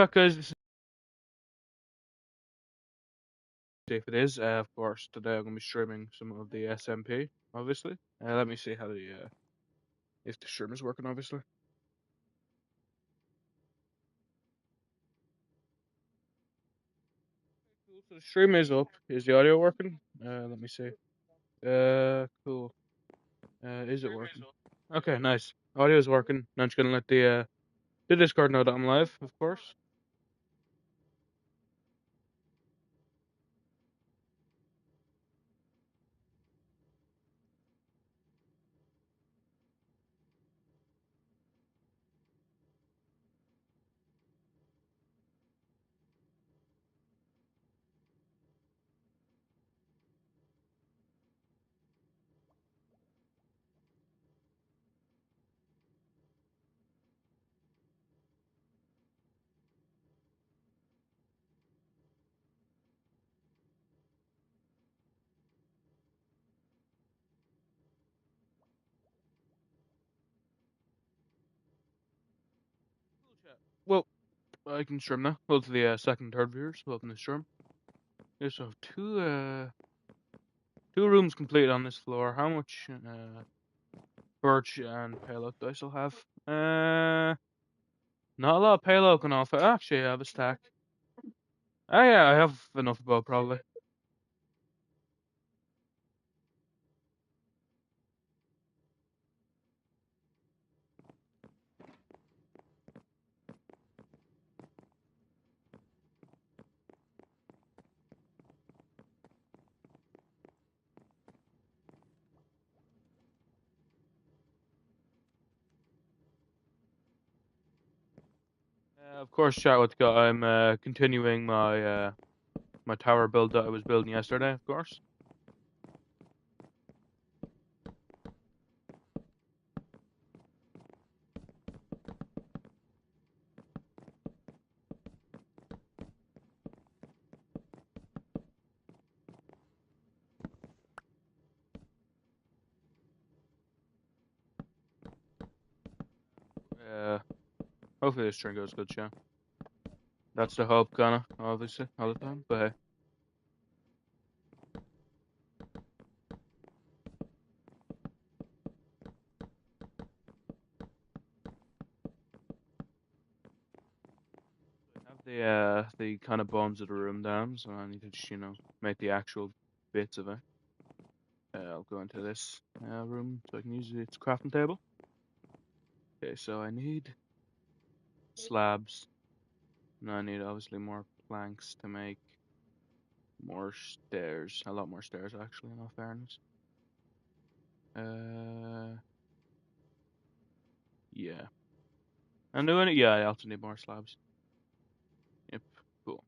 Guys, this is if it is, of course, today I'm going to be streaming some of the SMP, obviously. Let me see how if the stream is working, obviously. Cool, so the stream is up. Is the audio working? Let me see. Cool. Is it working? Okay, nice. Audio is working. Now I'm just going to let the Discord know that I'm live, of course. Well, I can stream now. Well, to the second, third viewers, welcome to the stream. There's so two rooms complete on this floor. How much birch and payload do I still have? Not a lot of payload can offer. Actually, I have a stack. Oh yeah, I have enough bow probably. Of course, chat with Scott. I'm continuing my tower build that I was building yesterday. Of course. Uh, Hopefully this stream goes good, chat. That's the hope, kinda, obviously, all the time. But hey. I have the kind of bones of the room down, so I need to just make the actual bits of it. I'll go into this room so I can use its crafting table. Okay, so I need slabs. And I need obviously more planks to make more stairs. A lot more stairs actually, in all fairness. Yeah. I'm doing it. Yeah, I also need more slabs. Yep. Cool.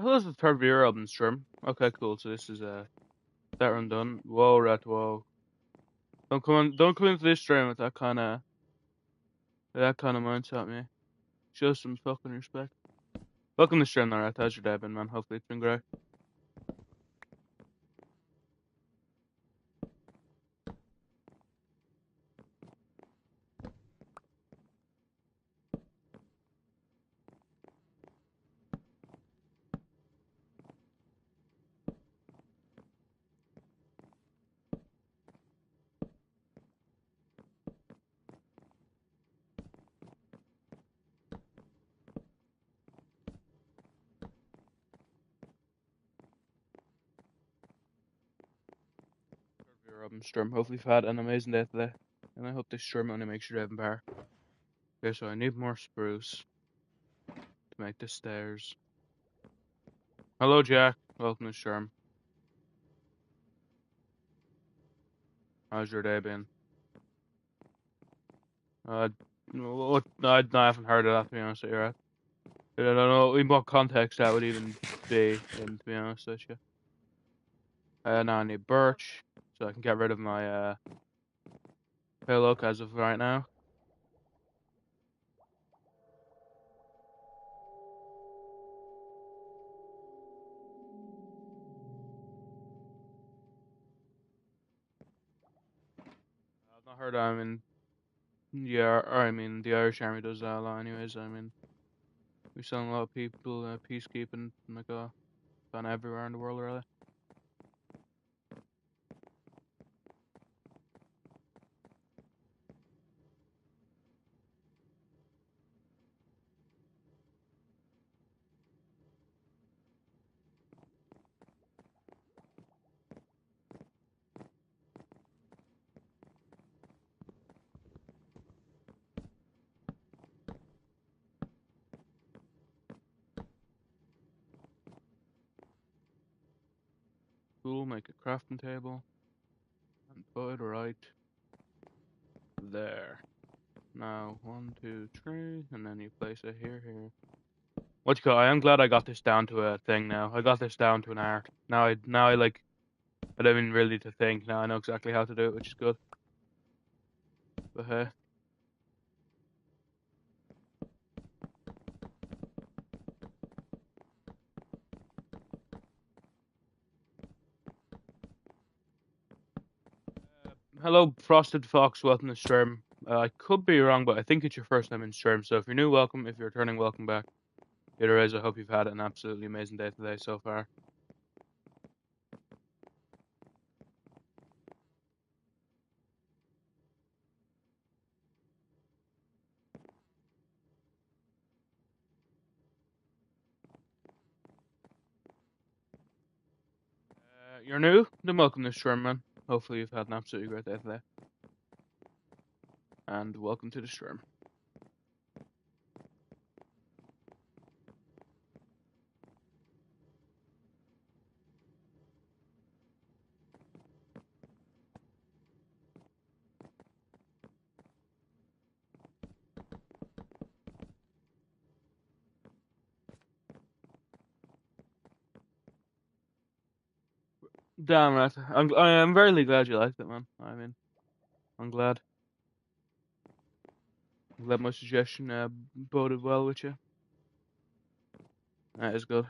Who's the third viewer of the stream? Okay, cool. So this is that run done. Whoa, rat, whoa. Don't come into this stream with that kind of mindset, man. Show some fucking respect. Welcome to the stream, Rat. How's your day been, man? Hopefully it's been great. Third viewer of the stream. Hopefully you've had an amazing day today, and I hope this stream only makes your day even better. Okay, so I need more spruce to make the stairs. Hello, Jack. Welcome to the stream. How's your day been? No, I haven't heard of that, to be honest with you, right? I don't know in what context that would even be, to be honest with you. Now I need birch, so I can get rid of my pillow as of right now. I've not heard. I mean, yeah, or I mean, the Irish Army does that a lot, anyways. I mean, we send a lot of people peacekeeping, like kind of everywhere in the world, really. Cool. Make a crafting table and put it right there. Now, 1, 2, 3, and then you place it here, here. What you call? I am glad I got this down to a thing now. I got this down to an art. Now I like. I don't even really need to think. Now I know exactly how to do it, which is good. But hey. Hello, Frosted Fox. Welcome to stream. I could be wrong, but I think it's your first time in stream. So if you're new, welcome. If you're returning, welcome back. Either ways, I hope you've had an absolutely amazing day today so far. You're new, then welcome to stream, man. Hopefully you've had an absolutely great day today. And welcome to the stream. Damn right. I'm very glad you liked it, man. I mean, I'm glad. I'm glad my suggestion boded well with you. That is good.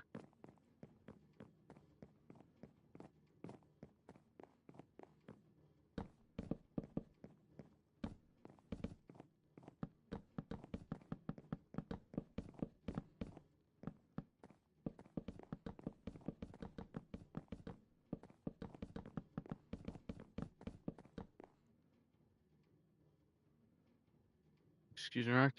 Excuse me, right?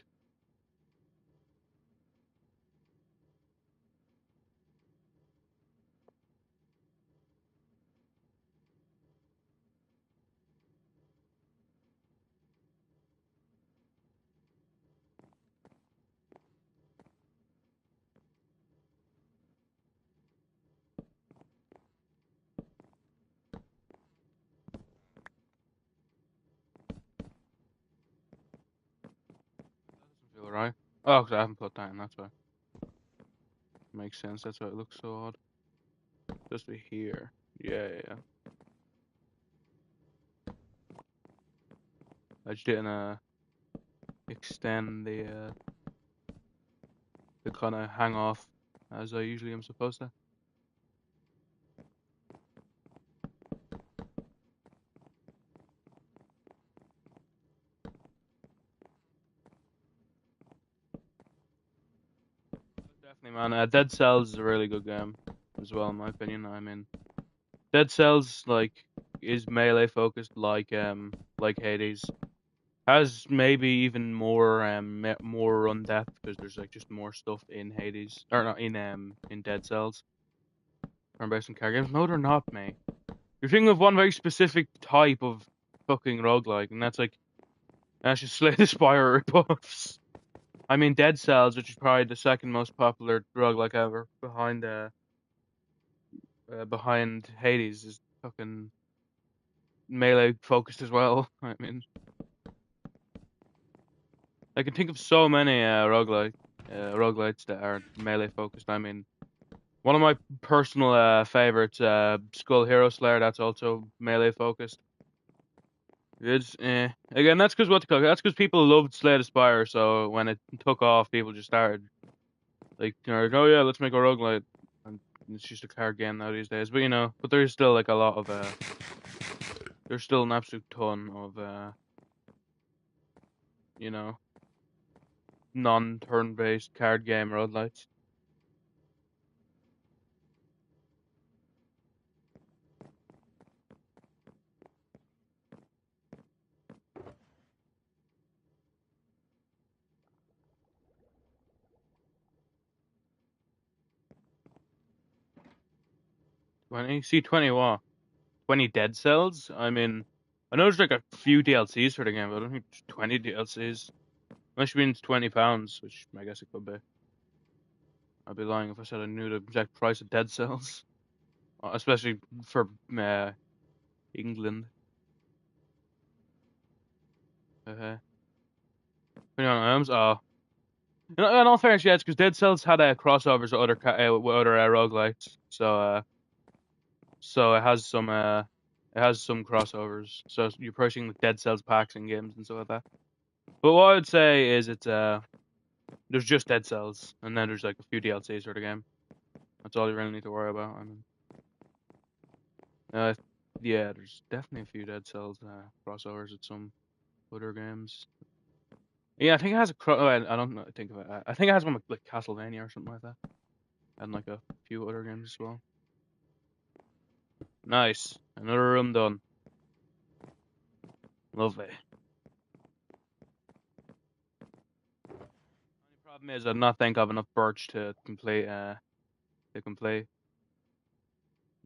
That doesn't feel right. Oh, 'cause I haven't put that in, that's why. Makes sense, that's why it looks so odd. Just be here. Yeah. I just didn't extend the kind of hang off as I usually am supposed to. Definitely, man. Dead Cells is a really good game as well, in my opinion. I mean, Dead Cells is melee focused like Hades. Has maybe even more more run depth because there's like just more stuff in Hades or not in Dead Cells. Turn-based car games. No, they're not, mate. You're thinking of one very specific type of fucking roguelike, and that's just Slay the Spire ripoffs. I mean, Dead Cells, which is probably the second most popular roguelike ever, behind Hades, is fucking melee focused as well. I mean, I can think of so many roguelites that are melee focused. I mean, One of my personal favorites, Skull Hero Slayer. That's also melee focused. It's again. That's because That's because people loved Slay the Spire. So when it took off, people just started like, oh yeah, let's make a roguelite, and it's just a card game now these days. But but there's still like a lot of there's still an absolute ton of you know, non-turn based card game roguelites. See 20 what? 20 dead cells? I mean, I know there's like a few DLCs for the game, but I don't think there's 20 DLCs. Unless you mean it's £20, which I guess it could be. I'd be lying if I said I knew the exact price of dead cells, especially for England. 21 items. Oh, in all fairness, yeah, it's because Dead Cells had crossovers with other roguelites, so it has some crossovers. So you're pushing with Dead Cells packs and games and stuff like that. But what I would say is there's just Dead Cells, and then there's like a few DLCs for the game. That's all you really need to worry about. I mean, yeah, there's definitely a few Dead Cells crossovers with some other games. Yeah, I think it has I don't know. Think of it. I think it has one with like Castlevania or something like that, and like a few other games as well. Nice, another room done. Lovely. Only problem is I do not think I have enough birch to complete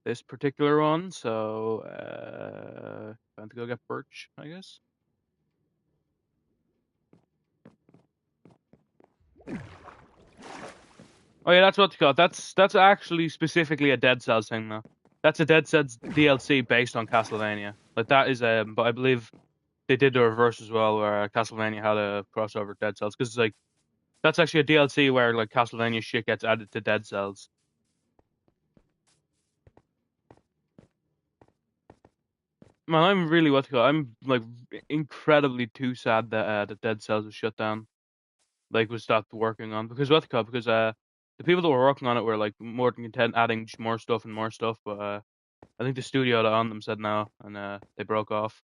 this particular one, so time to go get birch, I guess. Oh yeah, that's what it's called. That's actually specifically a Dead Cells thing though. That's a Dead Cells DLC based on Castlevania. Like that is but I believe they did the reverse as well, where Castlevania had a crossover with Dead Cells, because like that's actually a DLC where like Castlevania shit gets added to Dead Cells. Man, I'm really I'm like incredibly too sad that the Dead Cells was shut down, like was stopped working on, because the people that were working on it were like more than content adding more stuff and more stuff, but I think the studio that on them said no, and they broke off.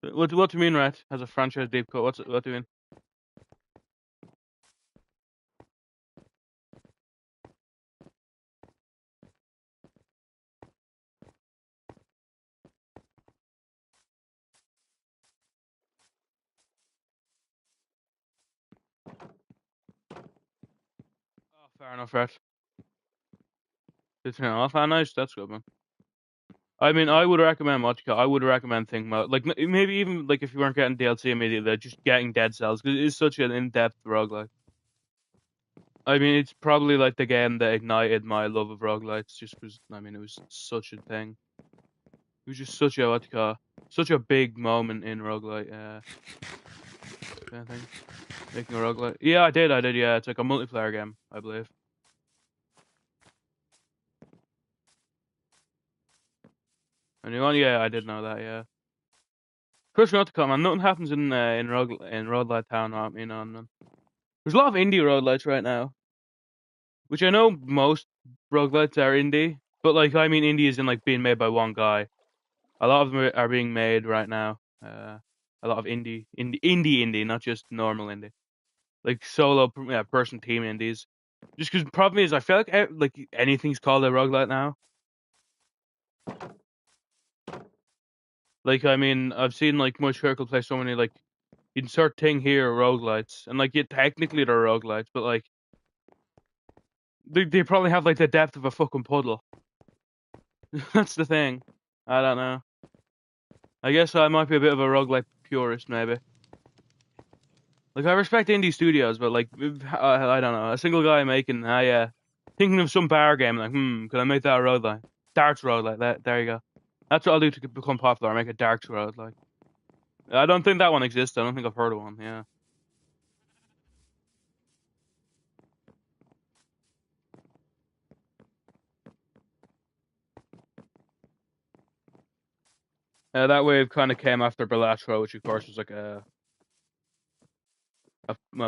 What do you mean, right? Has a franchise deep cut? What do you mean? Oh, fair enough, right? It's nice. That's good, man. I mean, I would recommend Mochika. I would recommend thinking about like maybe even like if you weren't getting DLC immediately, just getting Dead Cells, because it is such an in-depth roguelike. I mean, it's probably like the game that ignited my love of roguelites, just because I mean it was such a thing. It was just such a such a big moment in roguelite. Kind of thing. Making a roguelite. Yeah, I did. Yeah, it's like a multiplayer game, I believe. Anyone? Yeah, I did know that. Yeah. Push not to come, man. Nothing happens in roguelite town. Man. There's a lot of indie roguelites right now, which I know most roguelites are indie, but like I mean indie is in like being made by one guy. A lot of them are being made right now. A lot of indie, not just normal indie, like solo person team indies. Just because the problem is, I feel like anything's called a roguelite now. Like I mean, I've seen like Mush Circle play so many like insert thing here roguelites, and like yeah, technically they're roguelites, but like they probably have like the depth of a fucking puddle. That's the thing. I don't know. I guess I might be a bit of a roguelike purist, maybe. Like I respect indie studios, but like I don't know, a single guy making thinking of some bar game, like could I make that a roguelike? Darts roguelike. There you go. That's what I'll do to become popular. I make a darts roguelike. I don't think that one exists. I don't think I've heard of one. Yeah. That wave kind of came after Balatro, which of course was like a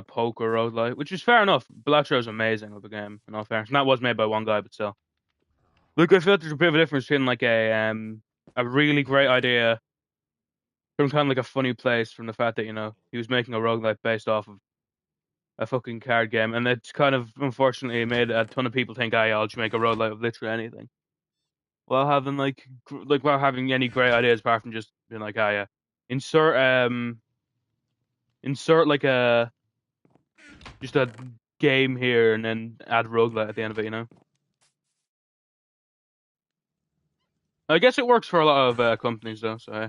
poker roguelite, which is fair enough. Balatro is amazing of the game, in all fairness. And that was made by one guy, but still. Look, I feel like there's a bit of a difference between like a really great idea from kind of like a funny place from the fact that, he was making a roguelite based off of a fucking card game, and it's kind of unfortunately made a ton of people think, yeah, I'll just make a roguelite of literally anything. While having while having any great ideas apart from just being like, yeah. Insert insert like just a game here and then add roguelite at the end of it. I guess it works for a lot of companies though, so yeah.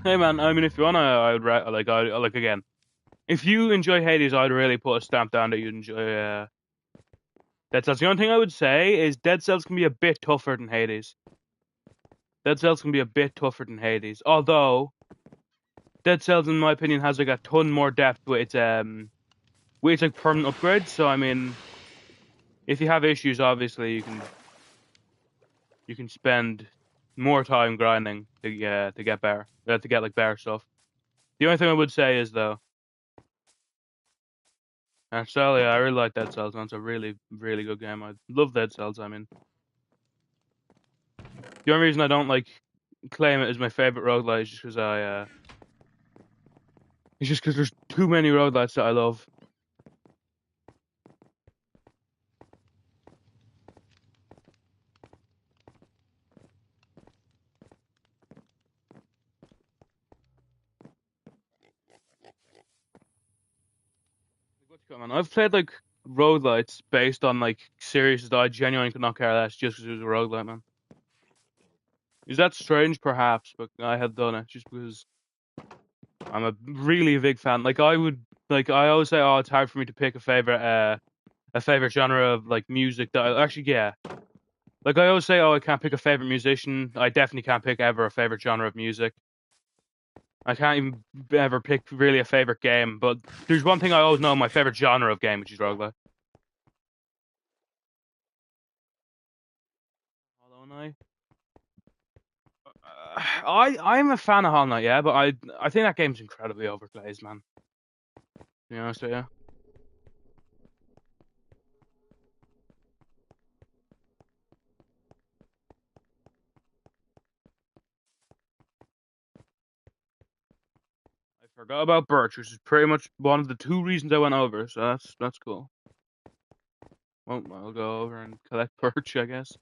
Hey man, I mean, if you wanna, like again, if you enjoy Hades, I'd really put a stamp down that you'd enjoy Dead Cells. The only thing I would say is Dead Cells can be a bit tougher than Hades. Dead Cells can be a bit tougher than Hades, although Dead Cells, in my opinion, has like a ton more depth with its like permanent upgrades. So I mean, if you have issues, obviously you can spend more time grinding to get better, to get like better stuff. The only thing I would say is though, Australia, I really like Dead Cells, and it's a really, really good game. I love Dead Cells. I mean, the only reason I don't like claim it as my favorite roguelite is just because it's just because there's too many roguelites that I love. Man, I've played like roguelites based on like series that I genuinely could not care less just because it was a roguelite, man. Is that strange? Perhaps, but I had done it just because I'm a really big fan. I always say, oh, it's hard for me to pick a favorite genre of like music that yeah. Like I always say, oh, I can't pick a favorite musician. I definitely can't pick ever a favorite genre of music. I can't even ever pick really a favorite game. But there's one thing I always know: my favorite genre of game, which is roguelite. Hollow Knight. I'm a fan of Hollow Knight, yeah, but I think that game's incredibly overplayed, man. To be honest with you. I forgot about Birch, which is pretty much one of the two reasons I went over, so that's cool. Well, I'll go over and collect Birch, I guess.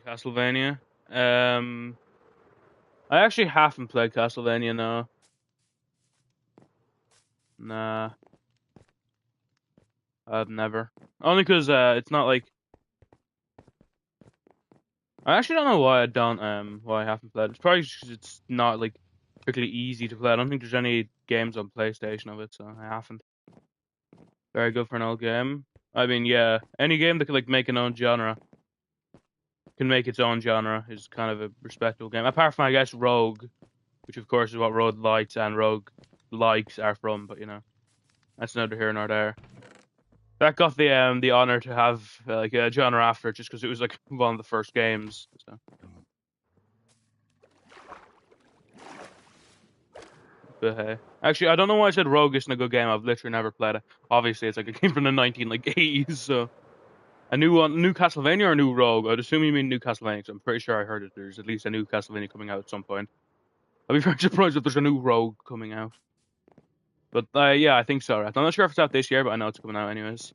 Castlevania. I actually haven't played Castlevania, no. Nah, I've never. Only because it's not like I actually don't know why I haven't played. It's probably because it's not like particularly easy to play. I don't think there's any games on PlayStation of it, so I haven't. Very good for an old game. I mean, yeah, any game that could like make an own genre can make its own genre is kind of a respectable game. Apart from I guess Rogue, which of course is what Rogue Lights and Rogue Likes are from, but that's neither here nor there. That got the honor to have like a genre after it just because it was like one of the first games. So. But hey, actually, I don't know why I said Rogue isn't a good game. I've literally never played it. Obviously, it's like a game from the 1980s. So a new one, new Castlevania or a new Rogue? I'd assume you mean new Castlevania. Because I'm pretty sure I heard that there's at least a new Castlevania coming out at some point. I'd be very surprised if there's a new Rogue coming out. But yeah, I think so. Right? I'm not sure if it's out this year, but I know it's coming out anyways.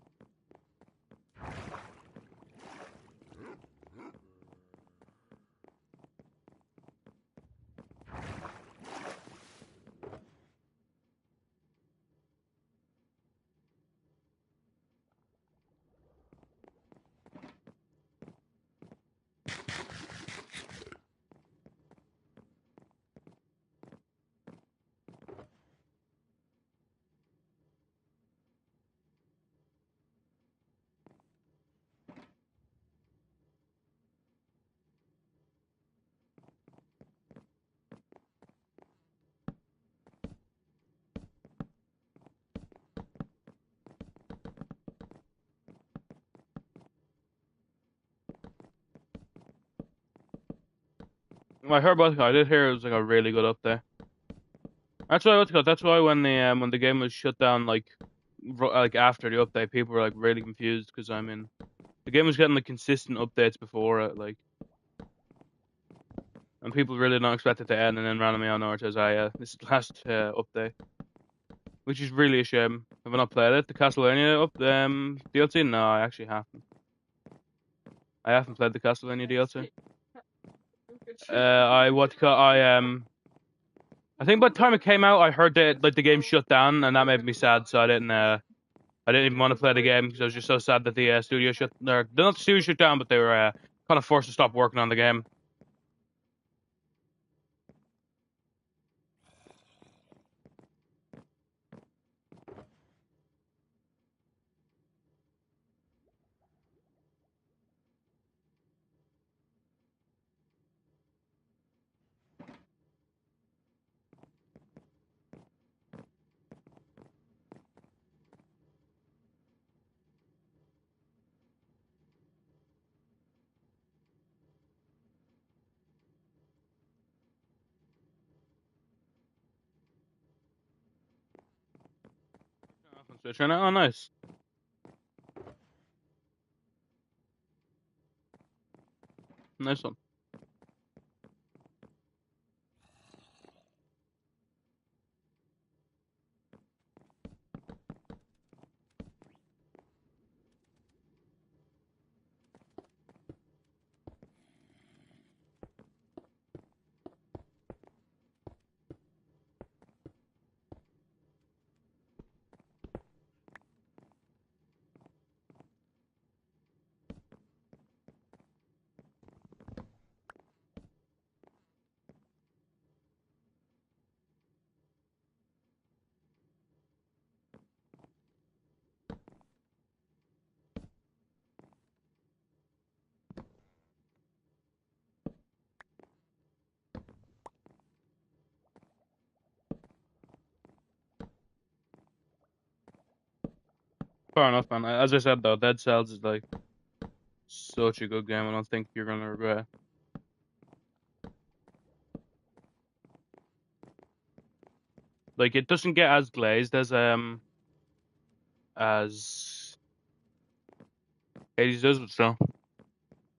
I heard about it. I did hear it was like a really good update. That's why That's why when the game was shut down, like after the update, people were like really confused because the game was getting like consistent updates before it, like, and people really don't expect it to end, and then randomly out of nowhere it says, "Ah, yeah, this is the last update," which is really a shame. Have I not played it? The Castlevania DLC? No, I actually haven't. I haven't played the Castlevania DLC. I think by the time it came out, I heard that like the game shut down, and that made me sad. So I didn't even want to play the game because I was just so sad that the studio shut. Or not the studio shut down, but they were kind of forced to stop working on the game. On Switch right now. Oh, nice, nice one. Fair enough, man. As I said though, Dead Cells is like such a good game. I don't think you're gonna regret it. Like it doesn't get as glazed as Hades does, but still.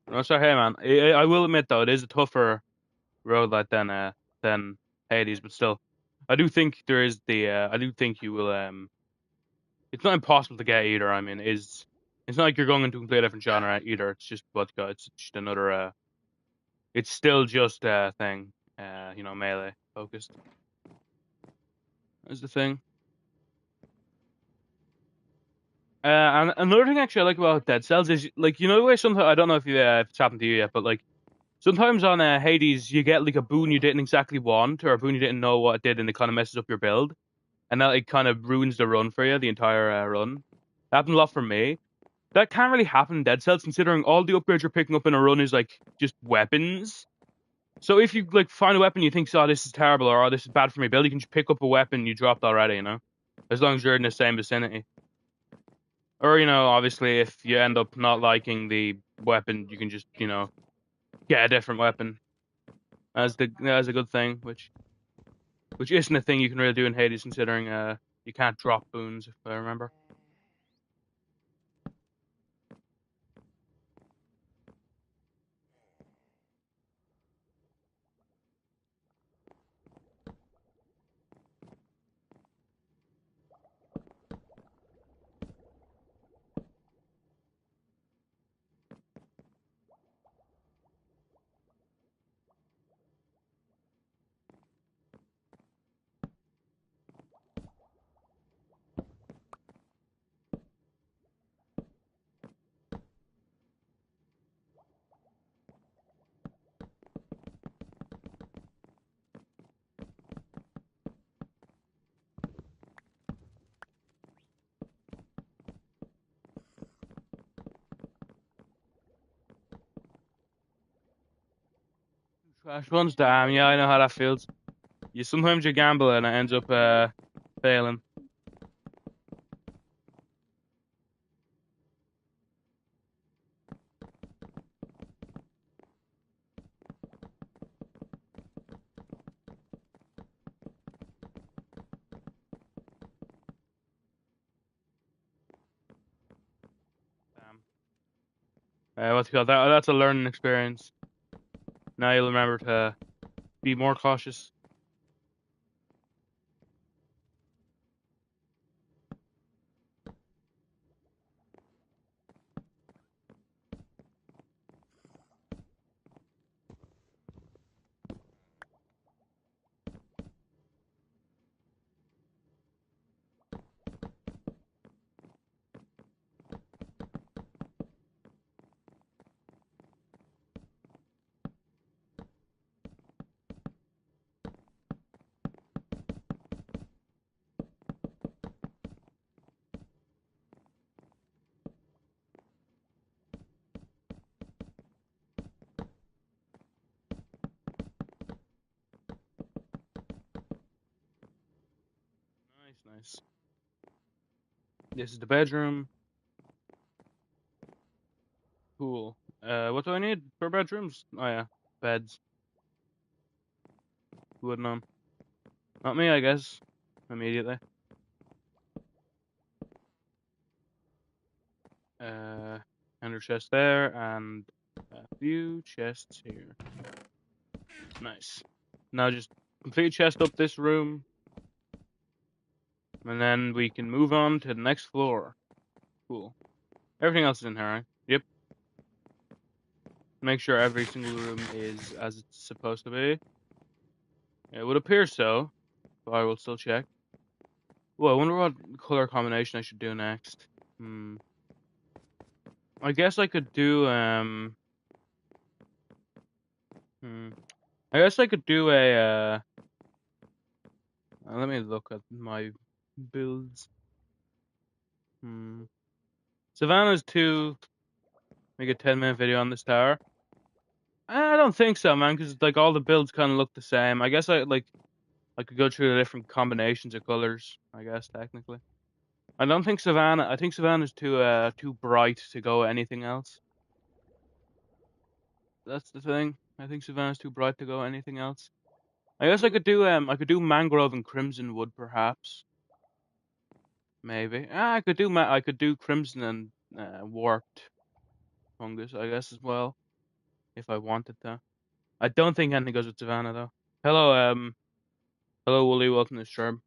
No, so hey, man. I will admit though, it is a tougher roguelite than Hades, but still, I do think there is I do think you will. It's not impossible to get either. I mean, it's not like you're going into a completely different genre either. It's just it's just another. It's still just a thing. Melee focused is the thing. And another thing actually I like about Dead Cells is like the way sometimes I don't know if it's happened to you yet, but like sometimes on Hades you get like a boon you didn't exactly want or a boon you didn't know what it did, and it kind of messes up your build, and that like kind of ruins the run for you, the entire run. That happened a lot for me. That can't really happen in Dead Cells considering all the upgrades you're picking up in a run is like just weapons. So if you like find a weapon you think, oh, this is terrible or oh, this is bad for my build, you can just pick up a weapon you dropped already, as long as you're in the same vicinity. Or, obviously, if you end up not liking the weapon, you can just, get a different weapon as a good thing, which isn't a thing you can really do in Hades, considering you can't drop boons, if I remember. Trash ones, damn, yeah, I know how that feels. Sometimes you gamble and it ends up failing. What's it called? That's a learning experience. Now you'll remember to be more cautious. Nice, nice. This is the bedroom. Cool. What do I need for bedrooms? Oh yeah, beds. Who would know? Not me, I guess. Immediately. Ender chest there, and a few chests here. Nice. Now just complete chest up this room, and then we can move on to the next floor. Cool. Everything else is in here, right? Yep. Make sure every single room is as it's supposed to be. It would appear so, but I will still check. Well, I wonder what color combination I should do next. I guess I could do I guess I could do a let me look at my builds. Savannah's 2. Make a 10-minute video on this tower. I don't think so, man, because like all the builds kind of look the same. I guess I could go through the different combinations of colors. I guess technically. I don't think Savannah. I think Savannah's too bright to go anything else. That's the thing. I think Savannah's too bright to go anything else. I guess I could do mangrove and crimson wood perhaps. Maybe. I could do crimson and warped fungus I guess as well if I wanted to. I don't think anything goes with Savannah though. Hello Wooly, welcome to the stream.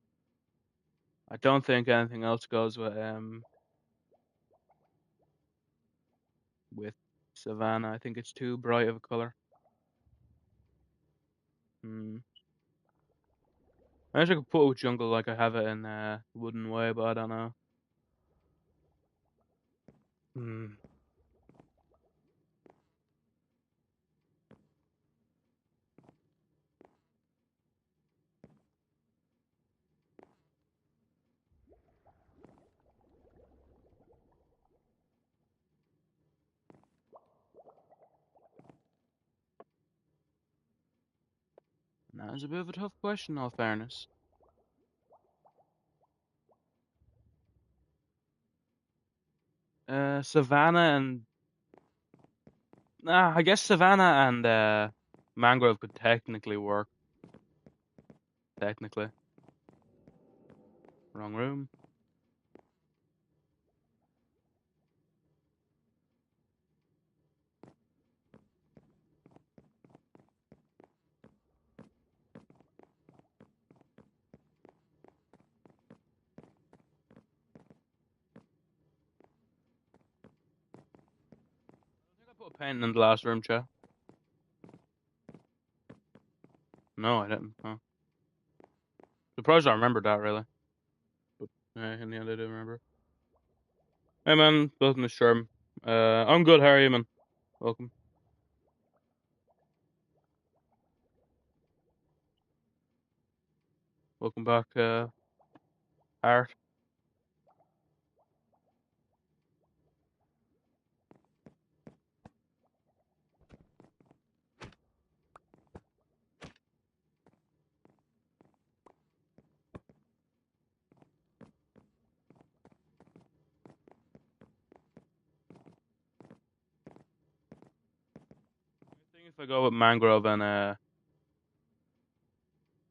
I don't think anything else goes with Savannah. I think it's too bright of a color. I guess I could put it with jungle like I have it in Wooden Way, but I don't know. That is a bit of a tough question, in all fairness. Savannah and I guess Savannah and Mangrove could technically work. Technically. Wrong room. I think I put a painting in the last room, chat. No, I didn't. Huh. Surprised I remembered that, really. But in the end, I do remember. Hey, man. Welcome to the stream. I'm good. How are you, man? Welcome. Welcome back, Art. I think if I go with Mangrove and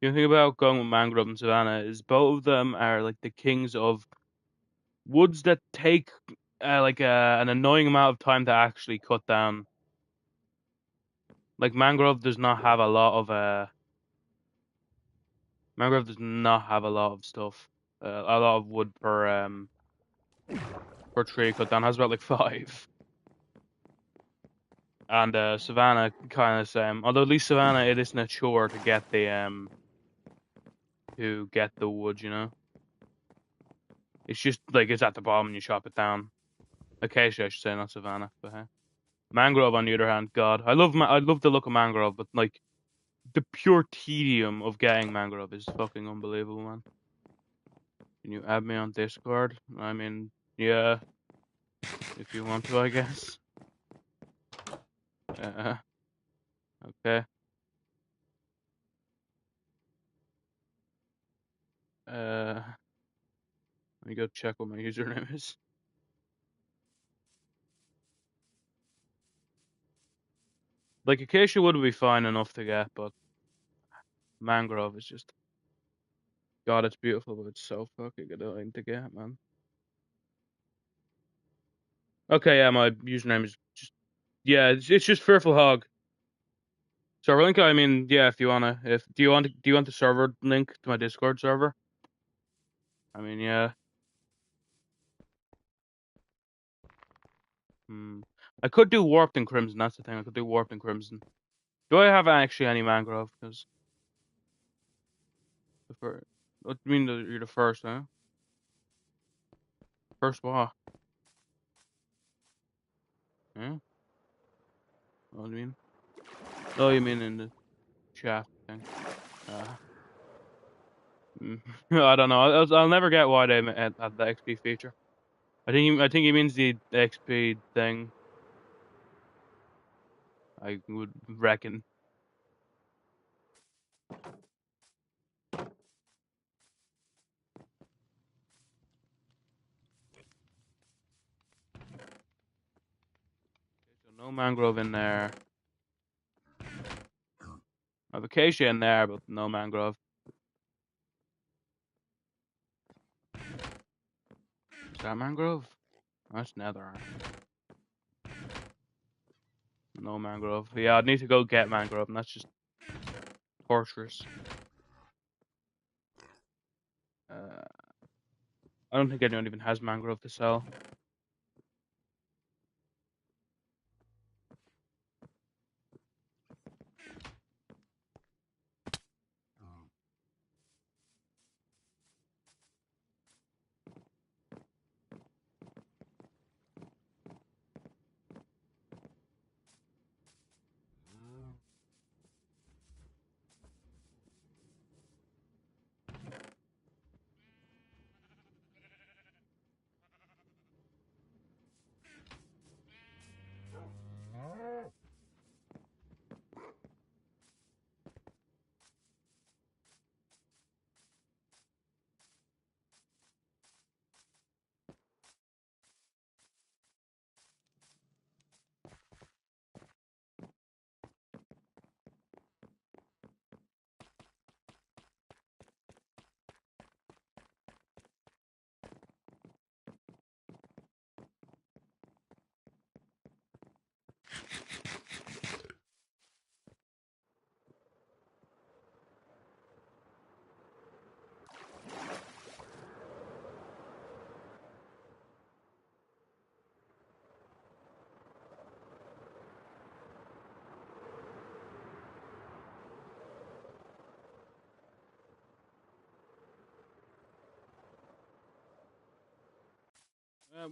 the thing about going with Mangrove and Savannah is both of them are like the kings of woods that take like an annoying amount of time to actually cut down. Like mangrove does not have a lot of mangrove does not have a lot of stuff. A lot of wood per tree cut down. Has about like five. And Savannah kind of same. Although at least Savannah it isn't a chore to get the wood, you know. It's just like it's at the bottom and you chop it down. Acacia, I should say, not Savannah. But hey. Mangrove, on the other hand, God, I love the look of mangrove, but like the pure tedium of getting mangrove is fucking unbelievable, man. Can you add me on Discord? I mean, yeah, if you want to, I guess. Uh, okay. Let me go check what my username is. Like acacia wood would be fine enough to get, but mangrove is just God, it's beautiful, but it's so fucking annoying to get, man. Okay, yeah, my username is just yeah, it's just fearful hog. Server link. I mean, yeah, if you wanna, if do you want the server link to my Discord server? I mean, yeah. Hmm. I could do warped and crimson. That's the thing. I could do warped and crimson. Do I have actually any mangrove? Because the first, what do you mean you're the first, huh? First what? Yeah. What do you mean? Oh, you mean in the chat thing? Uh, I don't know. I'll never get why they add the XP feature. I think he means the XP thing. I would reckon. So no mangrove in there. I have acacia in there, but no mangrove. Is that mangrove? That's nether. No mangrove. Yeah, I'd need to go get mangrove, and that's just torturous. Uh, I don't think anyone even has mangrove to sell.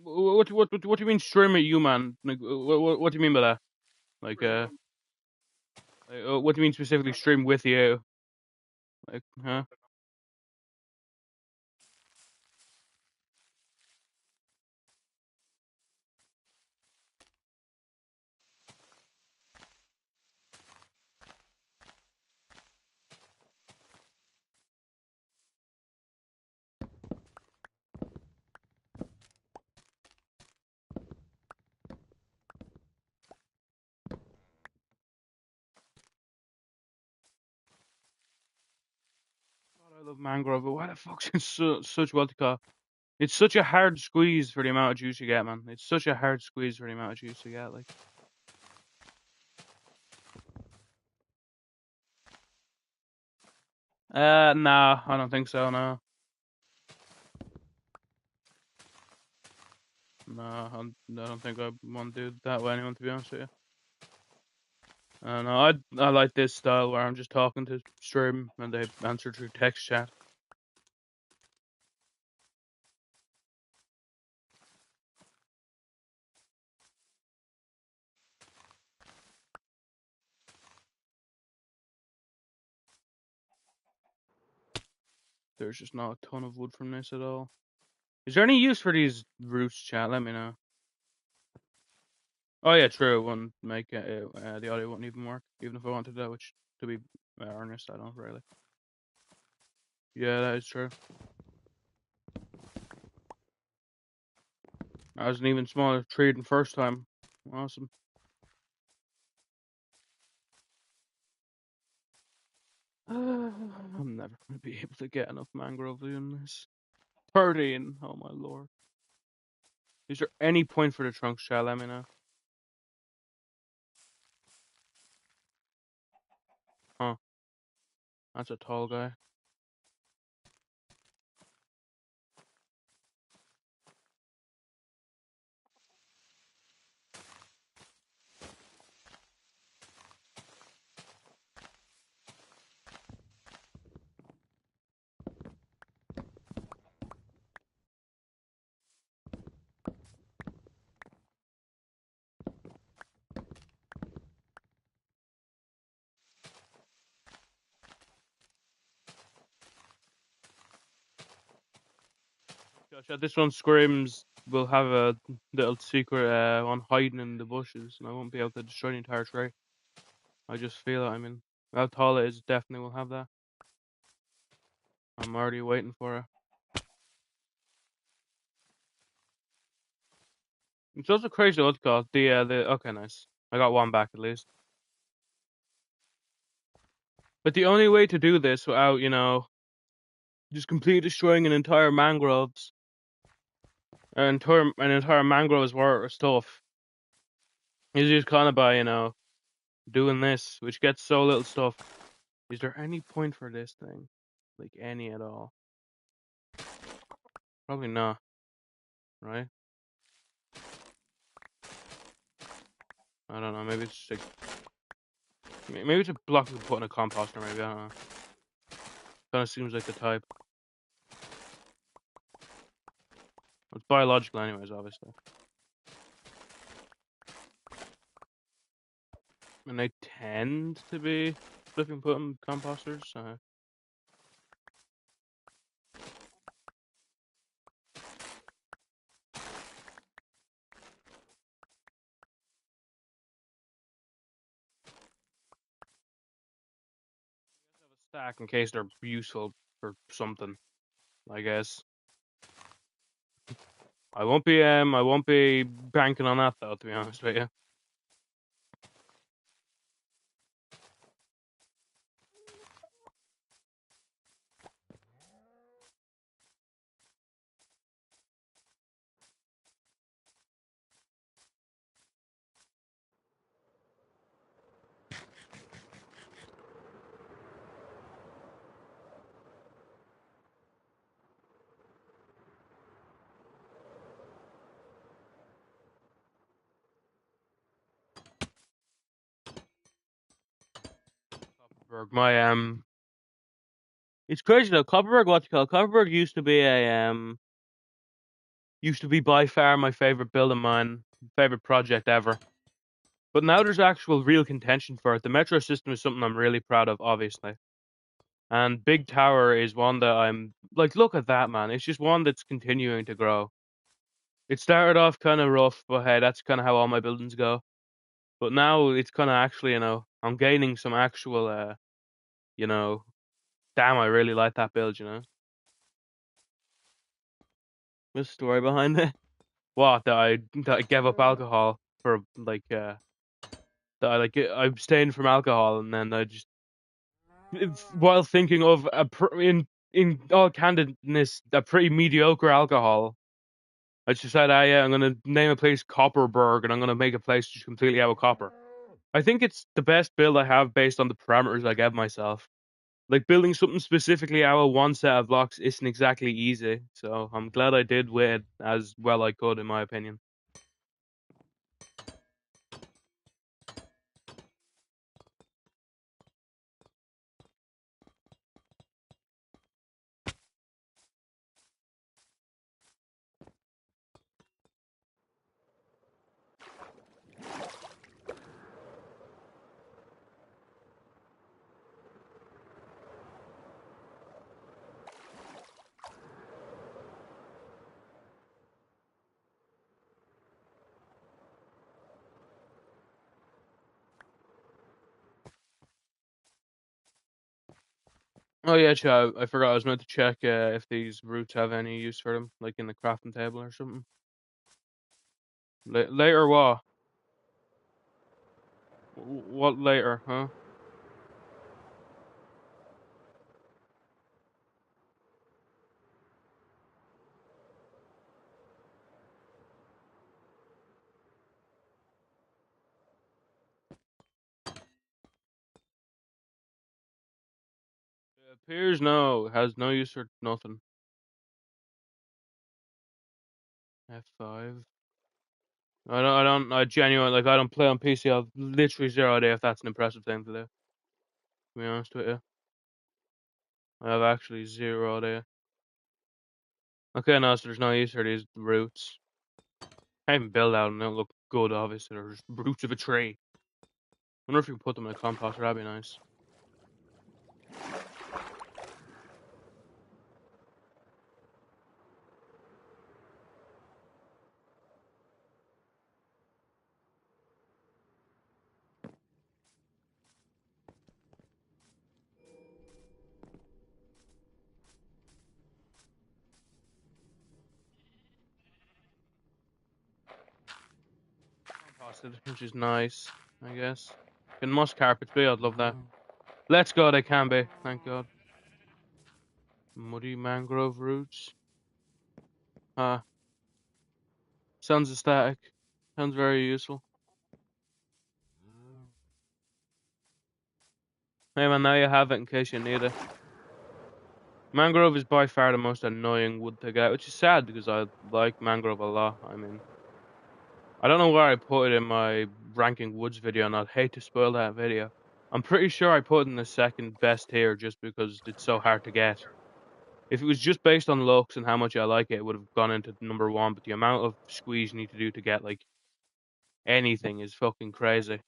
What do you mean stream it, you man? Like, what do you mean by that? Like, what do you mean specifically stream with you? Like, huh? God, I love mangrove, but why the fuck's it such what to call? It's such a hard squeeze for the amount of juice you get, man. It's such a hard squeeze for the amount of juice you get, like. Nah, I don't think so, no. No, I don't think I want to do that way anyone, to be honest with you. No, I like this style where I'm just talking to stream and they answer through text chat. There's just not a ton of wood from this at all. Is there any use for these roots, chat? Let me know. Oh yeah, true. It wouldn't make the audio wouldn't even work, even if I wanted that. Which, to be honest, I don't really. Yeah, that is true. I was an even smaller tree than first time. Awesome. I'm never gonna be able to get enough mangrove doing this. 13. Oh my lord. Is there any point for the trunk shell? Let me know. Huh. That's a tall guy. Gosh, this one screams we'll have a little secret on hiding in the bushes, and I won't be able to destroy the entire tree. I just feel it. I mean, how tall it is, definitely will have that. I'm already waiting for it. It's also crazy what's called the. Okay, nice. I got one back at least. But the only way to do this without, just completely destroying an entire mangroves, an entire mangroves worth of stuff, is just kind of by, doing this, which gets so little stuff. Is there any point for this thing? Like, any at all? Probably not, right? I don't know, maybe it's just maybe it's a block we can put in a composter, maybe, I don't know. Kind of seems like the type. It's biological anyways, obviously. And they tend to be flipping put in composters, so. Stack in case they're useful for something, I guess. I won't be banking on that though, to be honest with you. My it's crazy though. Copperberg, what you call Copperberg used to be by far my favorite build of mine, favorite project ever. But now there's actual real contention for it. The metro system is something I'm really proud of, obviously. And Big Tower is one that I'm like, look at that, man. It's just one that's continuing to grow. It started off kind of rough, but hey, that's kind of how all my buildings go. But now it's kind of actually, I'm gaining some actual, you know, damn, I really like that build. There's a story behind it. What, that I gave up alcohol for, like, that I abstained from alcohol, and then I just, while thinking of in all candidness, a pretty mediocre alcohol. I just decided, yeah, I'm gonna name a place Copperberg, and I'm gonna make a place just completely out of copper. I think it's the best build I have based on the parameters I gave myself. Like building something specifically out of one set of blocks isn't exactly easy, so I'm glad I did with it as well I could, in my opinion. Oh yeah, I forgot I was meant to check if these roots have any use for them, like in the crafting table or something. Later what? What later, huh? It appears no, it has no use for nothing. F5. I genuinely, like, I don't play on PC. I've literally zero idea if that's an impressive thing to do. To be honest with you, I have actually zero idea. Okay, no, so there's no use for these roots. I even build out and they don't look good, obviously. They're just roots of a tree. Wonder if you can put them in a composter, that'd be nice. Composted, which is nice, I guess. Can moss carpets be? I'd love that. Let's go, they can be, thank God. Muddy mangrove roots. Sounds aesthetic. Sounds very useful. Hey man, now you have it in case you need it. Mangrove is by far the most annoying wood to get, which is sad because I like mangrove a lot. I mean, I don't know where I put it in my ranking woods video, and I'd hate to spoil that video. I'm pretty sure I put it in the second best tier just because it's so hard to get. If it was just based on looks and how much I like it, it would have gone into number one, but the amount of squeeze you need to do to get, like, anything is fucking crazy.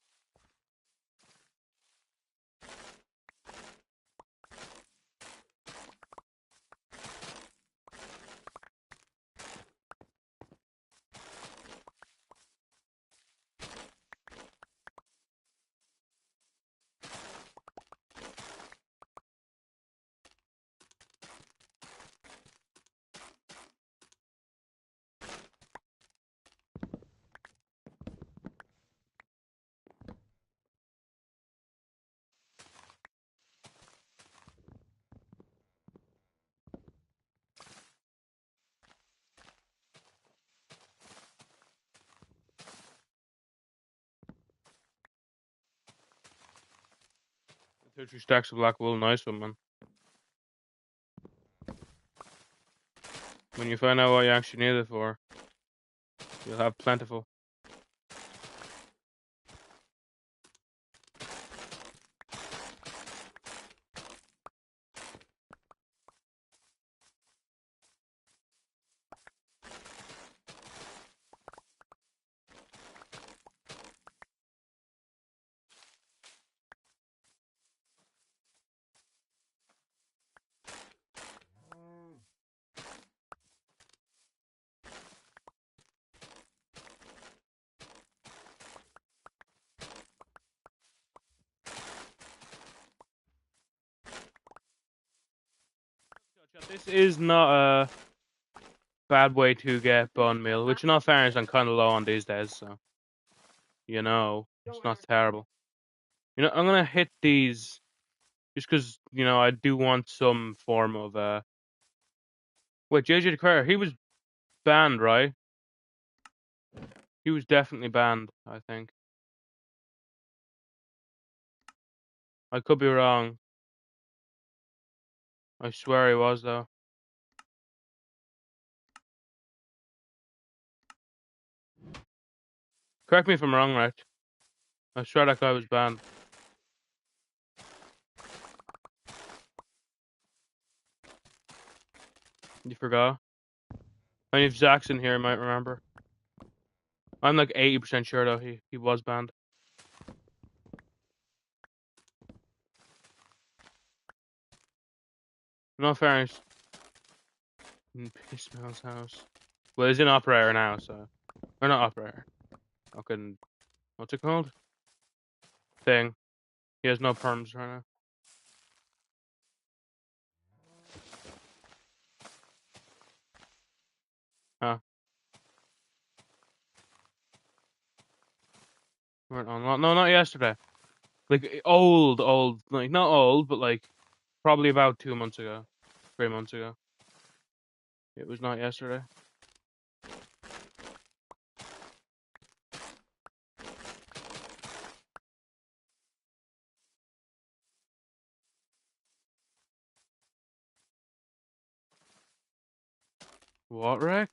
Two, three stacks of black wool, nice one, man. When you find out what you actually need it for, you'll have plentiful. This is not a bad way to get bone meal, which in all fairness I'm kind of low on these days, so it's not terrible. I'm gonna hit these Just because, I do want some form of, wait, JJ Declare, he was banned, right? He was definitely banned, I think. I could be wrong. I swear he was, though. Correct me if I'm wrong, right? I swear that guy was banned. You forgot? I mean, if Zach's in here, he might remember. I'm like 80% sure, though, he was banned. No fairness. In Pissmail's house. Well, he's in Operator now, so. Or not Operator. Fucking. What's it called? Thing. He has no perms right now. Huh. Weren't on. No, not yesterday. Like, old. Like, not old, but like, probably about 2 months ago. 3 months ago. It was not yesterday. What, Rex?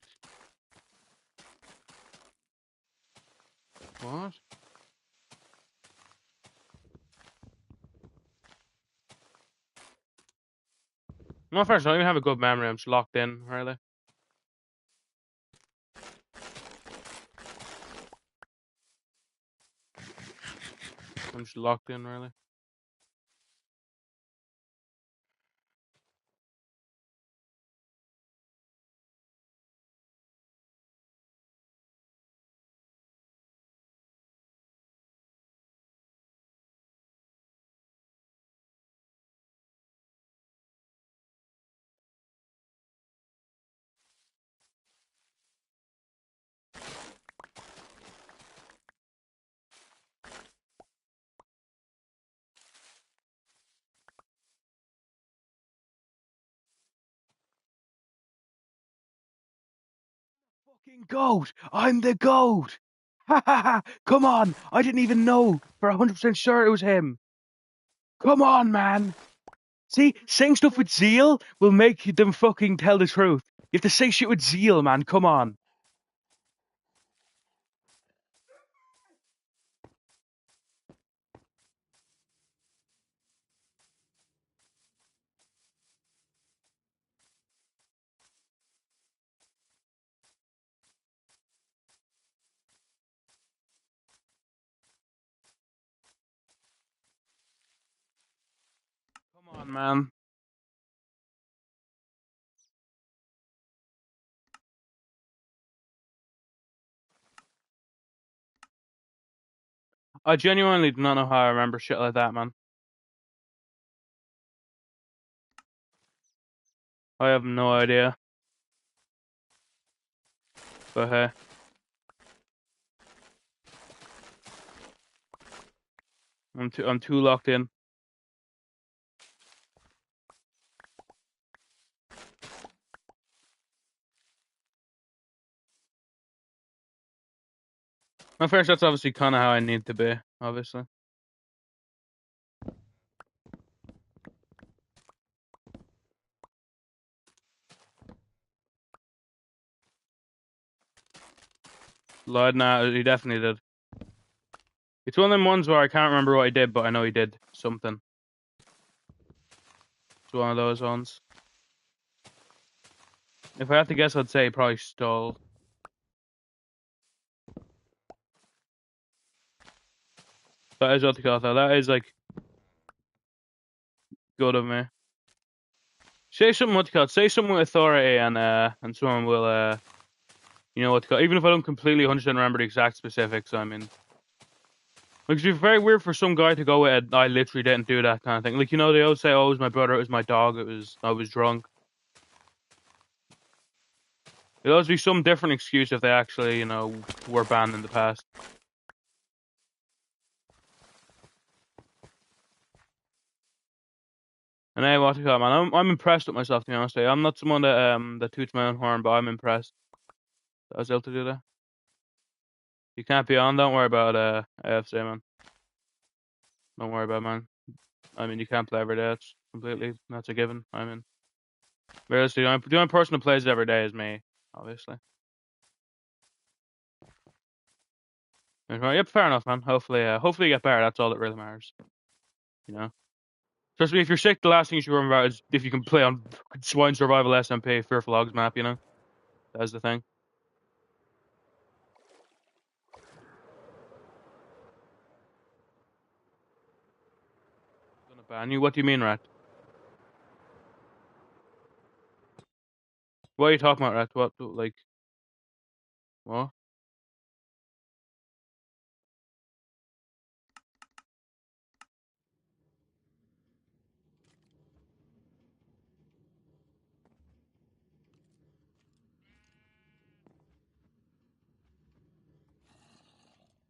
What? No, first, I don't even have a good memory. I'm just locked in, really. I'm just locked in, really. Fucking goat! I'm the goat! Ha ha ha! Come on! I didn't even know for 100% sure it was him. Come on, man! See, saying stuff with zeal will make them fucking tell the truth. You have to say shit with zeal, man. Come on. Come on, man. I genuinely do not know how I remember shit like that, man. I have no idea. But hey. I'm too locked in. At first, that's obviously kind of how I need to be, obviously. Lied, nah, he definitely did. It's one of them ones where I can't remember what he did, but I know he did something. It's one of those ones. If I had to guess, I'd say he probably stole. That is what they call it, though. That is, like, good of me. Say something what you call it. Say something with authority, and someone will, you know what to call it. Even if I don't completely 100% remember the exact specifics, I mean. Like, it'd be very weird for some guy to go with, I literally didn't do that kind of thing. Like, they always say, oh, it was my brother, it was my dog, I was drunk. There'd always be some different excuse if they actually, were banned in the past. And hey, what you got, man? I'm impressed with myself, to be honest. I'm not someone that toots my own horn, but I'm impressed. I was able to do that. You can't be on. Don't worry about AFC, man. Don't worry about it, man. I mean, you can't play every day. It's completely that's a given. I mean, realistically, the only person who plays it every day is me, obviously. Yep, fair enough, man. Hopefully you get better. That's all that really matters. You know. Especially if you're sick, the last thing you should worry about is if you can play on Swine Survival SMP Fearful Hogs map. You know, that's the thing. I'm gonna ban you. What do you mean, Rat? What are you talking about, Rat? What, like, what?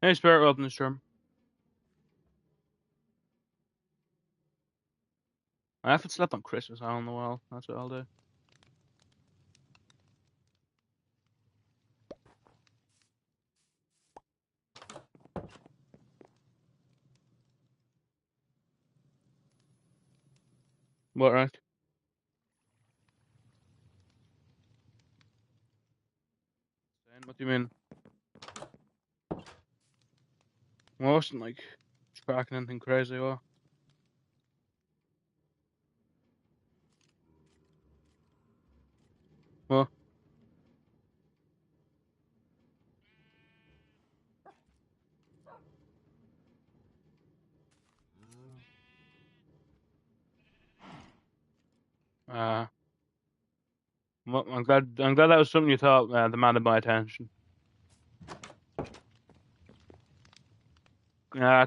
Hey, Spirit, welcome to the stream. I haven't slept on Christmas Isle in a while. That's what I'll do. What, Rat? What do you mean? Well, I wasn't like tracking anything crazy, or what? Uh, well, I'm glad that was something you thought demanded my attention.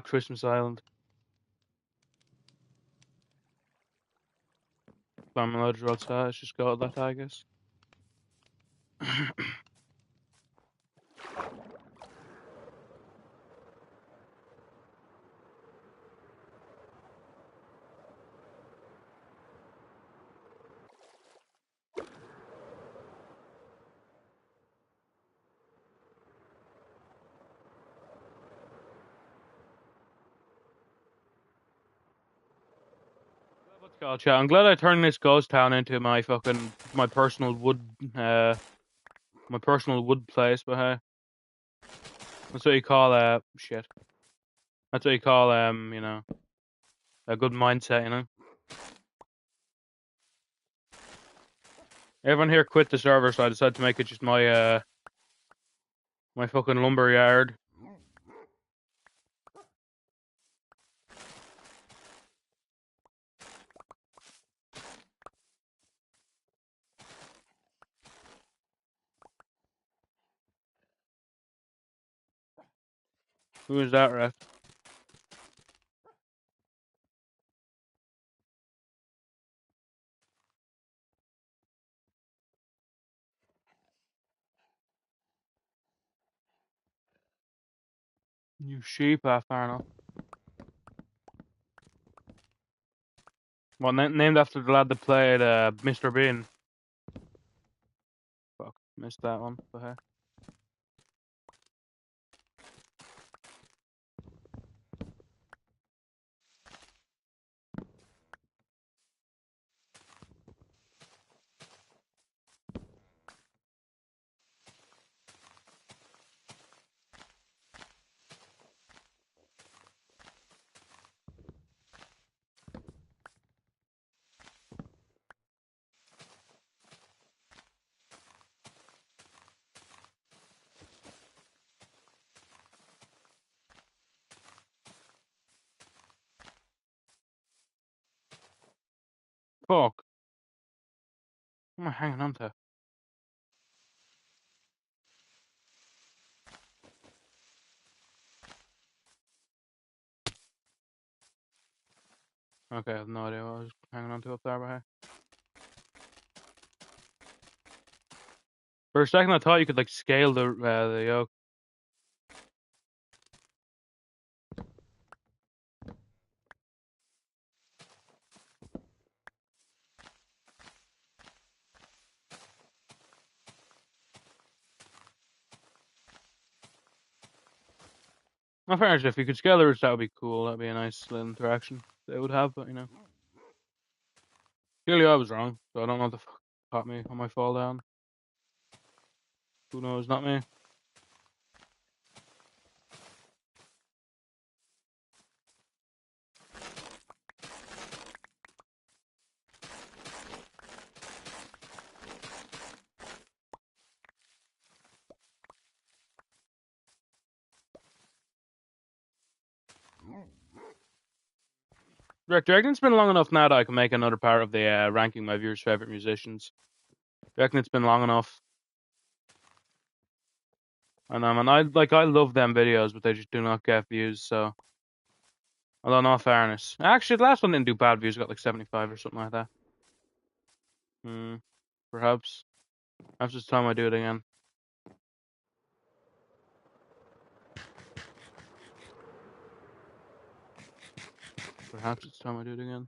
Christmas Island. I'm allowed to outside. Let's just go with that, I guess. Gotcha. I'm glad I turned this ghost town into my personal wood place, but hey, that's what you call shit. That's what you call a good mindset, you know. Everyone here quit the server, so I decided to make it just my fucking lumber yard. Who is that, Ref? You sheep, fair enough. Well, named after the lad that played Mr. Bean. Fuck, missed that one, but hey. Fuck. What am I hanging on to? Okay, I have no idea what I was hanging on to up there, but hey. For a second, I thought you could like scale the yoke. Well, fair enough, if you could scale the roots, that would be cool. That'd be a nice little interaction they would have, but you know. Clearly I was wrong, so I don't know what the fuck caught me on my fall down. Who knows, not me. Rick, do you reckon it's been long enough now that I can make another part of the ranking my viewers' favorite musicians? Do you reckon it's been long enough? And I love them videos, but they just do not get views. So, although no fairness, actually, the last one didn't do bad views. Got like 75 or something like that. Hmm. Perhaps. Perhaps it's time I do it again. Perhaps it's time I do it again.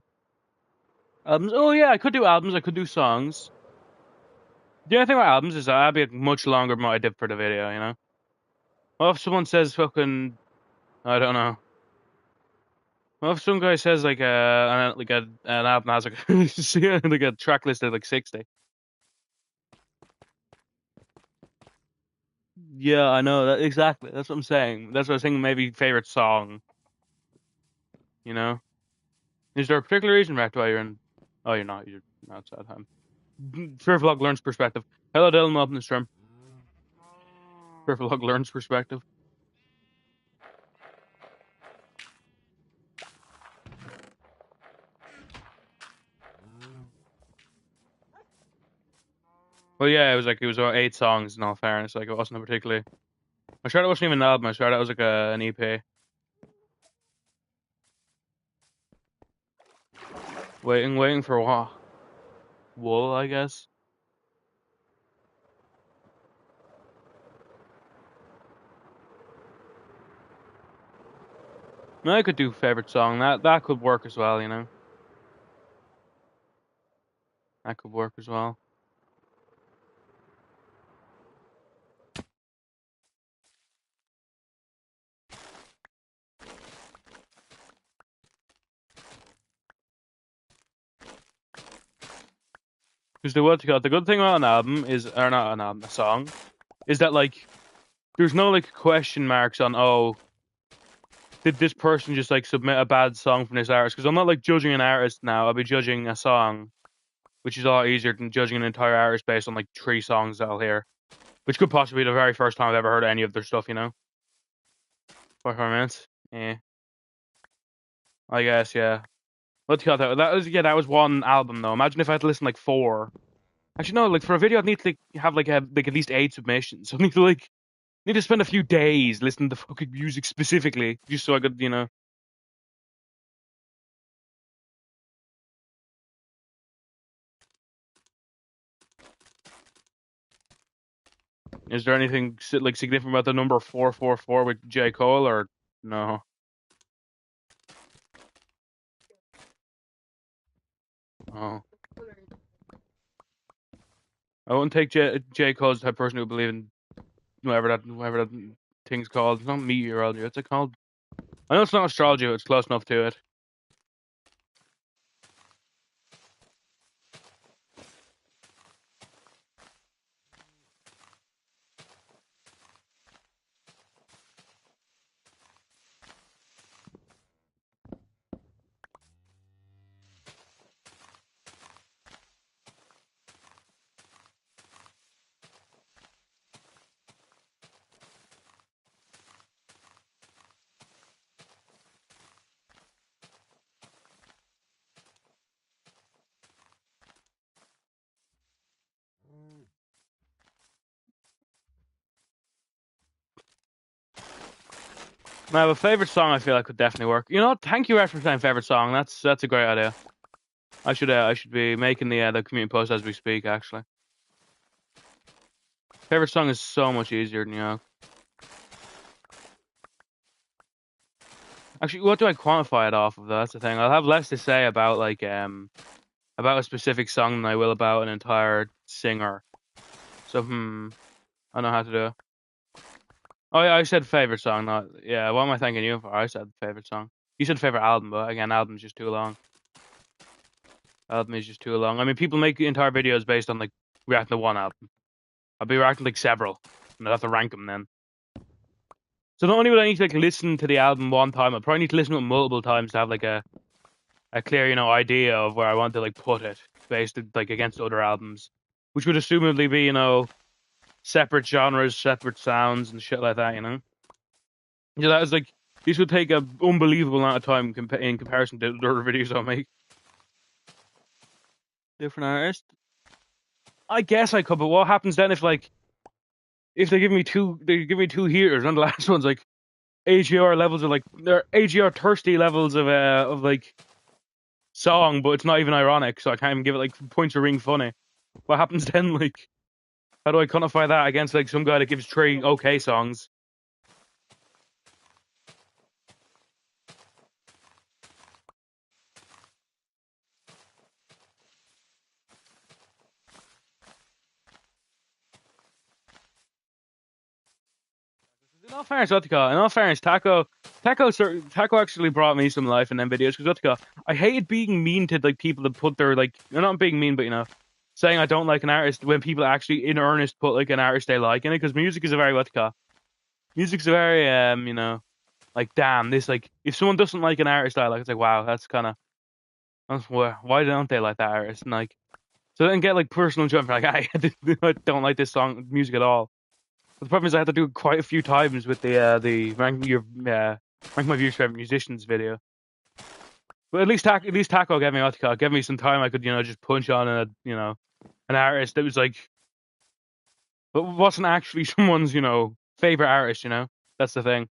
Albums. Oh yeah, I could do albums. I could do songs. The only thing about albums is that I'd be much longer than what I did for the video. You know. Well, if someone says fucking, I don't know. Well, if some guy says like an album has like like a track list of like 60. Yeah, I know that exactly. That's what I'm saying. That's what I was saying. Maybe favorite song. You know, is there a particular reason, Matt, why you're in? Oh, you're not. You're outside home. Fair vlog learns perspective. Hello, Dylan. Welcome to the stream. Fair vlog learns perspective. Well, yeah, it was about 8 songs. In all fairness, like it wasn't a particularly. I sure it wasn't even an album. I sure it was like an EP. Waiting for what? Wool, I guess. No, I could do favorite song. That could work as well. You know, that could work as well. Because the good thing about an album is, or not an album, a song, is that like there's no like question marks on, oh, did this person just like submit a bad song from this artist? Because I'm not like judging an artist now. I'll be judging a song, which is a lot easier than judging an entire artist based on like 3 songs that I'll hear, which could possibly be the very first time I've ever heard any of their stuff. You know, 4 minutes. Yeah, I guess yeah. What do you call that? That was one album though. Imagine if I had to listen like 4. Actually, no. Like for a video, I'd need to like, have like at least 8 submissions. I need to like need to spend a few days listening to fucking music specifically, just so I could, you know. Is there anything like significant about the number 444 with J. Cole, or no? Oh, I wouldn't take J. Cole as the type of person who would believe in whatever that thing's called. It's not meteorology. What's it called? I know it's not astrology, but it's close enough to it. Now, a favorite song I feel like could definitely work. You know, thank you, Ed, for saying favorite song. That's a great idea. I should be making the community post as we speak. Actually, favorite song is so much easier than you know. Actually, what do I quantify it off of? Though? That's the thing. I'll have less to say about like about a specific song than I will about an entire singer. So I don't know how to do it. Oh, yeah, I said favorite song, not yeah. What am I thanking you for? I said favorite song. You said favorite album, but again, album's just too long. Album is just too long. I mean, people make entire videos based on like reacting to one album. I'll be reacting to, like several, and I'll have to rank them then. So not only would I need to like listen to the album one time, I probably need to listen to it multiple times to have like a clear, idea of where I want to like put it based like against other albums, which would assumably be, separate genres, separate sounds and shit like that. Yeah, that is like this would take an unbelievable amount of time in comparison to the other videos I make. Different artists. I guess I could, but what happens then if they give me two heaters, and the last one's like AGR levels of like they're AGR thirsty levels of like song, but it's not even ironic, so I can't even give it like points for ring funny. What happens then? Like, how do I quantify that against like some guy that gives three okay songs? In all fairness, Utica, in all fairness, Taco actually brought me some life in them videos because Utica, I hated being mean to like people that put their like, not being mean, but saying I don't like an artist when people actually in earnest put like an artist they like in it because music is a very Utica. Music's a very like damn this like if someone doesn't like an artist I like it's like wow that's kind of why don't they like that artist and like so then get like personal judgment like I don't like this song music at all. But the problem is I had to do it quite a few times with the rank my views favorite musicians video. But at least Taco gave me Otica, gave me some time I could just punch on an artist that was like but wasn't actually someone's favorite artist. That's the thing.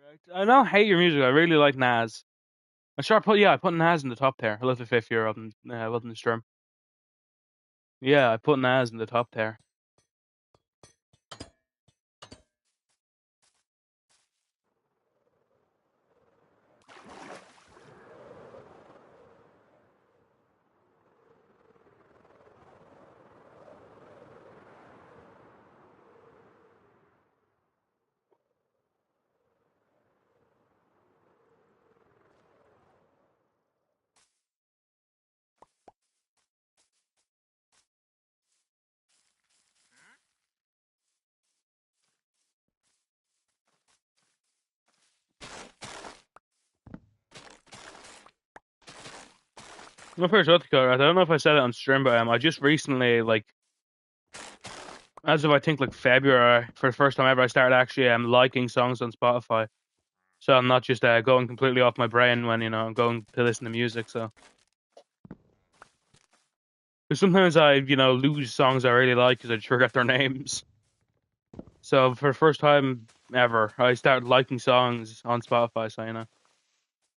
Right. I don't hate your music. I really like Nas. I'm sure I put Nas in the top tier. I love the fifth year of them. Love the Storm. Yeah, I put Nas in the top tier. My first Utica, I don't know if I said it on stream, but I just recently like as of I think like February for the first time ever, I started actually liking songs on Spotify. So I'm not just going completely off my brain when I'm going to listen to music. So because sometimes I lose songs I really like because I just forget their names. So for the first time ever, I started liking songs on Spotify. So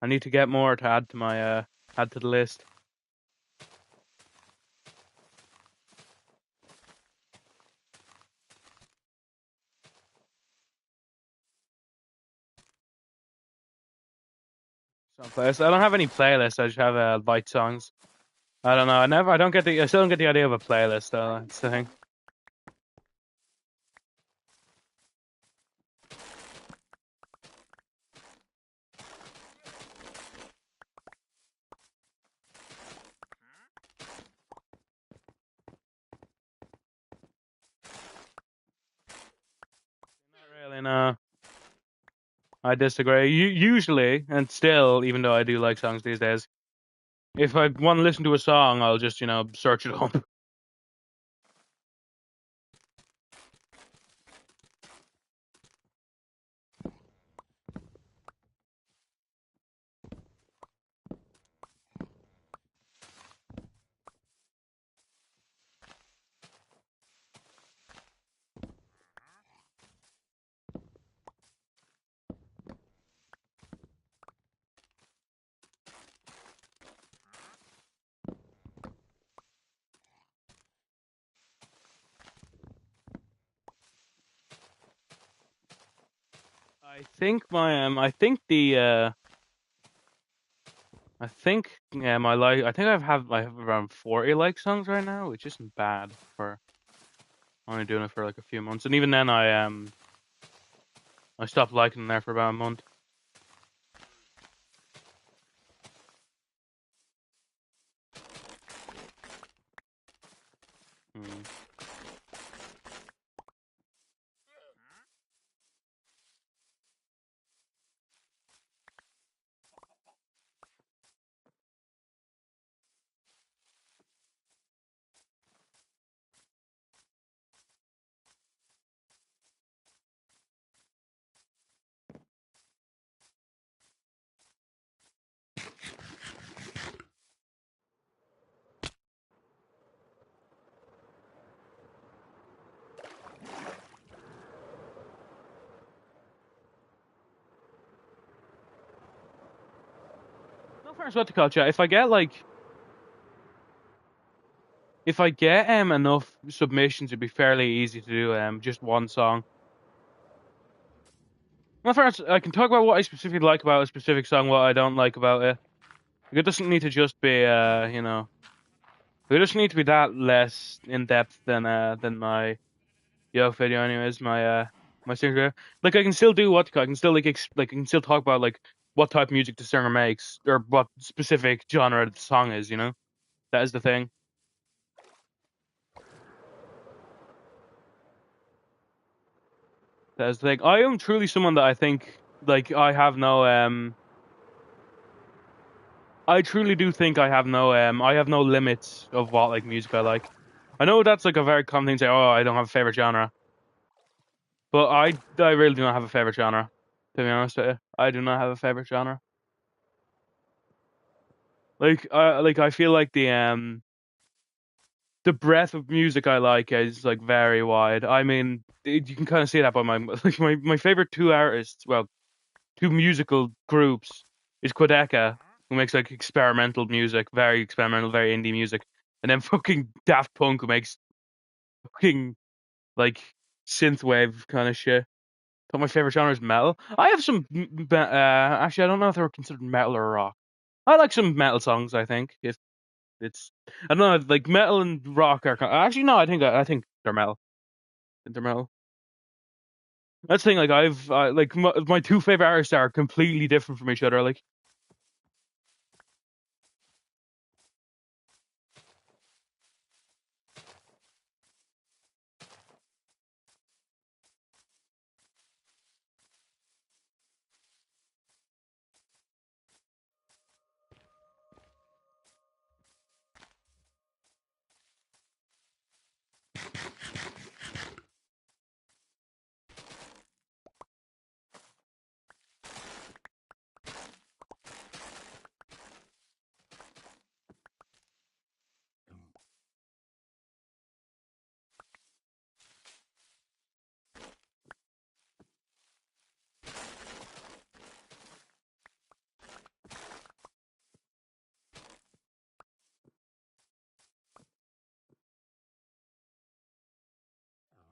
I need to get more to add to my add to the list. Song playlist. I don't have any playlists. I just have light songs. I don't know. I don't get I still don't get the idea of a playlist though. That's the thing. Not really, no. I disagree. Usually, and still, even though I do like songs these days, if I want to listen to a song, I'll just search it up. I think I think I have around 40 like songs right now, which isn't bad for only doing it for like a few months. And even then I stopped liking them there for about a month. Hmm. No offense, what to call chat. If I get enough submissions, it'd be fairly easy to do just one song. No offense, I can talk about what I specifically like about a specific song, what I don't like about it. Like, it doesn't need to just be it doesn't need to be that less in depth than my Yoke video anyways, my singer. Like I can still do what I can still like I can still talk about like what type of music the singer makes or what specific genre the song is, you know? That is the thing. That is the thing. I am truly someone that I think like I truly do think I have no limits of what like music I like. I know that's like a very common thing to say, oh, I don't have a favorite genre. But I really do not have a favorite genre, to be honest with you. I do not have a favorite genre. I feel like the breadth of music I like is like very wide. I mean, you can kind of see that by my like my favorite two artists, well, two musical groups is Quadeca, who makes like experimental music, very experimental, very indie music, and then fucking Daft Punk, who makes fucking like synthwave kind of shit. But my favorite genre is metal. I have some actually I don't know if they're considered metal or rock. I like some metal songs. I think if it's I don't know like metal and rock are actually no. I think they're metal. I think they're metal. That's the thing. Like like my two favorite artists are completely different from each other. Like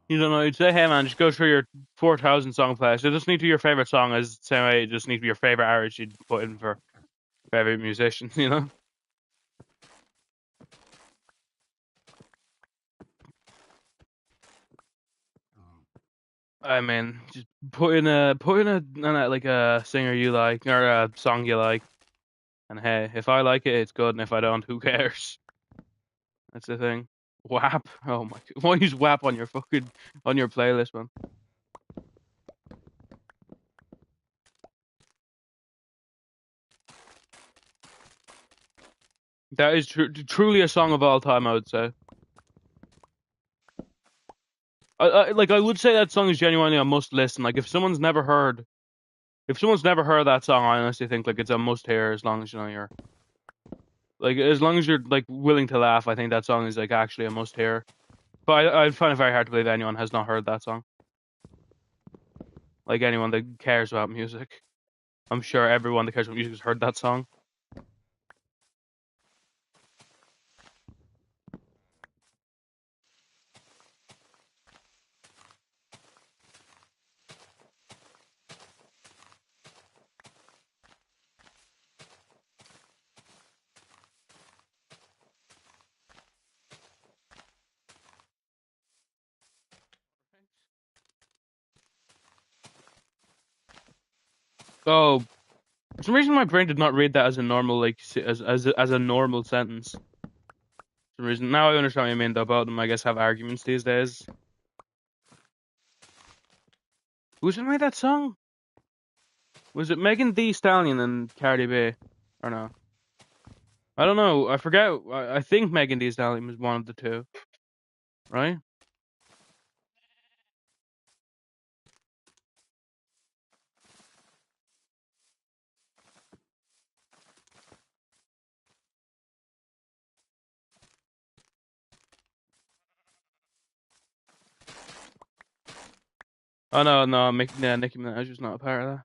you don't know. You'd say, hey man, just go through your 4,000 song playlist. It doesn't need to be your favorite song as the same way. It just needs to be your favorite artist you'd put in for favorite musician. You know. I mean, just like a singer you like or a song you like, and hey, if I like it, it's good, and if I don't, who cares? That's the thing. WAP. Oh my god. Why use WAP on your fucking on your playlist, man? That is truly a song of all time, I would say. I would say that song is genuinely a must listen. Like if someone's never heard that song, I honestly think like it's a must hear as long as you know you're like as long as you're like willing to laugh, I think that song is like actually a must hear. But I find it very hard to believe anyone has not heard that song. Like anyone that cares about music. I'm sure everyone that cares about music has heard that song. Oh, for some reason my brain did not read that as a normal, like, as a normal sentence. For some reason. Now I understand what you mean, though. Both of them, I guess, have arguments these days. Who's made that song? Was it Megan Thee Stallion and Cardi B? Or no? I don't know. I forget. I think Megan Thee Stallion was one of the two, right? Oh no, no, yeah, Nicki Minaj was not a part of that.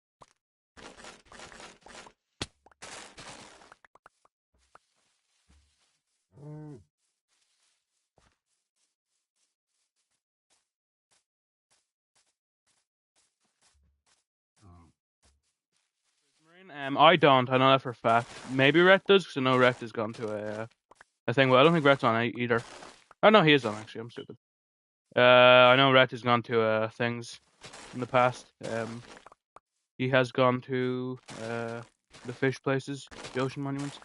I don't. I know that for a fact. Maybe Rhett does, because I know Rhett has gone to a thing. Well, I don't think Rhett's on it either. Oh no, he is on actually. I'm stupid. I know Rhett has gone to things in the past. He has gone to the fish places, the ocean monuments.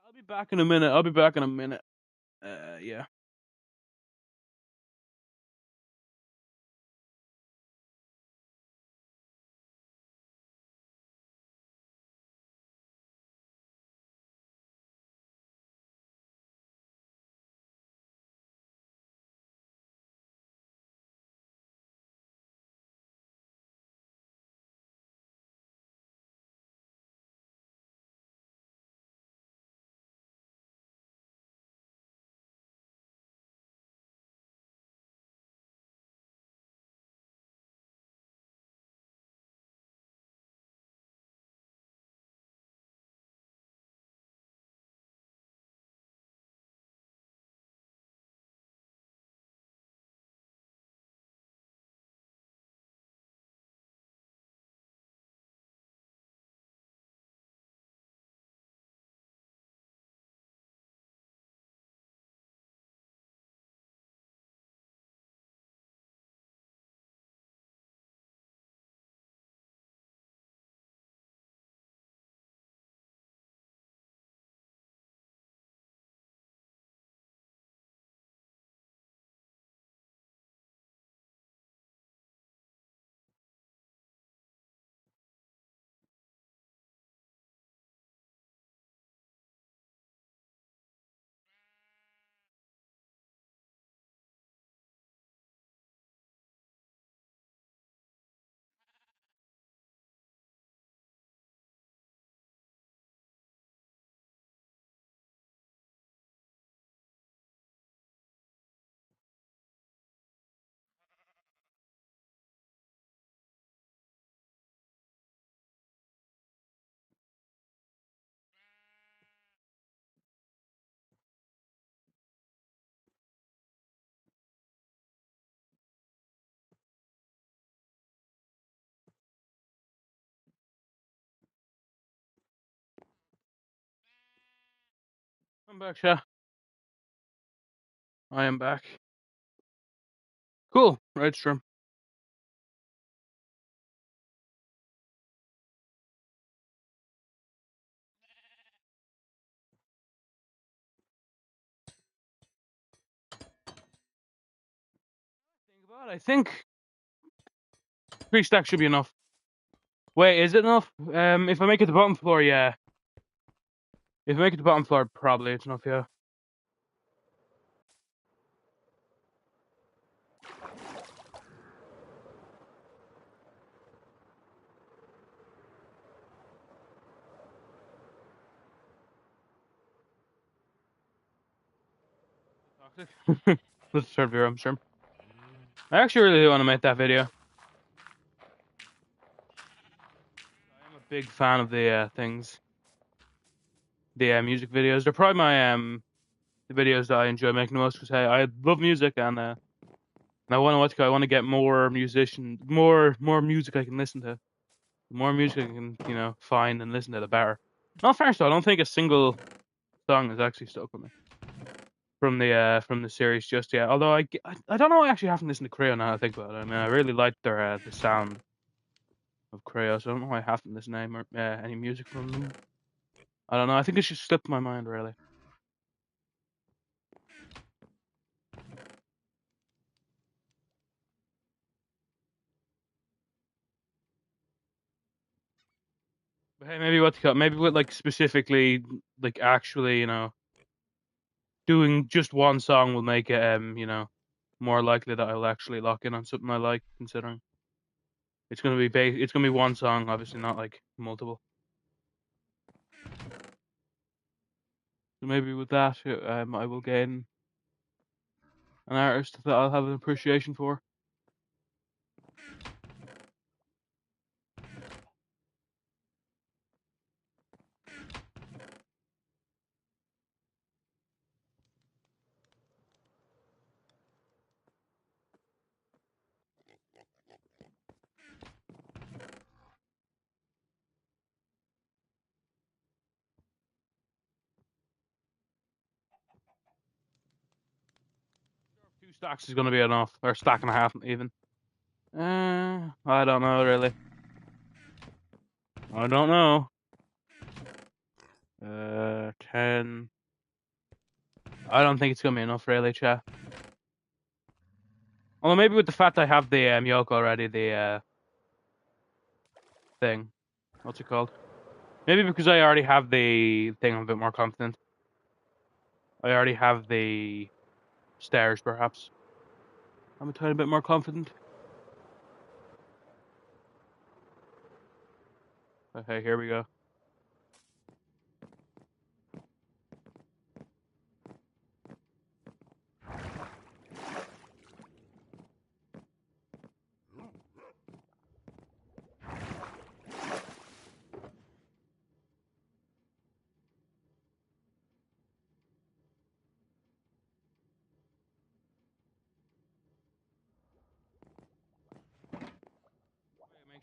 I'll be back in a minute. I'll be back in a minute. Yeah. I'm back, Sha. I am back. Cool. Right, Strum. I think 3 stacks should be enough. Wait, is it enough? If I make it the bottom floor, yeah. If I make it the bottom floor, probably it's enough, yeah. Let's serve your stream. I actually really do want to make that video. I'm a big fan of the things, the music videos. They're probably my the videos that I enjoy making the most because hey, I love music and I want to I want to get more more music I can listen to. The more music I can find and listen to, the better. Not first though, I don't think a single song is actually stuck with me from the series just yet. Although I don't know, I actually haven't listened to Creo now that I think about it. I mean, I really like their the sound of Creo, so I don't know why I haven't listened to any music from them. I don't know. I think it just slipped my mind really. But hey, maybe maybe with like specifically like actually doing just one song will make it more likely that I'll actually lock in on something I like, considering it's gonna be it's gonna be one song, obviously not like multiple. So maybe with that, I will gain an artist that I'll have an appreciation for. Two stacks is gonna be enough, or a stack and a half even. I don't know really. I don't know. 10. I don't think it's gonna be enough really, chat. Although maybe with the fact I have the yoke already, the thing. What's it called? Maybe because I already have the thing, I'm a bit more confident. I already have the stairs, perhaps. I'm a tiny bit more confident. Okay, here we go.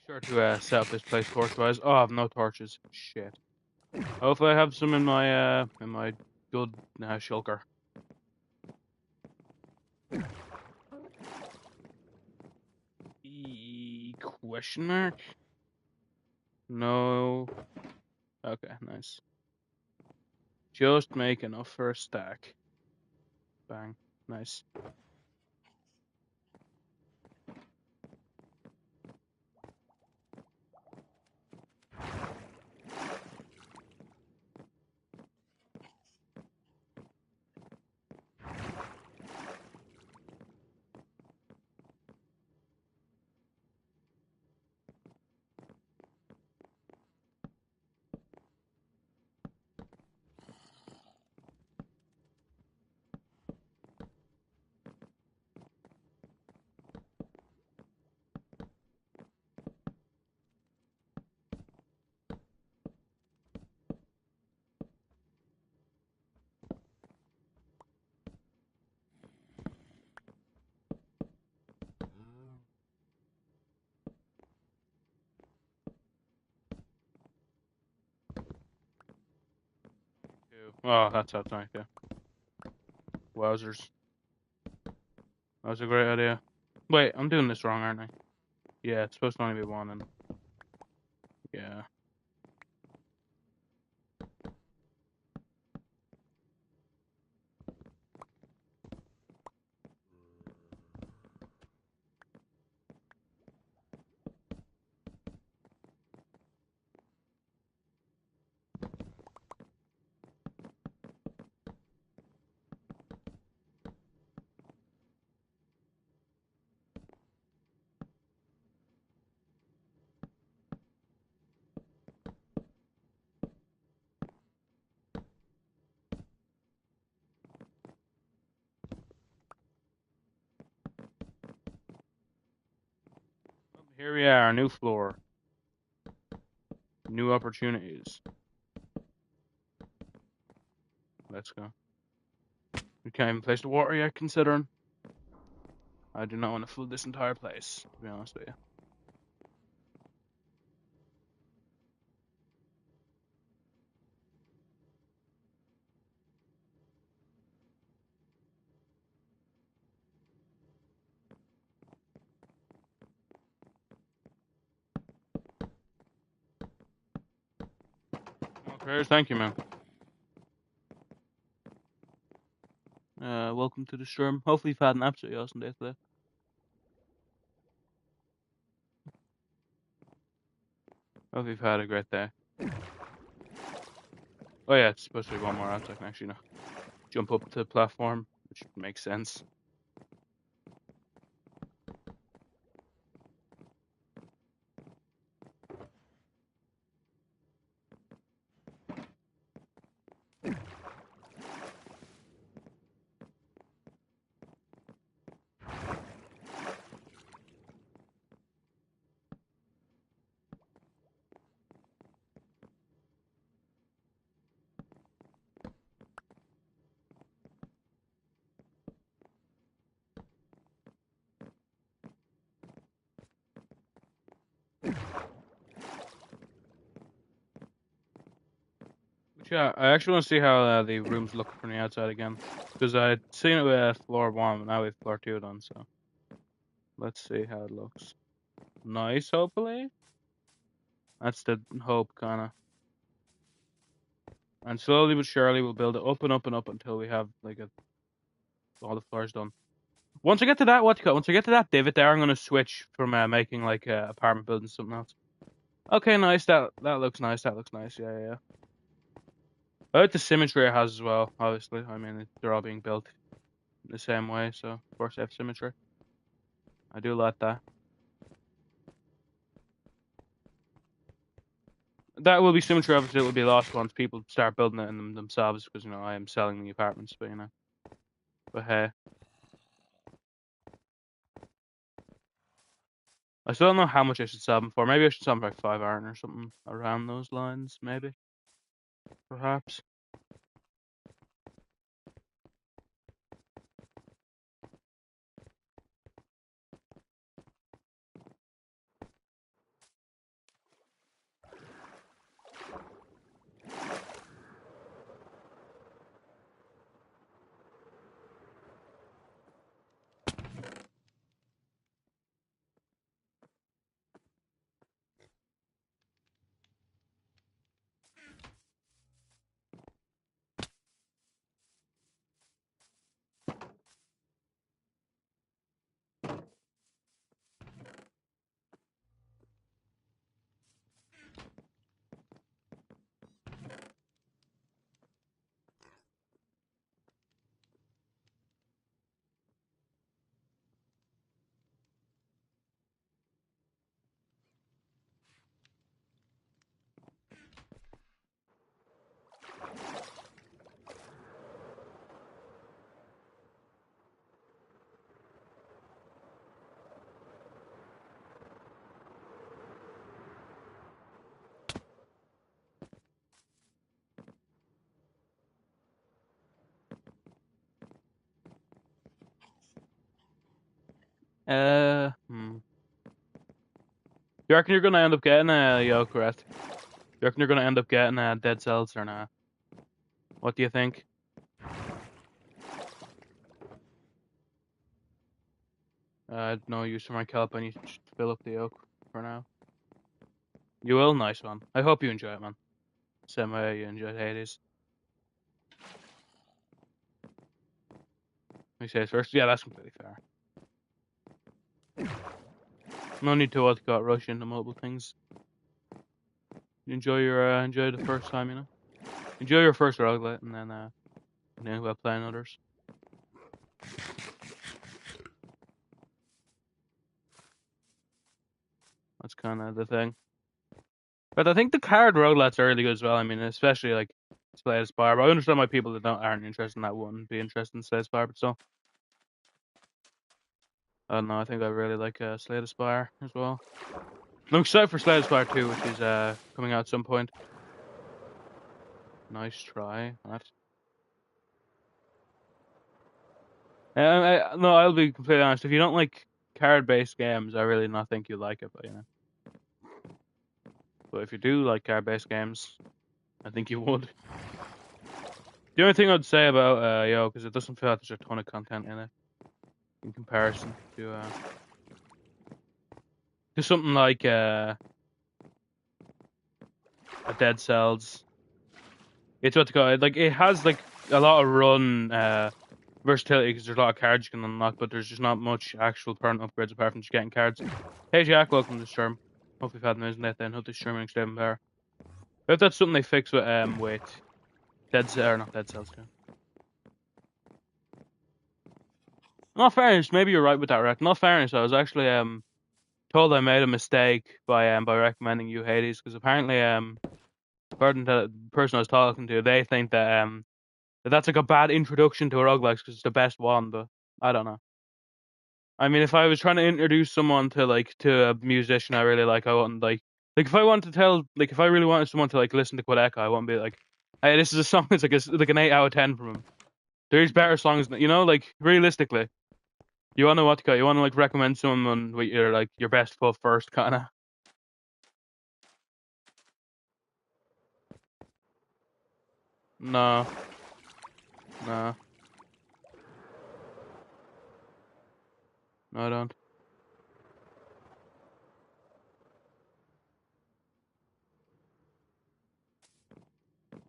Make sure to set up this place torch-wise. Oh, I have no torches. Shit. Hopefully I have some in my good shulker. Question mark? No. Okay, nice. Just make enough for a stack. Bang. Nice. Oh, that's nice, yeah. Wowzers. That was a great idea. Wait, I'm doing this wrong, aren't I? Yeah, it's supposed to only be one, and yeah. Here we are, new floor. New opportunities. Let's go. We can't even place the water yet, considering. I do not want to flood this entire place, to be honest with you. Okay, thank you, man. Welcome to the stream. Hopefully you've had an absolutely awesome day today. Hope you've had a great day. Oh yeah, it's supposed to be one more out, so I can actually jump up to the platform, which makes sense. But yeah, I actually want to see how the rooms look from the outside again, because I'd seen it with floor 1, but now we have floor 2 done, so let's see how it looks. Nice, hopefully. That's the hope, kind of. And slowly but surely, we'll build it up and up and up until we have like all the floors done. Once I get to that, once I get to that divot there, I'm gonna switch from making like apartment buildings to something else. Okay, nice. That looks nice. That looks nice. Yeah, yeah. I like the symmetry it has as well. Obviously, I mean they're all being built in the same way, so of course they have symmetry. I do like that. That will be symmetry. Obviously, it will be lost once people start building it in themselves, because I am selling the apartments, but But hey, I still don't know how much I should sell them for. Maybe I should sell them for like 5 iron or something around those lines. Maybe, perhaps. You reckon you're gonna end up getting a Yokeret? You reckon you're gonna end up getting dead cells or not? What do you think? No use for my kelp. I need to just fill up the yoke for now. You will? Nice one. I hope you enjoy it, man. Same way you enjoyed Hades. Let me say it first. Yeah, that's completely fair. No need to rush into multiple things. You enjoy the first time, Enjoy your first roguelite, and then we'll play others. That's kind of the thing. But I think the card roguelites are really good as well. I mean, especially like Slay the Spire. But I understand why people that aren't interested in that wouldn't be interested in Slay the Spire, but still. I don't know. I think I really like Slay the Spire as well. I'm excited for Slay the Spire 2, which is coming out at some point. Nice try. That. No, I'll be completely honest. If you don't like card-based games, I really not think you like it. But but if you do like card-based games, I think you would. The only thing I'd say about Yo, because it doesn't feel like there's a ton of content in it in comparison to something like a Dead Cells. It's what to call it. Like it has like a lot of run versatility because there's a lot of cards you can unlock, but there's just not much actual permanent upgrades apart from just getting cards. Hey Jack, welcome to the stream. Hope you've had an amazing day then. Hope this streaming stay in power. If that's something they fix with Dead Cells or not Dead Cells. Yeah. Not fairness, maybe you're right with that, Rec. Not fairness, I was actually told I made a mistake by recommending you Hades because apparently according to the person I was talking to, they think that that's like a bad introduction to a roguelikes because it's the best one, but I don't know. I mean, if I was trying to introduce someone to a musician I really like, I wouldn't like if I wanted to tell like if I really wanted someone to like listen to Quebec, I wouldn't be like, hey, this is a song. It's like an 8 out of 10 from him. There's better songs, like realistically. You want to what to go? You want to like recommend someone with your best foot first, kind of. No, no, no, I don't.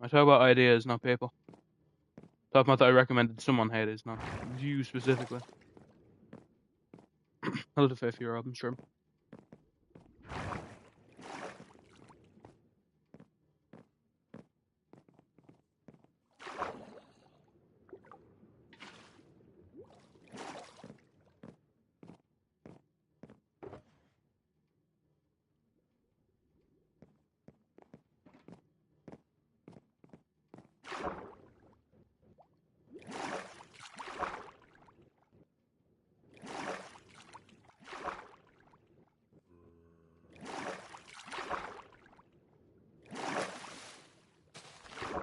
I talk about ideas, not people. Talk about that I recommended someone Hades, not you specifically. Hello to 50-year-old, I'm sure.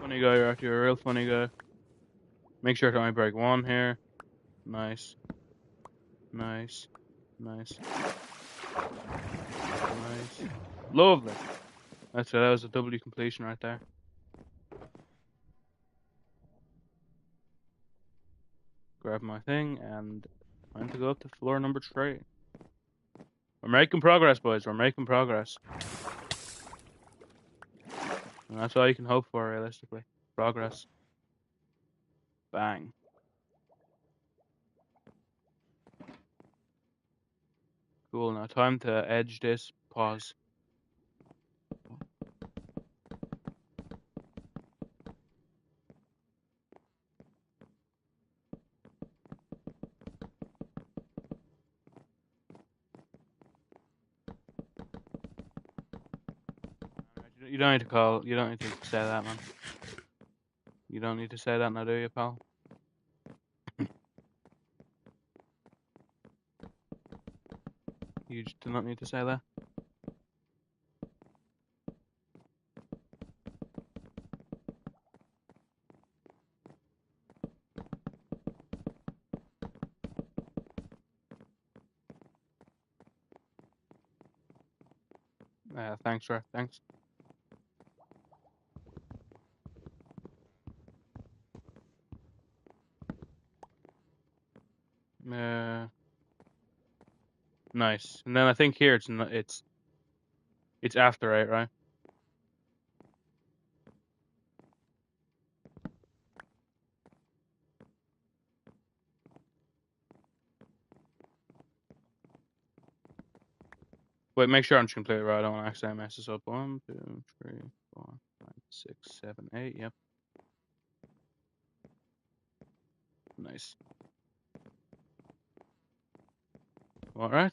Funny guy, you're actually a real funny guy. Make sure to only break one here. Nice. Nice. Nice. Nice. Lovely. That was a W completion right there. Grab my thing and time to go up to floor number 3. We're making progress, boys. We're making progress. And that's all you can hope for, realistically. Progress. Bang. Cool, now time to edge this. Pause. You don't need to call. You don't need to say that, man. You don't need to say that now, do you, pal? You just do not need to say that. Thanks, sir. Thanks. Nice. And then I think here it's after 8, right? Wait, make sure I'm just completely right. I don't want to accidentally mess this up. 1, 2, 3, 4, 5, 6, 7, 8. Yep. Nice. All right.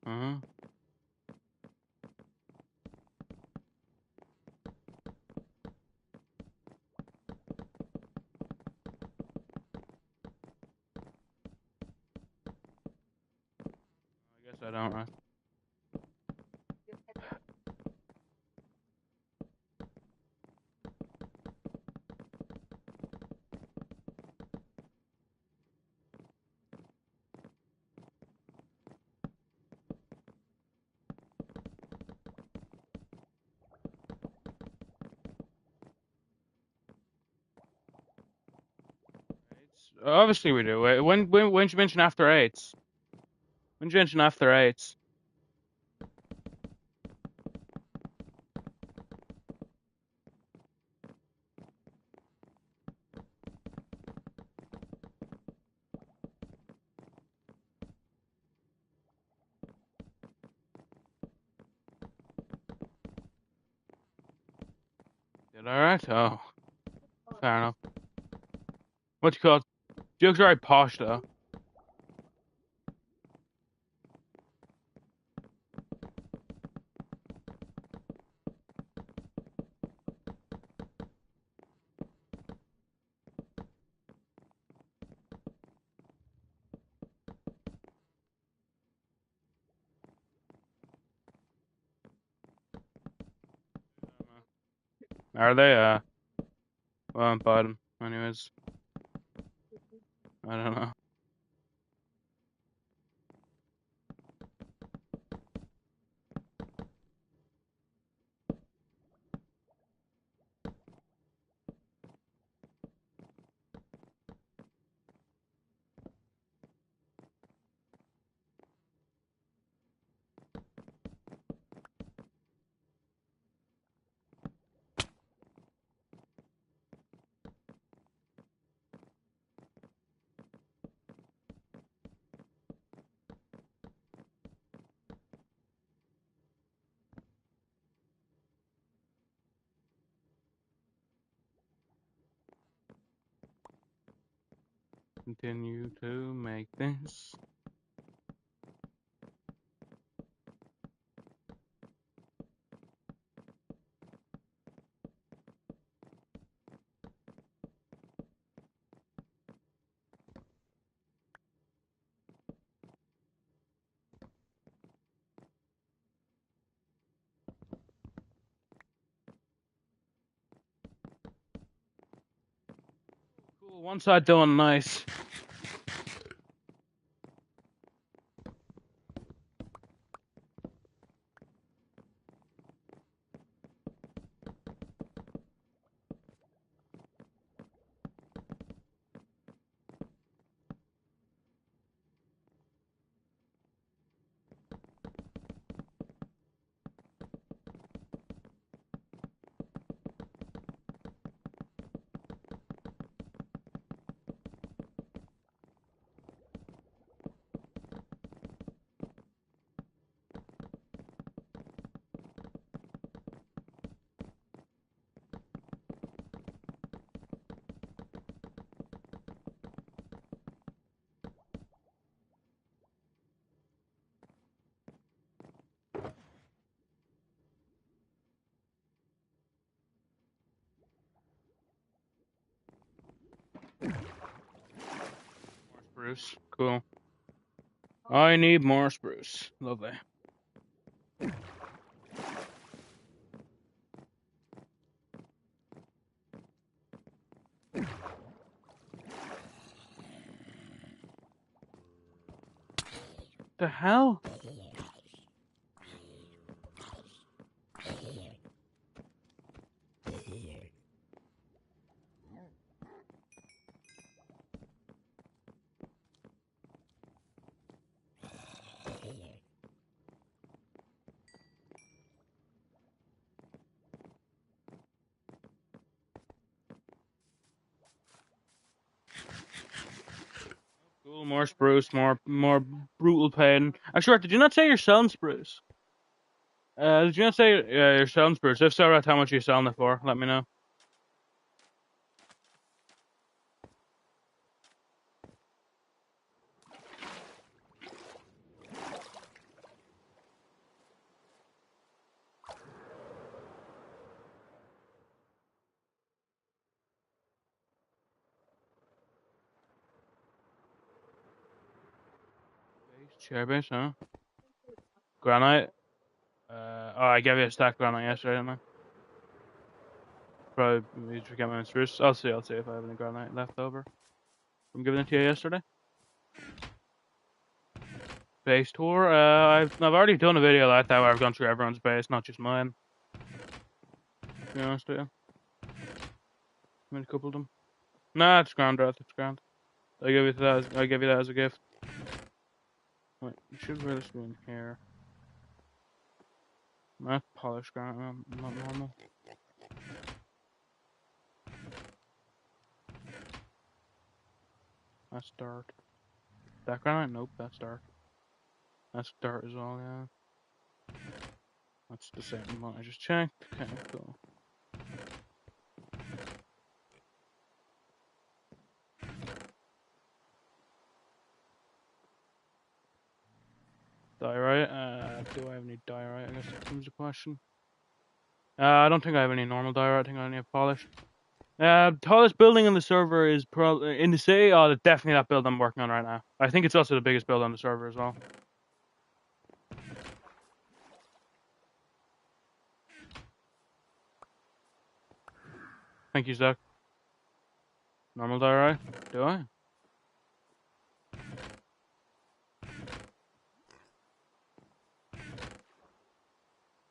Uh-huh. I don't, right? Obviously we do. When you mention after eights? When you mention after eights? Did I right? Oh, fair enough. What you call it? Jokes are very posh though. Are they? Well, I'm bottom. Anyways, I don't know. Continue to make this. Cool. One side done. Nice. More spruce. Cool. I need more spruce. Lovely. The hell? Cool. More spruce. More brutal pain. Actually, did you not say you're selling spruce? Did you not say you're selling spruce? If so, right, how much are you selling it for? Let me know. Chair base, huh? Granite. Oh, I gave you a stack of granite yesterday, didn't I? Probably need to get my own spruce. I'll see if I have any granite left over from giving it to you yesterday. Base tour. I've already done a video like that where I've gone through everyone's base, not just mine. To be honest with you, I made a couple of them. Nah, it's grand, Rat. It's grand. I give you that as a gift. Wait, you should really be in here. Not polished granite, not normal. That's dirt. That granite? Nope, that's dirt. That's dirt as well, yeah. That's the same one I just checked. Okay, cool. Diorite? Do I have any diorite? I guess that comes the question. I don't think I have any normal diorite. I think I only have polished. Tallest building on the server is probably in the city. Oh, definitely that build I'm working on right now. I think it's also the biggest build on the server as well. Thank you, Zach. Normal diorite? Do I?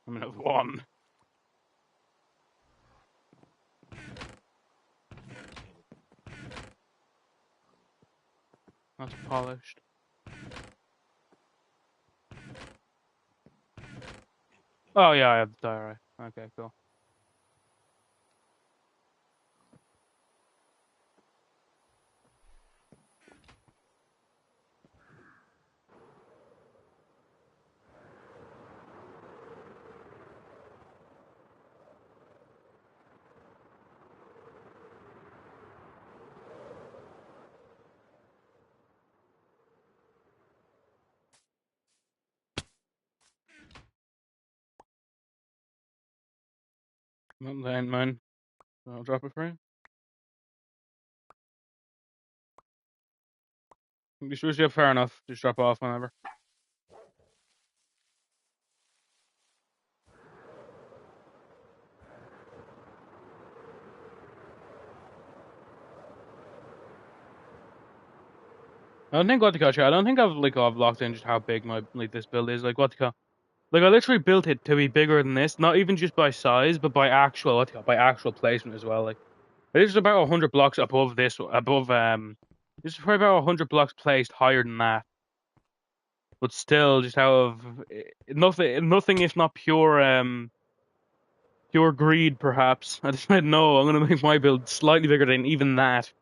I'm gonna have one. That's polished. Oh yeah, I have the diorite. Okay, cool. Then mine. I'll drop it for you. You should have fair enough. Just drop off whenever. I don't think what the call. I don't think I've locked in just how big my this build is. Like what the call. Like I literally built it to be bigger than this, not even just by size, but by actual by actual placement as well. Like it is about 100 blocks above this, this is probably about 100 blocks placed higher than that. But still, just out of nothing if not pure greed, perhaps. I decided no, I'm gonna make my build slightly bigger than even that.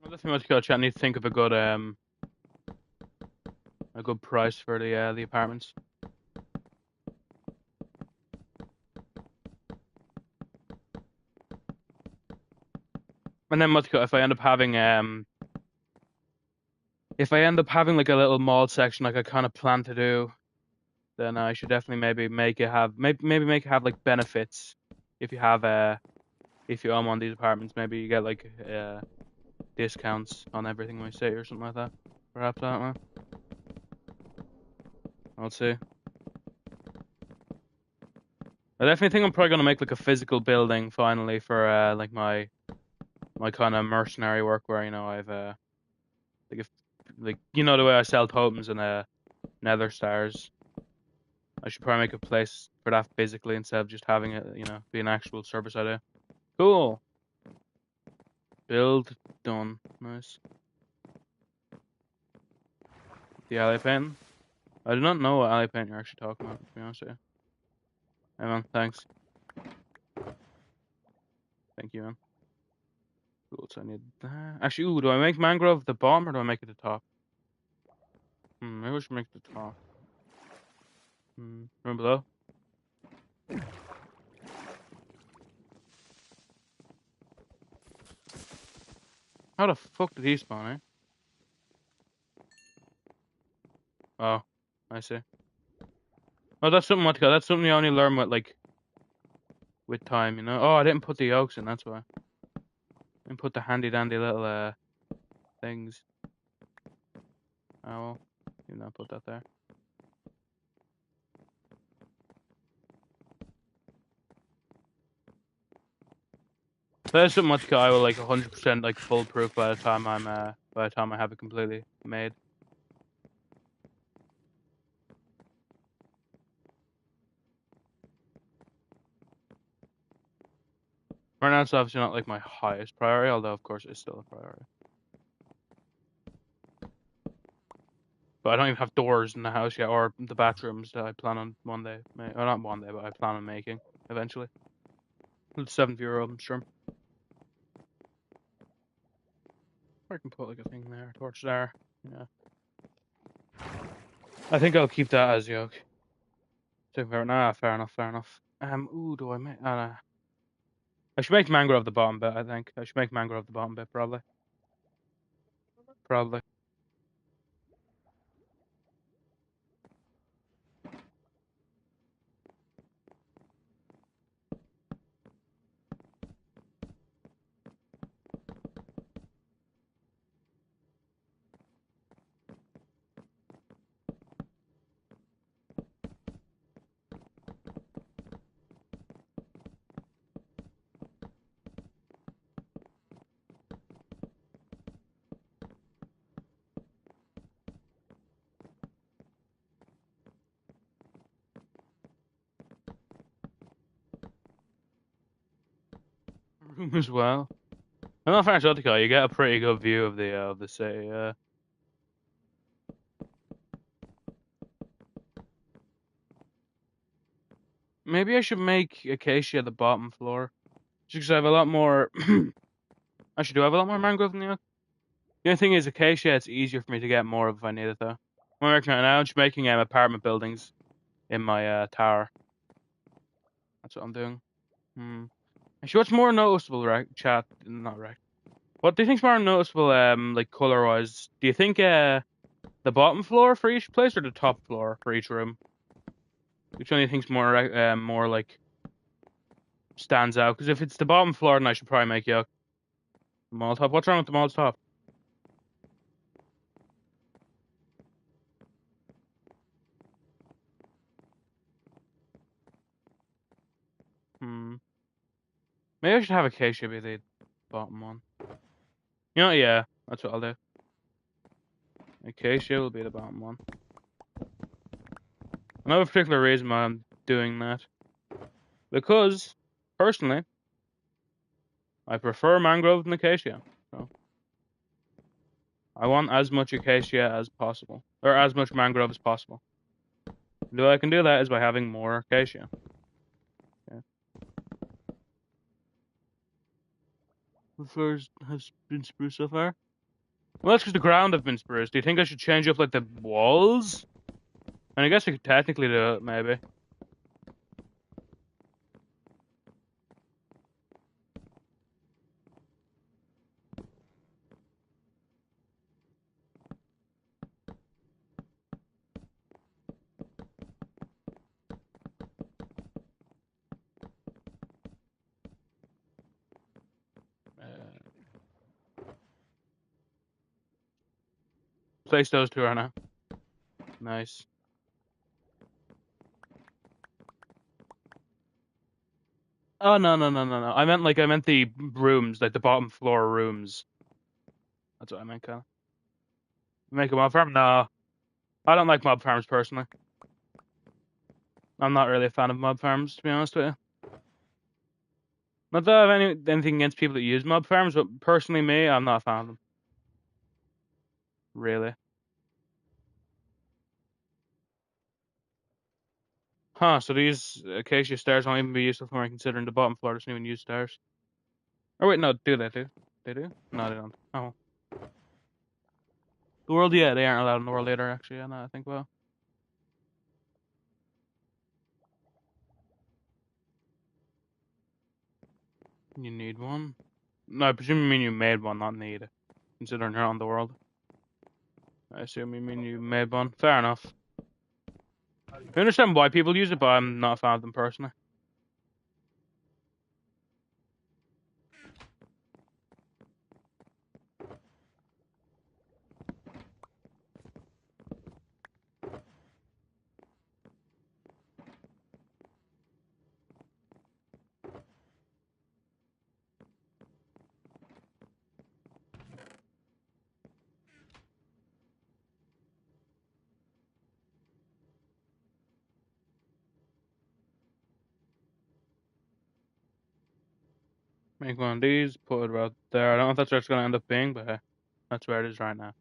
Well, that's pretty much good. Chat. I need to think of a good price for the apartments. And then Mutka, if I end up having like a little mall section like I kind of plan to do, then I should definitely maybe make it have make it have like benefits. If you have if you own one of these apartments, maybe you get like discounts on everything we say or something like that. Perhaps that one. I'll see. I definitely think I'm probably gonna make like a physical building finally for like my kind of mercenary work where I've like like, you know the way I sell totems and nether stars. I should probably make a place for that physically instead of just having it, be an actual service idea. Cool. Build done. Nice. The alley painting. I do not know what alley paint you're actually talking about, to be honest with you. Hey man, thanks. Thank you, man. Cool, so I need that. Actually, ooh, do I make mangrove the bottom or do I make it the top? Maybe I should make it the top. Room below? How the fuck did he spawn, eh? Oh, I see. Oh, that's something, that's something you only learn with time, you know? Oh, I didn't put the yolks in, that's why. I didn't put the handy dandy little, things. Oh, well. You not put that there. There's something I will 100% foolproof by the time I have it completely made. Right now, it's obviously not my highest priority, although of course it's still a priority. But I don't even have doors in the house yet, or the bathrooms that I plan on one day, or not one day, but I plan on making eventually. €7, I'm sure. I can put a thing there, a torch there. Yeah. I think I'll keep that as yoke. Fair enough. Ooh, do I make? I should make mangrove the bottom bit. I think I should make mangrove the bottom bit probably. Probably. Room as well. I'm not Antarctica. You get a pretty good view of the city. Maybe I should make acacia the bottom floor, just because I have a lot more. Actually, do I have a lot more mangrove than the oak? The only thing is, acacia. It's easier for me to get more of if I need it though. I'm working on it now. I'm just making apartment buildings in my tower. That's what I'm doing. Actually, what's more noticeable, right? Chat, not right. What do you think's more noticeable, color wise? Do you think the bottom floor for each place or the top floor for each room? Which one do you think's more stands out? Because if it's the bottom floor, then I should probably make yolk. The mall top. What's wrong with the mall top? Maybe I should have acacia be the bottom one. You know, yeah, that's what I'll do. Acacia will be the bottom one. Another particular reason why I'm doing that, because personally, I prefer mangrove than acacia. So I want as much acacia as possible, or as much mangrove as possible. The way I can do that is by having more acacia. Yeah. The floor has been spruced so far. Well, that's because the ground have been spruced. Do you think I should change up the walls? And I guess I could technically do it, maybe. Place those two right now. Nice. Oh no. I meant the rooms, the bottom floor rooms. That's what I meant, kinda. Make a mob farm? No. I don't like mob farms personally. I'm not really a fan of mob farms, to be honest with you. Not that I have anything against people that use mob farms, but personally, me, I'm not a fan of them. Really. Huh, so these acacia stairs won't even be useful for me considering the bottom floor doesn't even use stairs. Oh wait, no, do they do? They do? No, they don't. Oh. The world, yeah, they aren't allowed in the world either, actually, yeah, now I think, well. You need one? No, I presume you mean you made one, not need, considering you're on the world. I assume you mean you made one. Fair enough. I understand why people use it, but I'm not a fan of them personally. Make one of these, put it right there. I don't know if that's where it's going to end up being, but hey, that's where it is right now.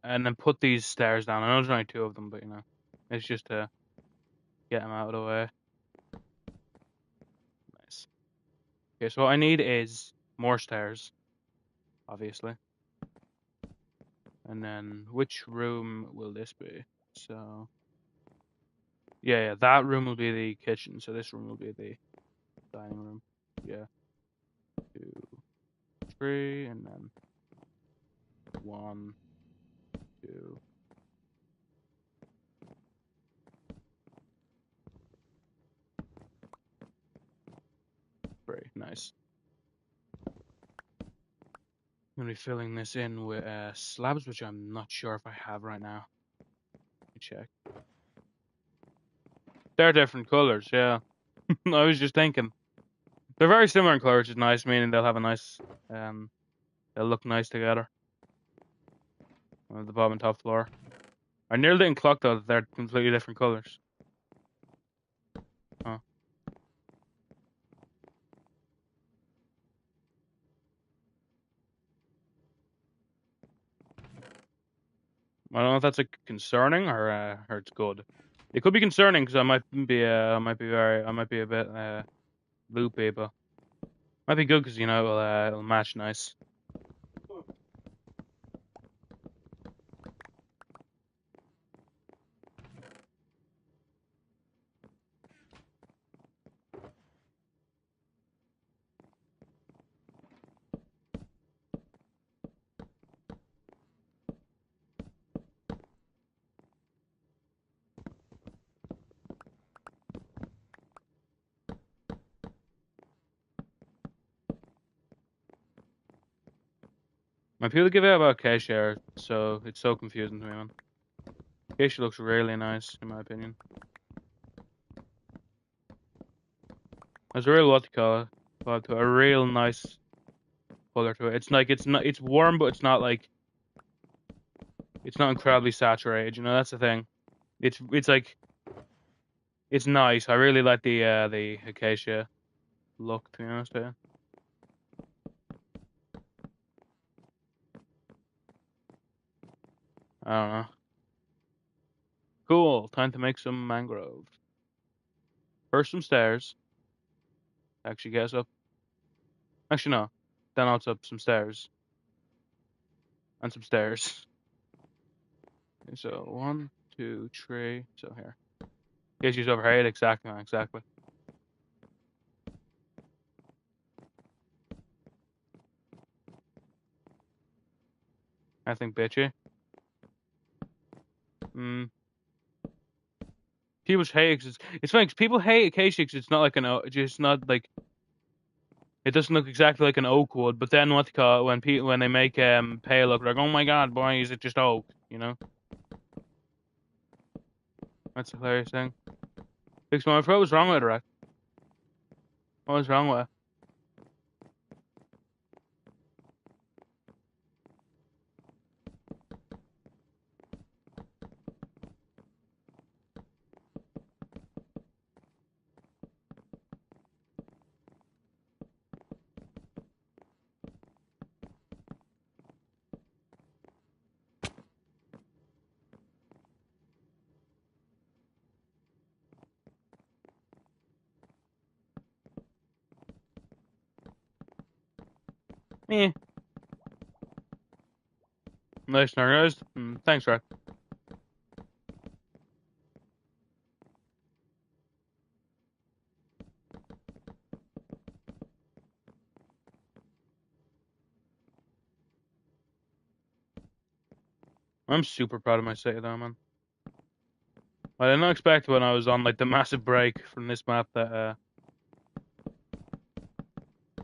And then put these stairs down. I know there's only two of them, but you know, it's just to get them out of the way. Nice. Okay, so what I need is more stairs, obviously. And then which room will this be? So, yeah, that room will be the kitchen. So this room will be the dining room. Yeah. 2, 3, and then 1, 2. Great, nice. I'm gonna be filling this in with slabs, which I'm not sure if I have right now. Let me check. They're different colors, yeah. I was just thinking. They're very similar in color, which is nice, meaning they'll have a nice, they'll look nice together. On the bottom and top floor. I nearly didn't clock though that they're completely different colors. Huh. I don't know if that's like concerning or it's good. It could be concerning because I might be a bit loopy, but might be good because you know it'll match nice. My people give out about Acacia, so it's so confusing to me, man. Acacia looks really nice in my opinion. There's a real what to call it, vibe to it, a real nice color to it. It's like it's warm, but it's not like it's not incredibly saturated. You know, that's the thing. It's like it's nice. I really like the acacia look. To be honest with you. I don't know. Cool. Time to make some mangrove. First some stairs. Actually, get us up. Actually, no. Then I'll up some stairs and some stairs. Okay, so 1, 2, 3. So here. Yes, she's over here. Exactly, man, exactly. I think bitchy. Hmm. People hate it. It's funny 'cause people hate acacia 'cause it's not like just not like it doesn't look exactly like an oak would. But then what they call it when they make pale look like, oh my god, boy, is it just oak? You know, that's a hilarious thing. Fix my what was wrong with it, right? What was wrong with it? Eh, nice and organized. Thanks, Rat. I'm super proud of my city though, man. I did not expect when I was on like the massive break from this map that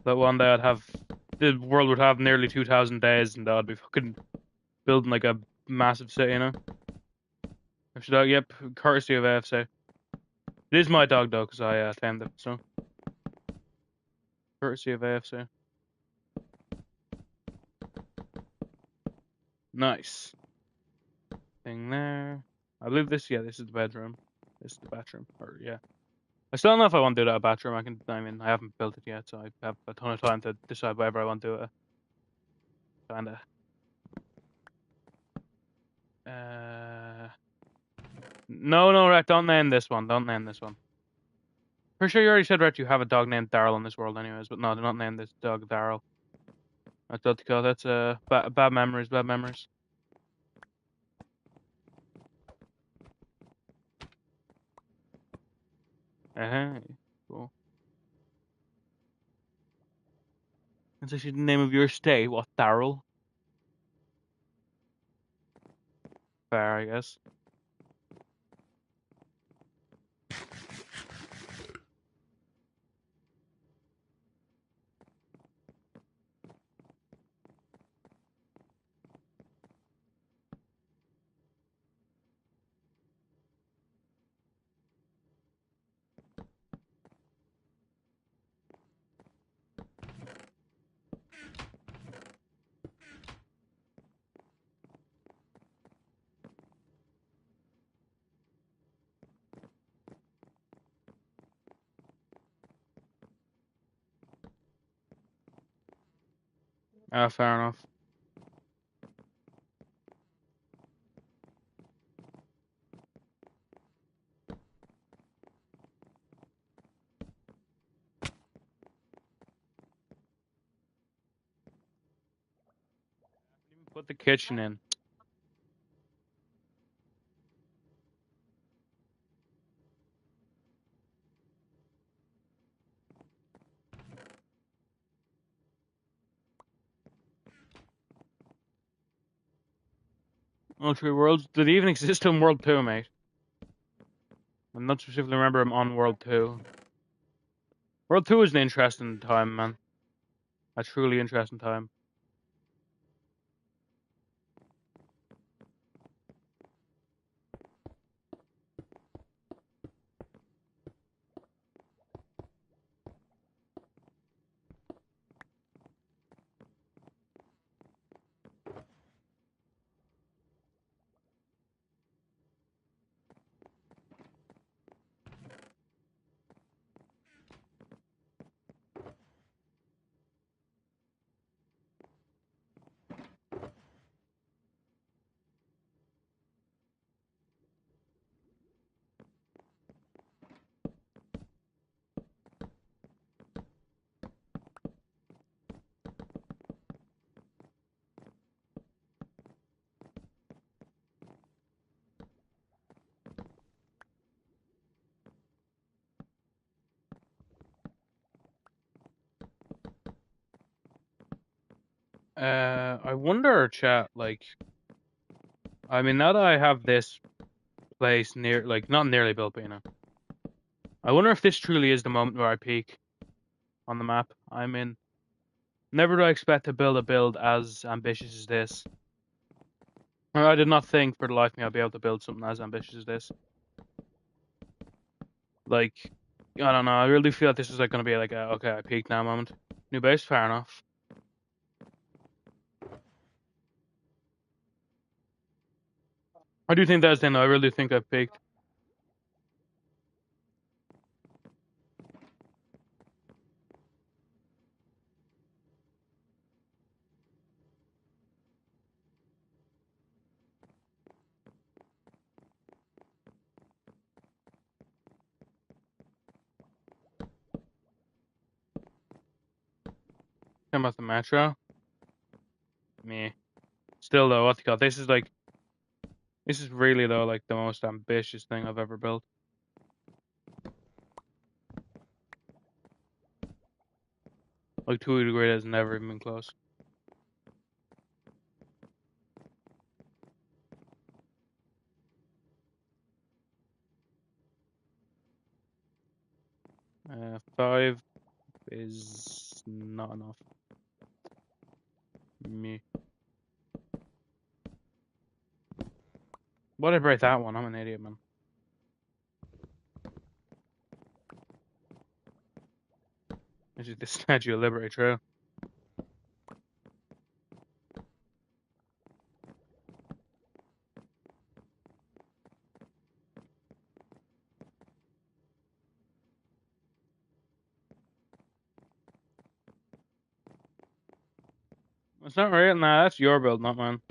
one day the world would have nearly 2,000 days and I'd be fucking building like a massive city, you know? I should, yep, courtesy of AFC. It is my dog though, because I tamed it, so. Courtesy of AFC. Nice. Thing there. I believe this is the bedroom. This is the bathroom. Or, yeah. I still don't know if I want to do that a bathroom. I haven't built it yet, so I have a ton of time to decide whether I want to do it. Kinda. No, Rat, don't name this one. Don't name this one. For sure you already said, Rat, you have a dog named Daryl in this world anyways, but no, do not name this dog Daryl. That's bad memories, bad memories. Uh-huh. Cool. That's actually the name of your stay. What, Daryl? Fair, I guess. Fair enough. Put the kitchen in. Oh, True Worlds? Did he even exist on World 2, mate? I'm not specifically remember him on World 2. World 2 is an interesting time, man. A truly interesting time. I wonder, chat, like, I mean, now that I have this place not nearly built, but I wonder if this truly is the moment where I peak on the map. I mean, never do I expect to build a build as ambitious as this. I did not think for the life of me I'd be able to build something as ambitious as this. Like, I don't know, I really feel like this is like going to be like okay, I peaked now moment. New base, fair enough. I do think that's the end, I really think I've peaked. Come about the metro. Me. Still though, what the god? This is really though like the most ambitious thing I've ever built. Like to a degree that's never even been close. Five is not enough. Me. Why did I break that one? I'm an idiot, man. This is the Statue of Liberty, true. It's not real. Nah, that's your build, not mine.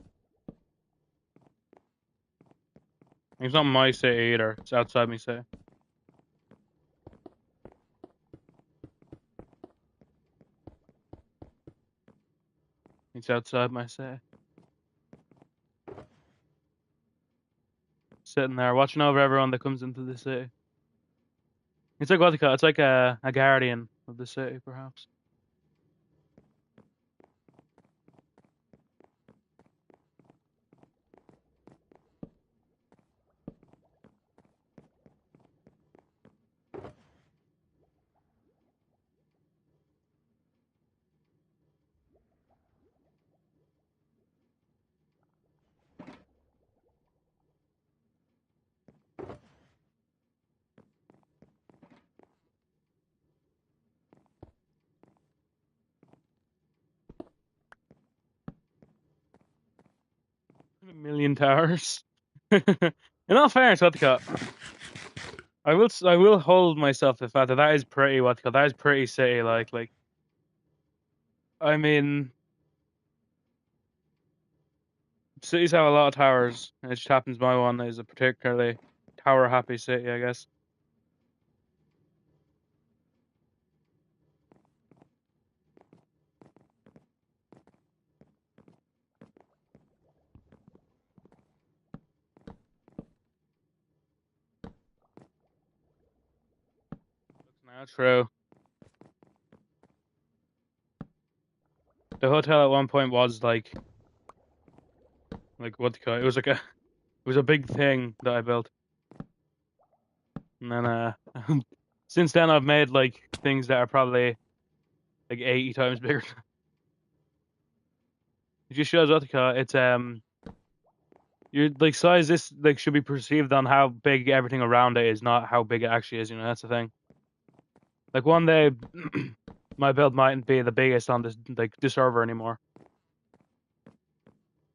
It's not my city either. It's outside my city. It's outside my city. Sitting there, watching over everyone that comes into the city. It's like what they call it. It's like a guardian of the city, perhaps. A million towers. In all fairness, what they call it, I will hold myself to the fact that that is pretty what they call it, that is pretty city like. I mean, cities have a lot of towers, and it just happens my one is a particularly tower happy city, I guess. Now true. The hotel at one point was like what do you call it? It was like it was a big thing that I built. And then since then I've made like things that are probably like 80 times bigger. It just shows what you call it. It's your like size this like should be perceived on how big everything around it is, not how big it actually is, that's the thing. Like one day my build mightn't be the biggest on this server anymore.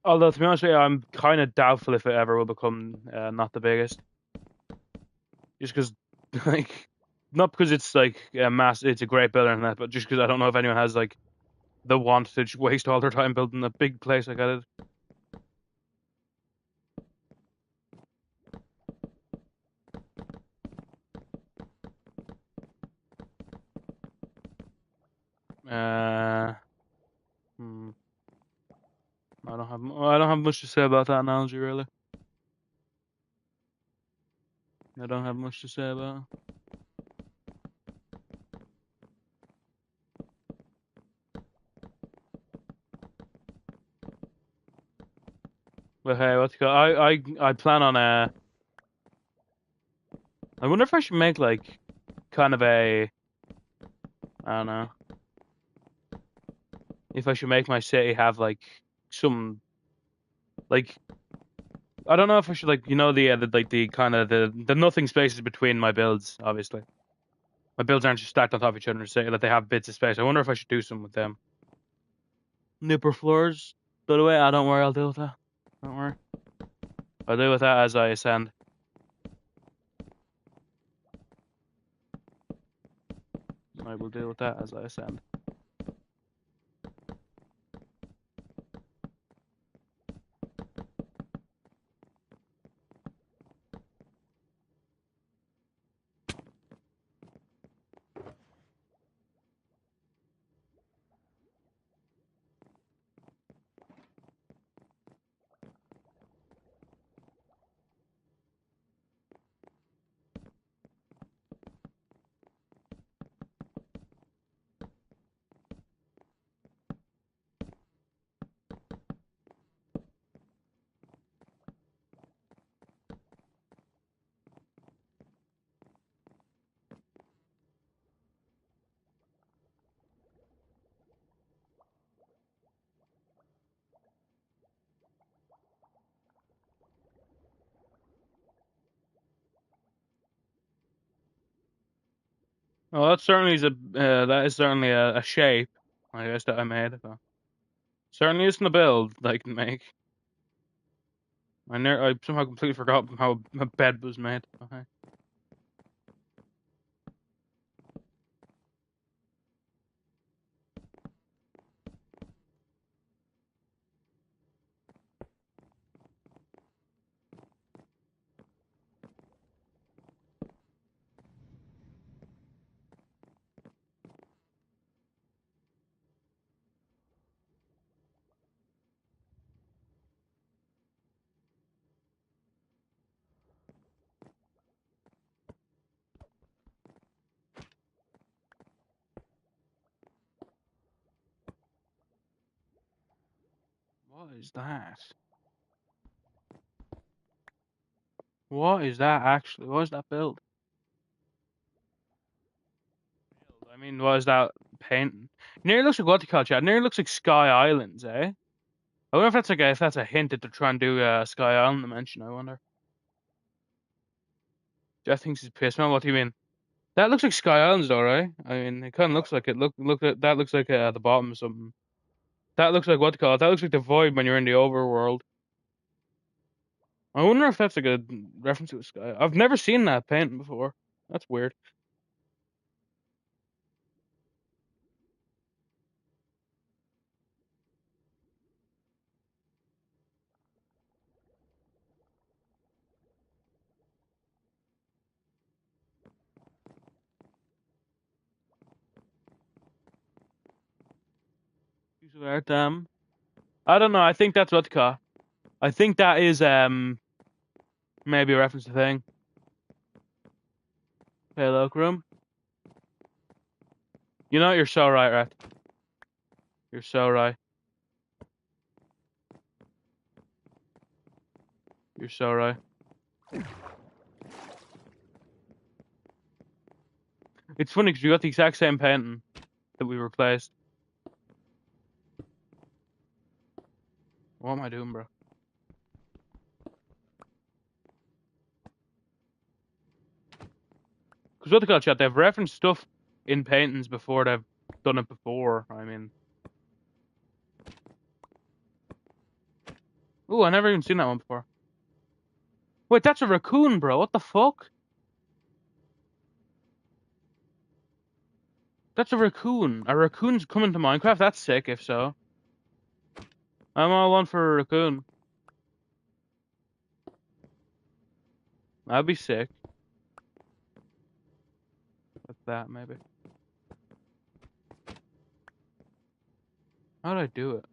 Although to be honest with you, I'm kind of doubtful if it ever will become not the biggest. Just because, like, not because it's like it's a great builder and that, but just because I don't know if anyone has like the want to just waste all their time building a big place like I did. Uh, hmm, I don't have much to say about that analogy really. I don't have much to say about it. But hey, what's it called? I plan on I wonder if I should make like kind of a I don't know if I should make my city have like some like I don't know if I should like the like the kind of the nothing spaces between my builds. Obviously, my builds aren't just stacked on top of each other in a city. Like they have bits of space. I wonder if I should do something with them. Nipper floors. By the way, I don't worry. I'll deal with that. Don't worry. I'll deal with that as I ascend. I will deal with that as I ascend. Well, that is certainly a shape, I guess, that I made. But certainly isn't a build that I can make. I somehow completely forgot how a bed was made. Okay. What is that? What is that actually? What is that build? I mean, what is that painting? It nearly looks like what they call it, Chad. It nearly looks like Sky Islands, eh? I wonder if that's a hint that they're trying to do Sky Island dimension. I wonder. Jeff thinks he's pissed. Man, what do you mean? That looks like Sky Islands, though, right? I mean, it kind of looks like it. Look at that. Looks like at the bottom of something. That looks like what they call it. That looks like the void when you're in the overworld. I wonder if that's like a reference to a sky. I've never seen that painting before. That's weird. Piece of art, I don't know. I think that's what they call. I think that is maybe a reference to thing. Hey, look, room. You know, you're so right, Rat. You're so right. You're so right. It's funny because we got the exact same painting that we replaced. What am I doing, bro? Because what they call, chat, they've referenced stuff in paintings before they've done it before. I mean, oh, I never even seen that one before. Wait, that's a raccoon, bro. What the fuck? That's a raccoon. A raccoon's coming to Minecraft? That's sick, if so. I'm all on for a raccoon. That'd be sick. Like that, maybe. How'd I do it?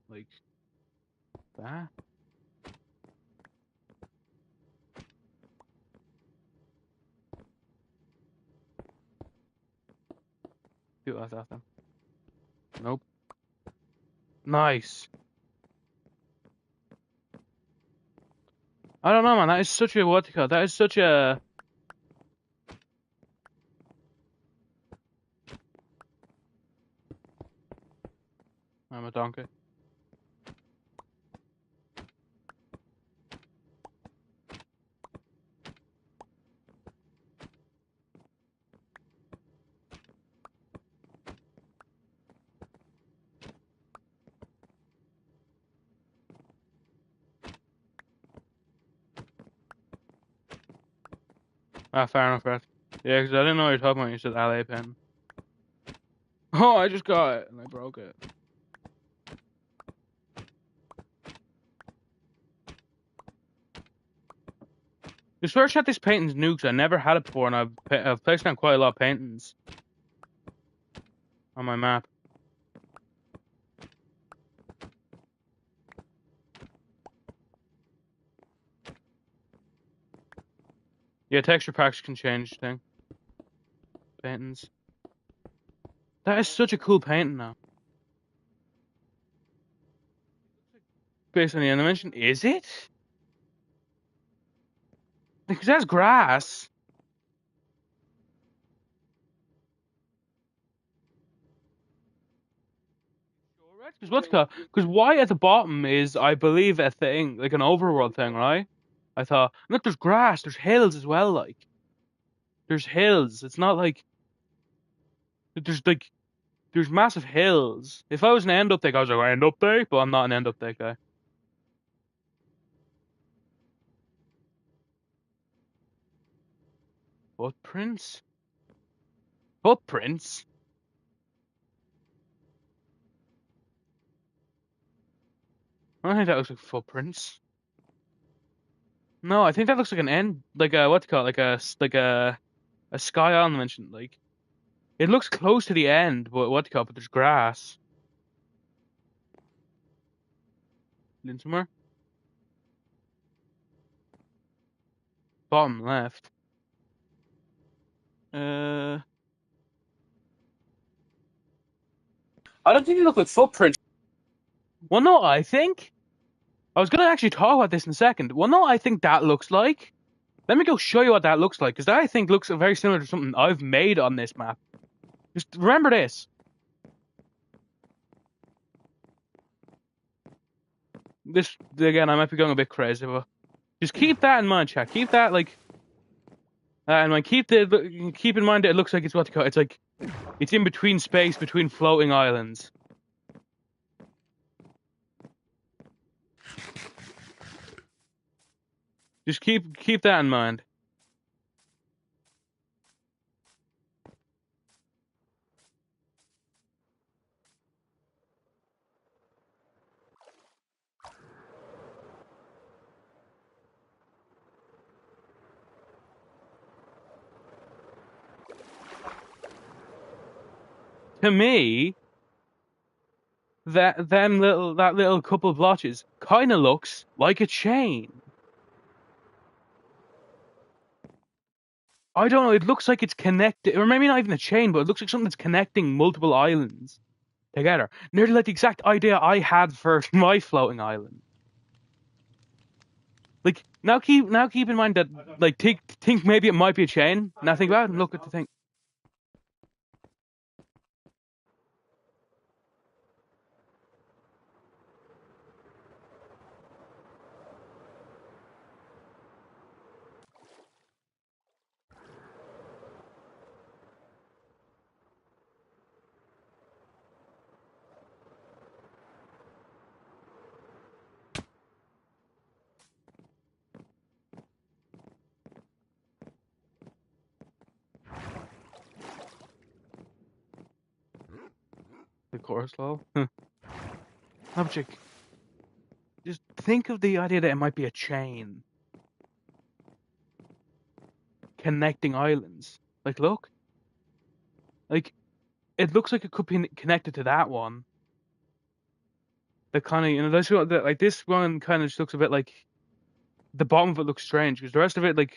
Like that? Do it like that then. Nope. Nice. I don't know, man. That is such a what do you call it? That is such a. I'm a donkey. Ah, fair enough, Brett. Yeah, because I didn't know what you're talking about when you said LA pen. Oh, I just got it and I broke it. I swear, chat, this painting's new because I never had it before, and I've placed down quite a lot of paintings on my map. Yeah, texture packs can change thing. Paintings. That is such a cool painting now. Based on the animation, is it? Because that's grass. Because Because why at the bottom is, I believe, a thing like an overworld thing, right? I thought, look, there's grass, there's hills as well. Like, there's hills. It's not like There's massive hills. If I was an end up deck, I was like end up deck, but I'm not an end up deck guy. Footprints? Footprints? I don't think that looks like footprints. No, I think that looks like an end, like a what do you call it? Like a sky island mentioned. Like it looks close to the end, but what do you call it? But there's grass. In somewhere? Bottom left. Uh, I don't think they look like footprints. Well, no, I think I was gonna actually talk about this in a second. Well, no, I think that looks like. Let me go show you what that looks like, because that I think looks very similar to something I've made on this map. Just remember this. This again, I might be going a bit crazy, but just keep that in mind, chat. Keep that like in mind. Keep in mind that it looks like it's what to call. It's like it's in between space between floating islands. Just keep that in mind. To me, that little couple of blotches kind of looks like a chain. I don't know. It looks like it's connected, or maybe not even a chain, but it looks like something that's connecting multiple islands together. Nearly like the exact idea I had for my floating island. Like now keep in mind that like think maybe it might be a chain. Now think about it and look at the thing. The chorus level. Object. Just think of the idea that it might be a chain connecting islands. Like look, like it looks like it could be connected to that one. The kind of like this one kind of just looks a bit like the bottom of it looks strange because the rest of it like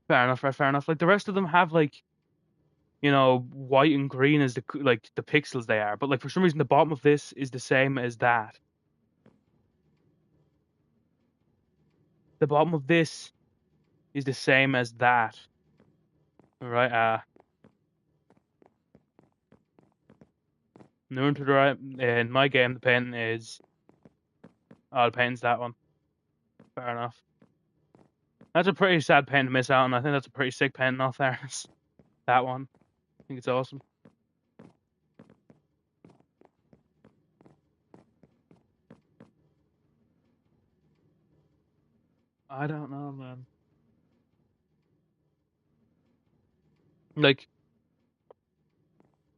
fair enough, right, fair enough. Like the rest of them have like white and green as the pixels they are, but like for some reason the bottom of this is the same as that. The bottom of this is the same as that. All right, new to the right. In my game, the painting is the painting's that one. Fair enough. That's a pretty sad painting to miss out on. I think that's a pretty sick painting off there. That one. I think it's awesome. I don't know, man. Like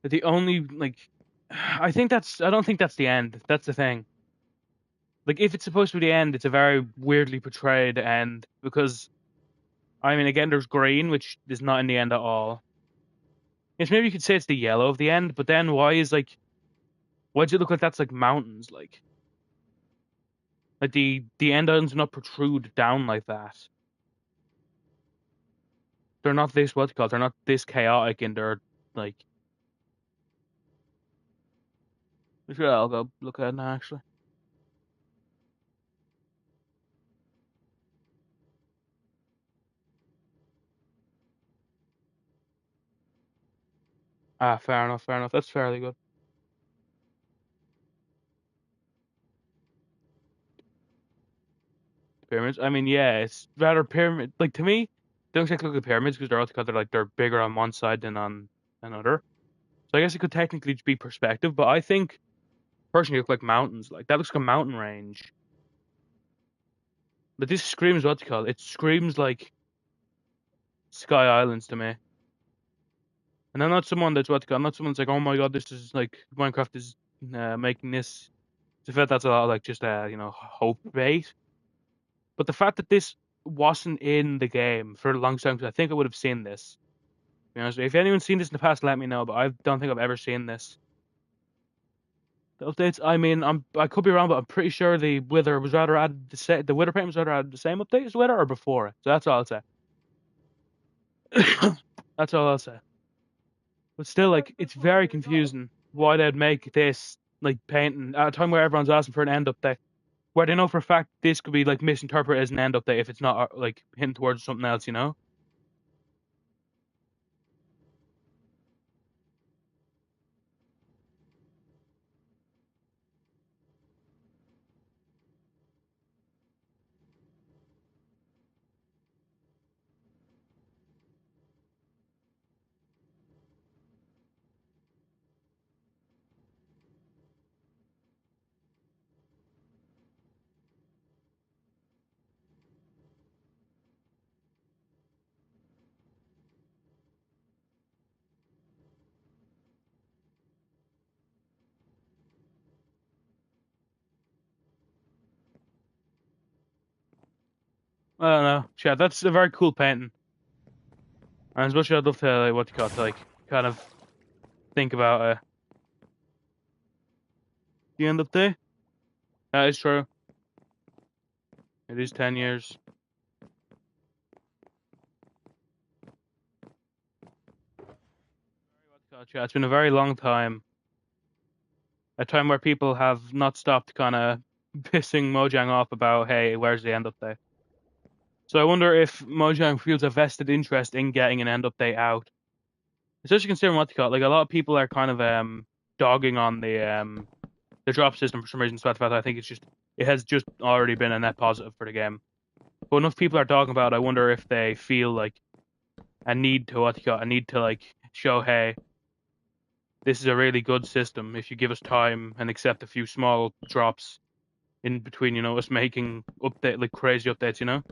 the only like I don't think that's the end. That's the thing. Like if it's supposed to be the end, it's a very weirdly portrayed end because I mean again there's green which is not in the end at all. Yes, maybe you could say it's the yellow of the end, but then why does it look like that's like mountains like the end islands do not protrude down like that. They're not this what's it called, they're not this chaotic and they're like sure I'll go look at it now actually. Fair enough, fair enough. That's fairly good. Pyramids. I mean, yeah, it's rather pyramid. Like to me, they don't exactly look like pyramids because they're all together, like they're bigger on one side than on another. So I guess it could technically be perspective, but I think personally look like mountains. Like that looks like a mountain range. But this screams what you call it. It screams like Sky Islands to me. And I'm not someone that's what you call. I'm not someone that's like, oh my god, this is like Minecraft is making this. I feel that's a lot of, like just hope bait. But the fact that this wasn't in the game for a long time, because I think I would have seen this. To be honest, if anyone's seen this in the past, let me know. But I don't think I've ever seen this. The updates. I mean, I could be wrong, but I'm pretty sure the Wither was rather added the Wither paint was rather added the same update as Wither or before it. So that's all I'll say. That's all I'll say. But still, like, it's very confusing why they'd make this like painting at a time where everyone's asking for an end update, where they know for a fact this could be like misinterpreted as an end update if it's not like hinting towards something else, you know? I don't know. Yeah, that's a very cool painting. And especially I'd love to what you call it, to, like kind of think about the end update. That is true. It is 10 years. Gotcha. It's been a very long time. A time where people have not stopped kind of pissing Mojang off about, hey, where's the end update? So I wonder if Mojang feels a vested interest in getting an end update out. Especially considering what they call it. Like a lot of people are kind of dogging on the drop system for some reason. So I think it has just already been a net positive for the game. But enough people are talking about it, I wonder if they feel like a need to what you call it, a need to like show, hey, this is a really good system if you give us time and accept a few small drops in between, us making update like crazy updates,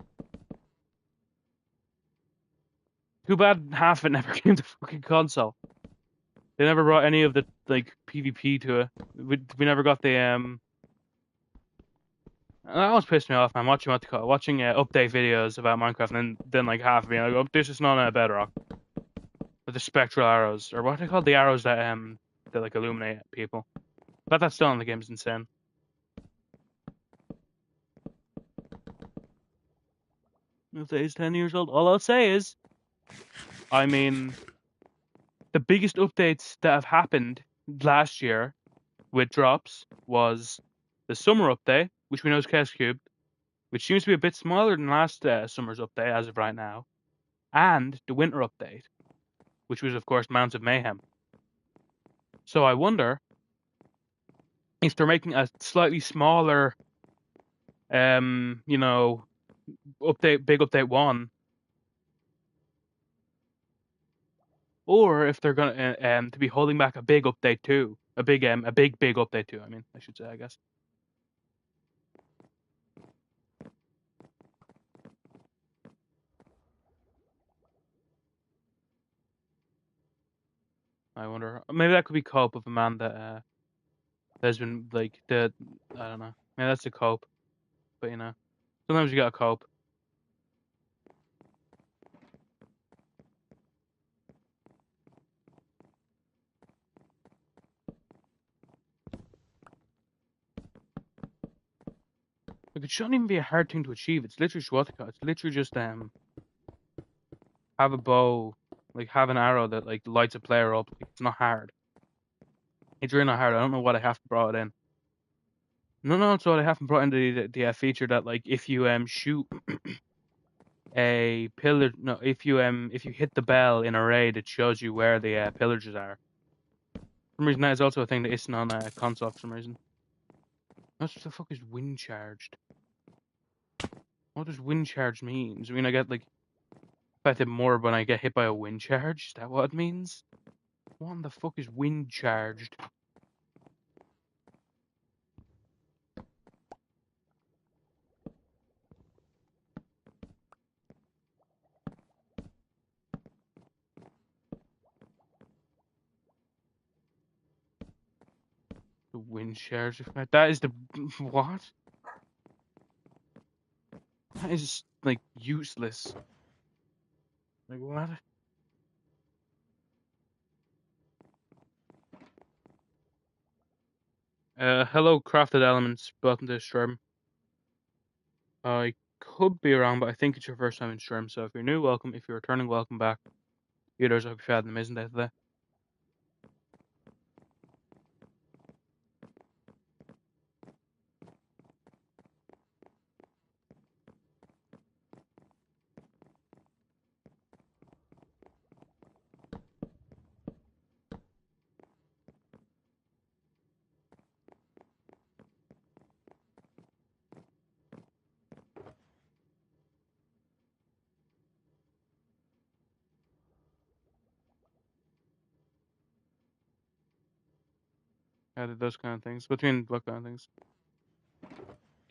Too bad half of it never came to fucking console. They never brought any of the like PvP to it. We never got the that always pissed me off, man. Watching update videos about Minecraft, and then like half being like, "Oh, this is not a bedrock." With the spectral arrows, or what are they called? The arrows that like illuminate people. But that's still in the game is insane. If it is 10 years old, all I'll say is, I mean, the biggest updates that have happened last year with drops was the summer update, which we know is Chaos Cube, which seems to be a bit smaller than last summer's update as of right now, and the winter update, which was of course Mounds of Mayhem. So I wonder if they're making a slightly smaller, big update one, or if they're gonna to be holding back a big update two, a big update two. I mean, I should say, I guess. I wonder. Maybe that could be cope of a man that has been like the. I don't know. Maybe that's a cope, but sometimes you gotta cope. Like it shouldn't even be a hard thing to achieve. It's literally Schwatka. It's literally just have a bow, like have an arrow that like lights a player up. It's not hard. It's really not hard. I don't know what I have to brought it in. No. So I haven't brought in the feature that like if you shoot a pillar, no, if you hit the bell in a raid, it shows you where the pillages are. For some reason, that is also a thing that isn't on a console for some reason. What the fuck is wind charged? What does wind charged mean? I mean, I get like Affected more when I get hit by a wind charge. Is that what it means? What in the fuck is wind charged? The wind charge effect. That is the what? That is like useless. Like what? Hello, crafted elements. Welcome to Sherm. I could be wrong, but I think it's your first time in Sherm. So if you're new, welcome. If you're returning, welcome back. Either's hope you've had an amazing day today. I did those kind of things. Between what kind of things?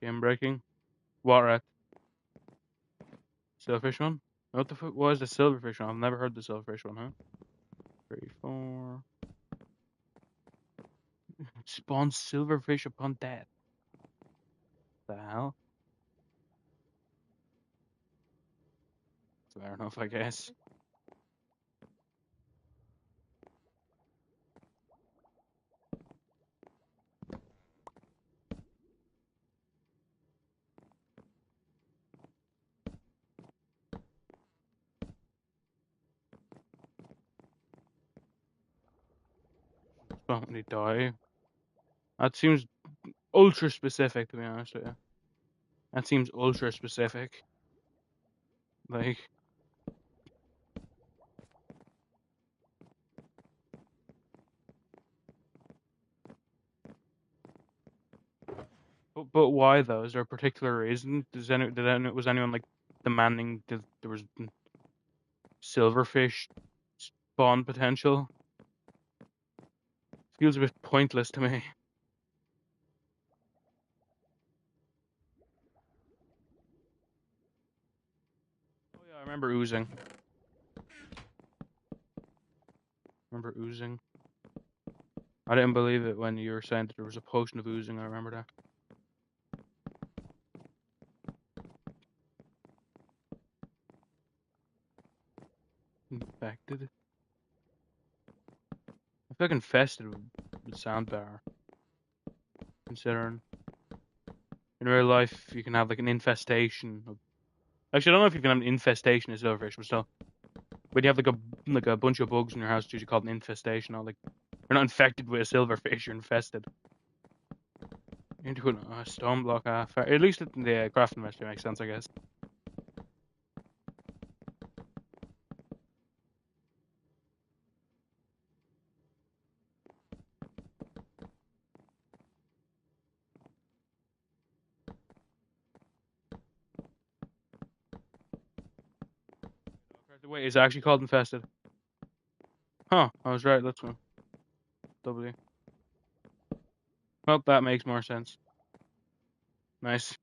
Game breaking. Water at Silverfish one. What the fuck was the silverfish one? I've never heard the silverfish one, huh? 3, 4. Spawns silverfish upon death. The hell? Fair enough, I guess. Spawn when they die. That seems ultra specific, to be honest with you. That seems ultra specific. Like, but why though? Is there a particular reason? Was anyone like demanding that there was silverfish spawn potential? Feels a bit pointless to me. Oh yeah, I remember oozing. I didn't believe it when you were saying that there was a potion of oozing. I remember that. Infected. I feel like infested would sound better, considering in real life you can have like an infestation. Actually, I don't know if you can have an infestation of silverfish, but still, when you have like a bunch of bugs in your house, it's usually called an infestation. Or like you're not infected with a silverfish, you're infested. Into a stone block. At least in the crafting recipe makes sense, I guess. Wait, is it actually called infested? Huh, I was right. Let's go. W. Well, that makes more sense. Nice.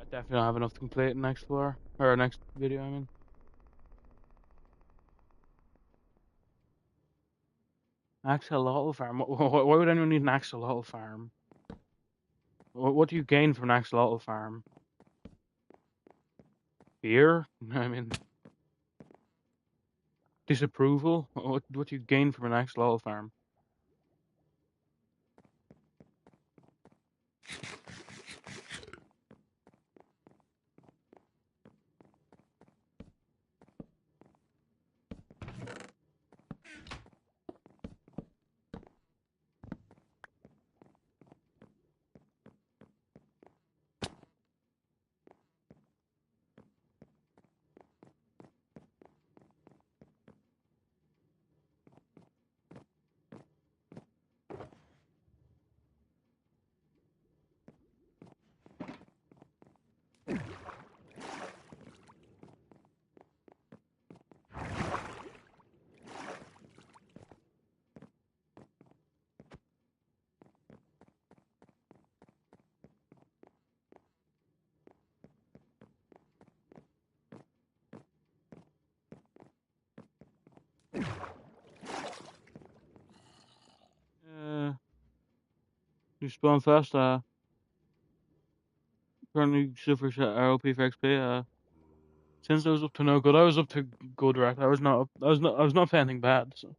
I definitely don't have enough to complete next floor. Or next video, I mean. Axolotl farm? Why would anyone need an axolotl farm? What do you gain from an axolotl farm? Fear? I mean, disapproval? What do you gain from an axolotl farm? You spawn fast. Currently super ROP for XP. Since I was up to no good, I was up to good right. I was not for anything bad. So.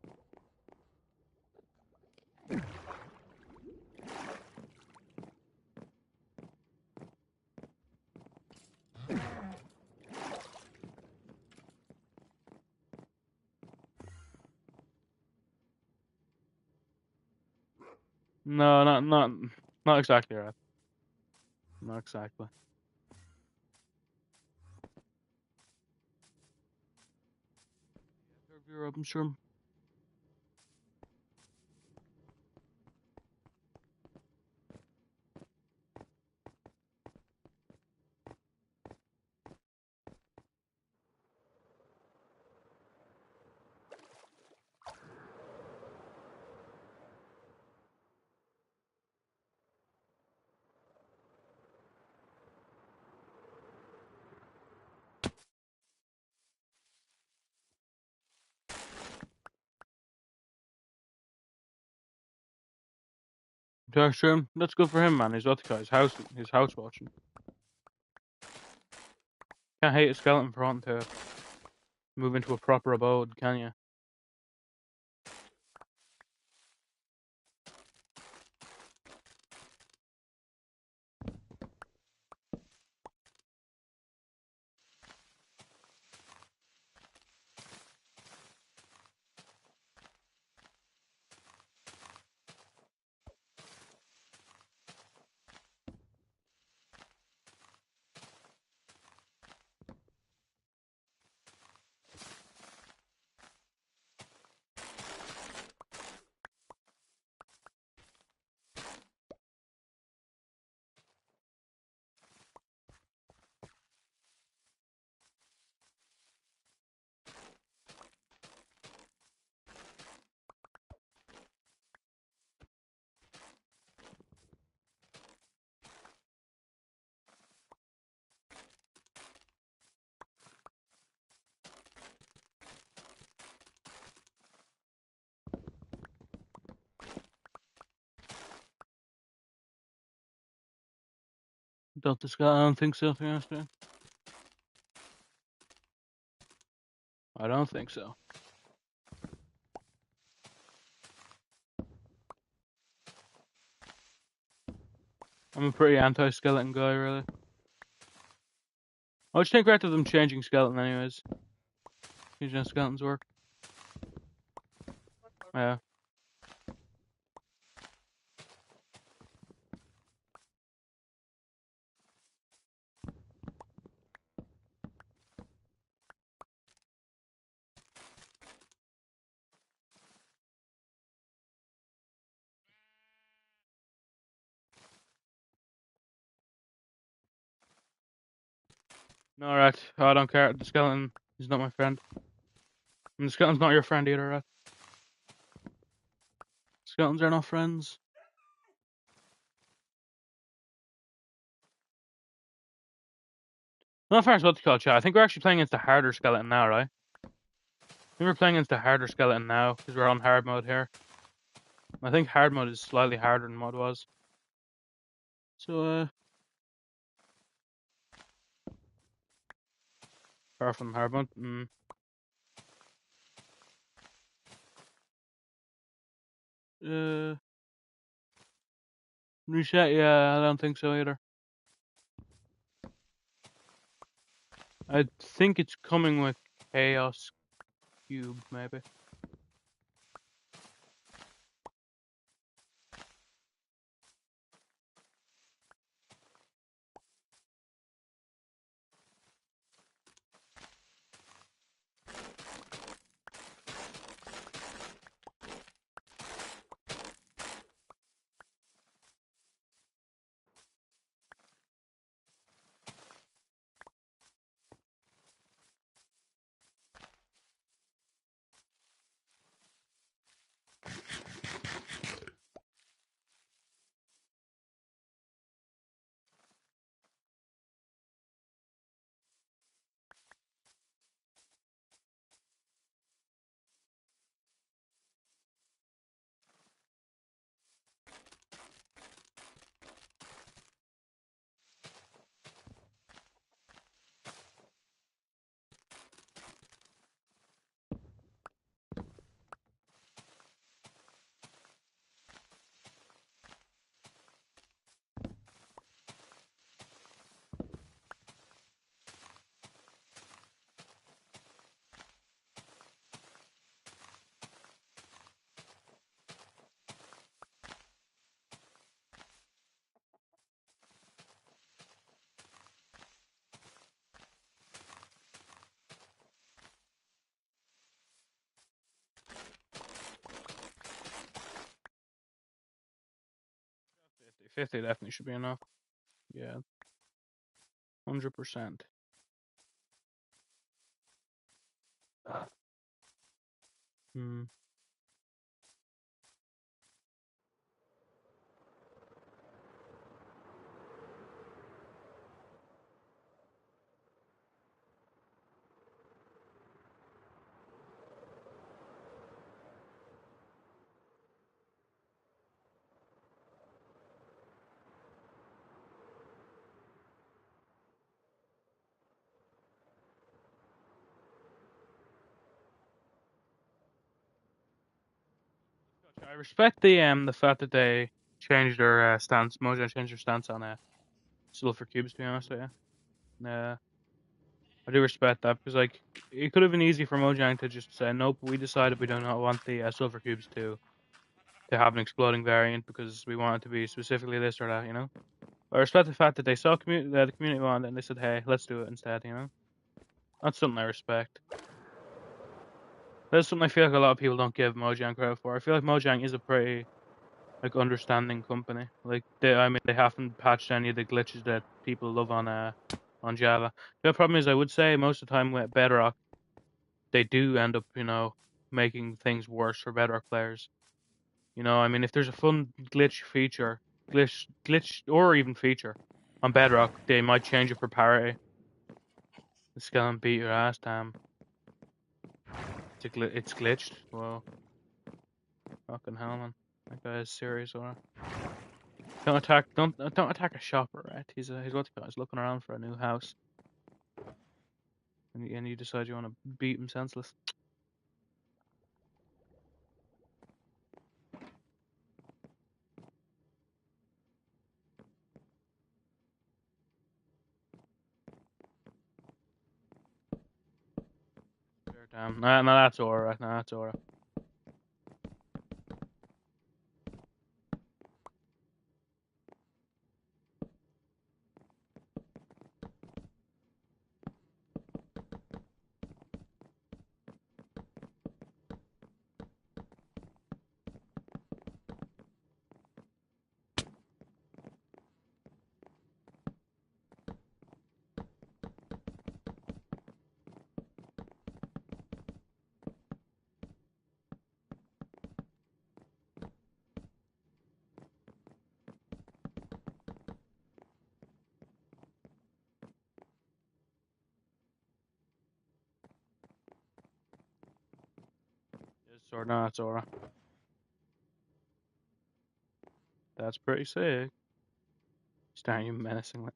No, not exactly right. Not exactly. Europe, I'm sure. Yeah, sure. That's good for him, man. He's got his house watching. Can't hate a skeleton for wanting to move into a proper abode, can you? I don't think so, to be honest with you. I don't think so. I'm a pretty anti-skeleton guy, really. I just think right of them changing skeleton anyways. Changing how skeletons work. Yeah. No, right. I don't care. The skeleton is not my friend. And the skeleton's not your friend either, right? Skeletons are not friends. Not friends, what to call it, chat. I think we're actually playing against the harder skeleton now, right? I think we're playing against the harder skeleton now, because we're on hard mode here. I think hard mode is slightly harder than mod was. So, far from hard mode. Reset? Yeah, I don't think so either. I think it's coming with Chaos Cube, maybe. 50 definitely should be enough. Yeah, 100%. Hmm. I respect the fact that they changed their stance. Mojang changed their stance on silver cubes. To be honest with you, I do respect that because like it could have been easy for Mojang to just say nope. We decided we do not want the silver cubes to have an exploding variant because we want it to be specifically this or that. You know. I respect the fact that they saw the community wanted it and they said, hey, let's do it instead. You know. That's something I respect. That's something I feel like a lot of people don't give Mojang credit for. I feel like Mojang is a pretty like understanding company. Like I mean, they haven't patched any of the glitches that people love on Java. The problem is, I would say most of the time with Bedrock, they do end up, making things worse for Bedrock players. I mean, if there's a fun glitch or even feature on Bedrock, they might change it for parity. It's gonna beat your ass, damn. It's glitched. Whoa, fucking hell, man. That guy is serious, or don't attack a shopper, right? He's what he's looking around for a new house, and you decide you want to beat him senseless. Fair, damn. No, that's alright. No, that's alright. It's alright. No, it's alright. That's pretty sick. Staring you menacingly.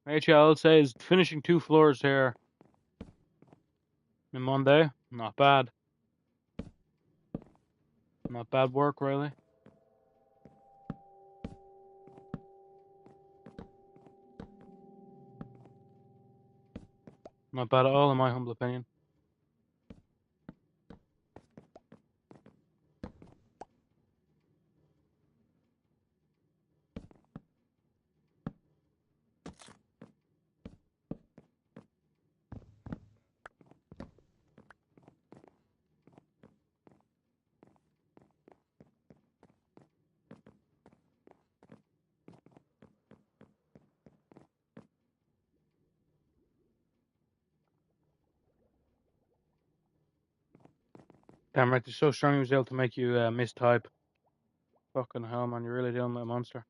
HL says finishing 2 floors here in 1 day. Not bad. Not bad work, really. Not bad at all, in my humble opinion. Damn right, they're so strong he was able to make you mistype. Fucking hell, man, you're really dealing with a monster.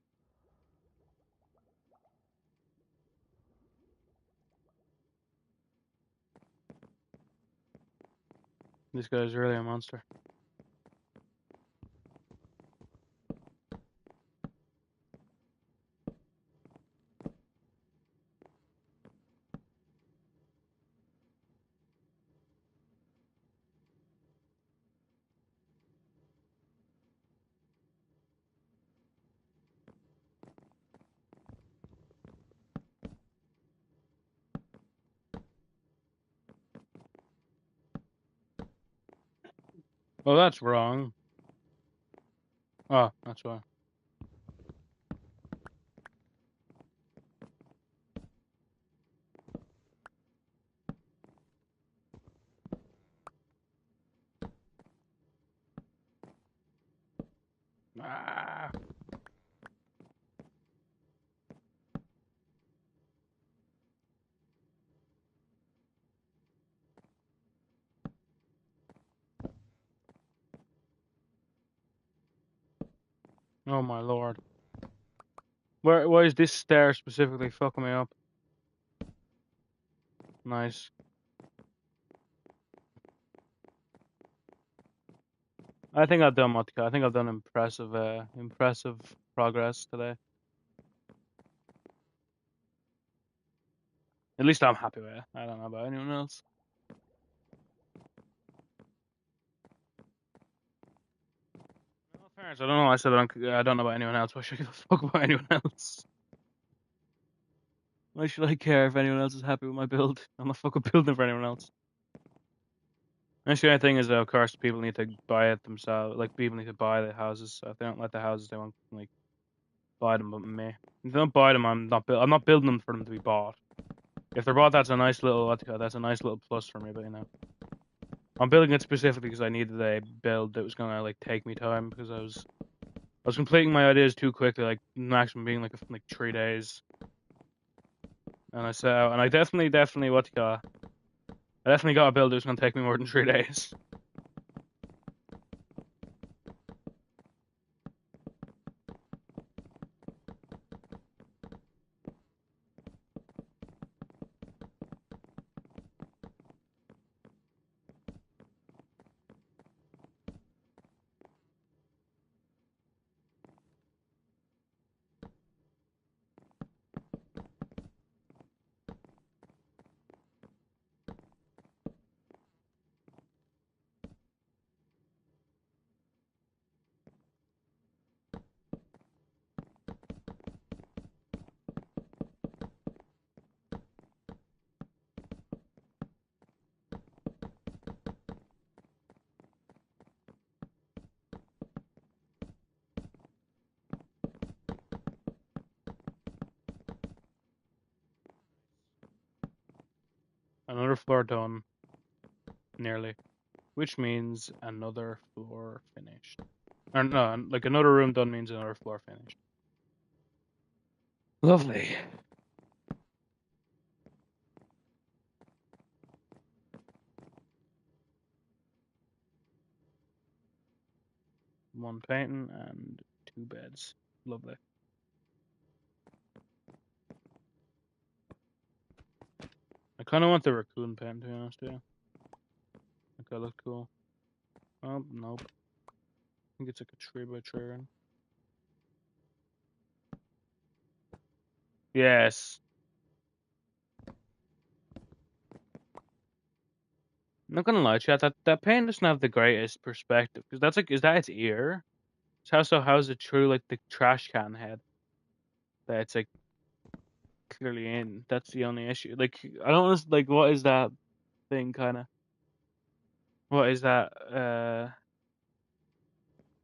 This guy's really a monster. Well, that's wrong. Oh, that's why. Ah. Oh my lord. Why is this stair specifically fucking me up? Nice. I think I've done Motka. I think I've done impressive progress today. At least I'm happy with it. I don't know about anyone else. No, fairness, I don't know. I said I don't know about anyone else. Why should I give a fuck about anyone else? Why should I care if anyone else is happy with my build? I'm not fucking building for anyone else. Actually, the only thing is, of course, people need to buy it themselves. Like, people need to buy the houses. So if they don't like the houses, they won't like buy them. But me, if they don't buy them, I'm not building them for them to be bought. If they're bought, that's a nice little that's a nice little plus for me. But I'm building it specifically because I needed a build that was gonna like take me time because I was completing my ideas too quickly, like maximum being like 3 days. And I set out, and I definitely I definitely got a build that was gonna take me more than 3 days. Another floor done, nearly, which means another floor finished. Or no, like another room done means another floor finished. Lovely. One painting and 2 beds. Lovely. I kind of want the raccoon paint, to be honest, yeah. I think that looked cool. Oh, nope. I think it's like a 3x3 one. Yes. I'm not gonna lie, chat. That paint doesn't have the greatest perspective because that's like, is that its ear? How's it through like the trash can head that it's like clearly in? That's the only issue. Like, I don't like, what is that thing kind of? What is that?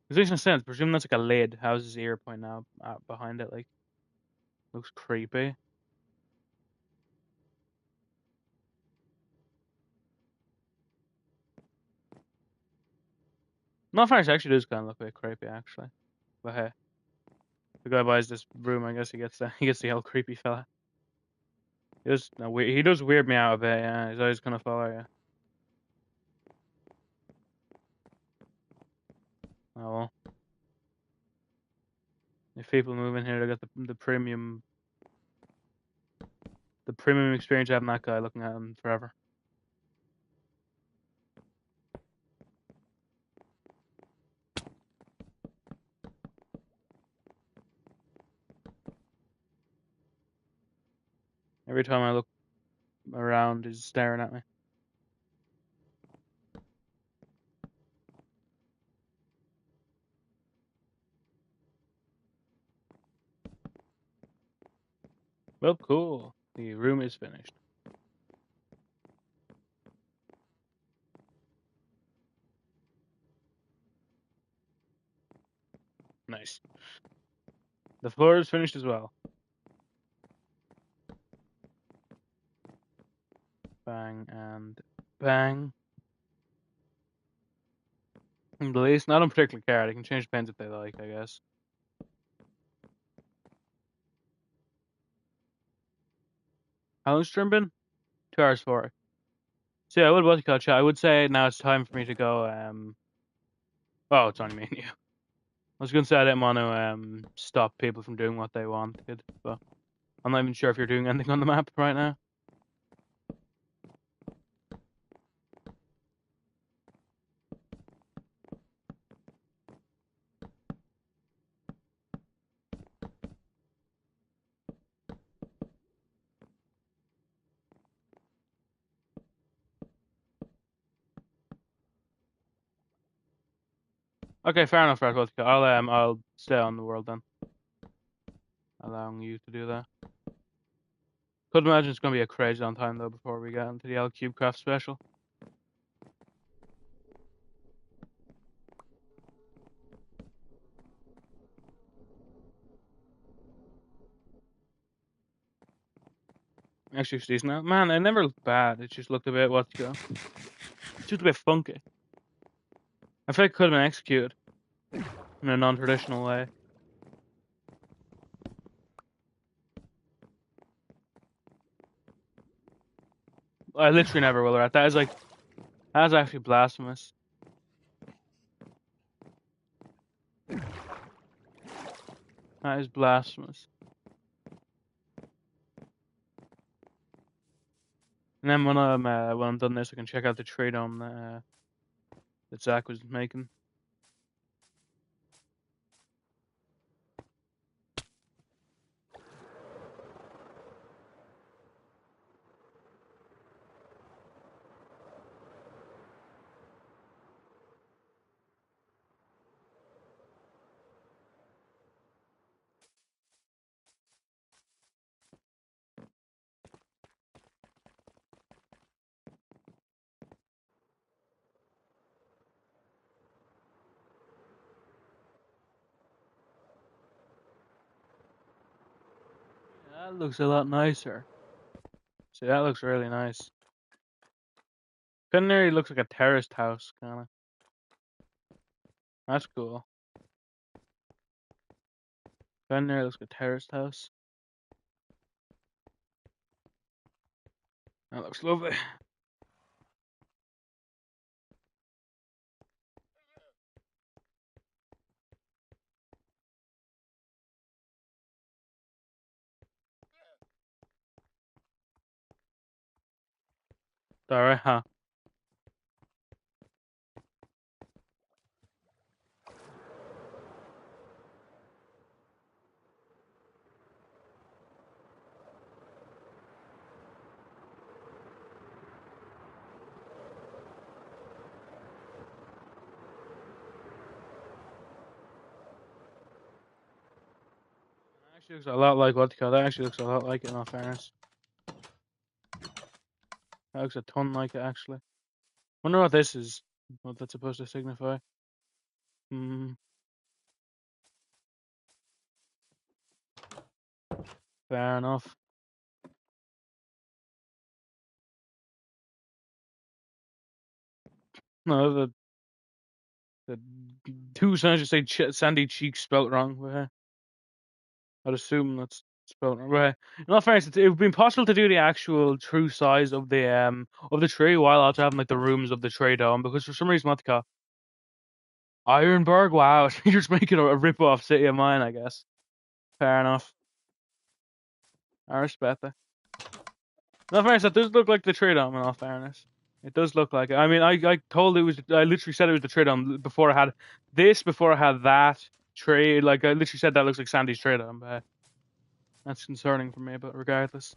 It makes no sense. Presume that's like a lid. How's his ear pointing out behind it? Like, looks creepy. Not fair. It actually does kind of look a bit creepy, actually. But hey, the guy buys this room. I guess he gets the old creepy fella. He does weird me out a bit. Yeah, he's always gonna follow you. Oh well. If people move in here, they got the premium experience having that guy looking at him forever. Every time I look around, he's staring at me. Well, cool. The room is finished. Nice. The floor is finished as well. Bang and bang. And the least, not in particular care. They can change pens if they like, I guess. How long's stream been? 2 hours 4. So yeah, what about chat? I would say now it's time for me to go. Oh, it's only me and you. I was gonna say I didn't want to stop people from doing what they wanted, but I'm not even sure if you're doing anything on the map right now. Okay, fair enough, Red. I'll stay on the world then, allowing you to do that. Could imagine it's gonna be a crazy long time though before we get into the L Cube Craft special. Actually, it's decent now. Man, it never looked bad. It just looked a bit what's go. It's just a bit funky. I feel like it could have been executed in a non-traditional way. I literally never will rat. That is actually blasphemous. That is blasphemous. And then when I'm done this, I can check out the trade on that Zach was making. That looks a lot nicer. See, that looks really nice. Kinda nearly looks like a terraced house, kinda. That's cool. Kinda nearly looks like a terraced house. That looks lovely. Alright, huh? That actually looks a lot like what that actually looks a lot like it, in all fairness. That looks a ton like it, actually. Wonder what this is. What that's supposed to signify. Hmm. Fair enough. No, the two signs just say Sandy Cheeks spelt wrong. But I'd assume that's spelled wrong. But in all fairness, it would be impossible to do the actual true size of the tree while also having like the rooms of the tree dome, because for some reason, what the call Ironburg? Wow, you're just making a rip-off city of mine, I guess. Fair enough. I respect that. In all fairness, that does look like the tree dome. In all fairness, it does look like it. I mean, I told it was. I literally said it was the tree dome before I had this. Before I had that tree. Like I literally said that looks like Sandy's tree dome. But that's concerning for me. But regardless.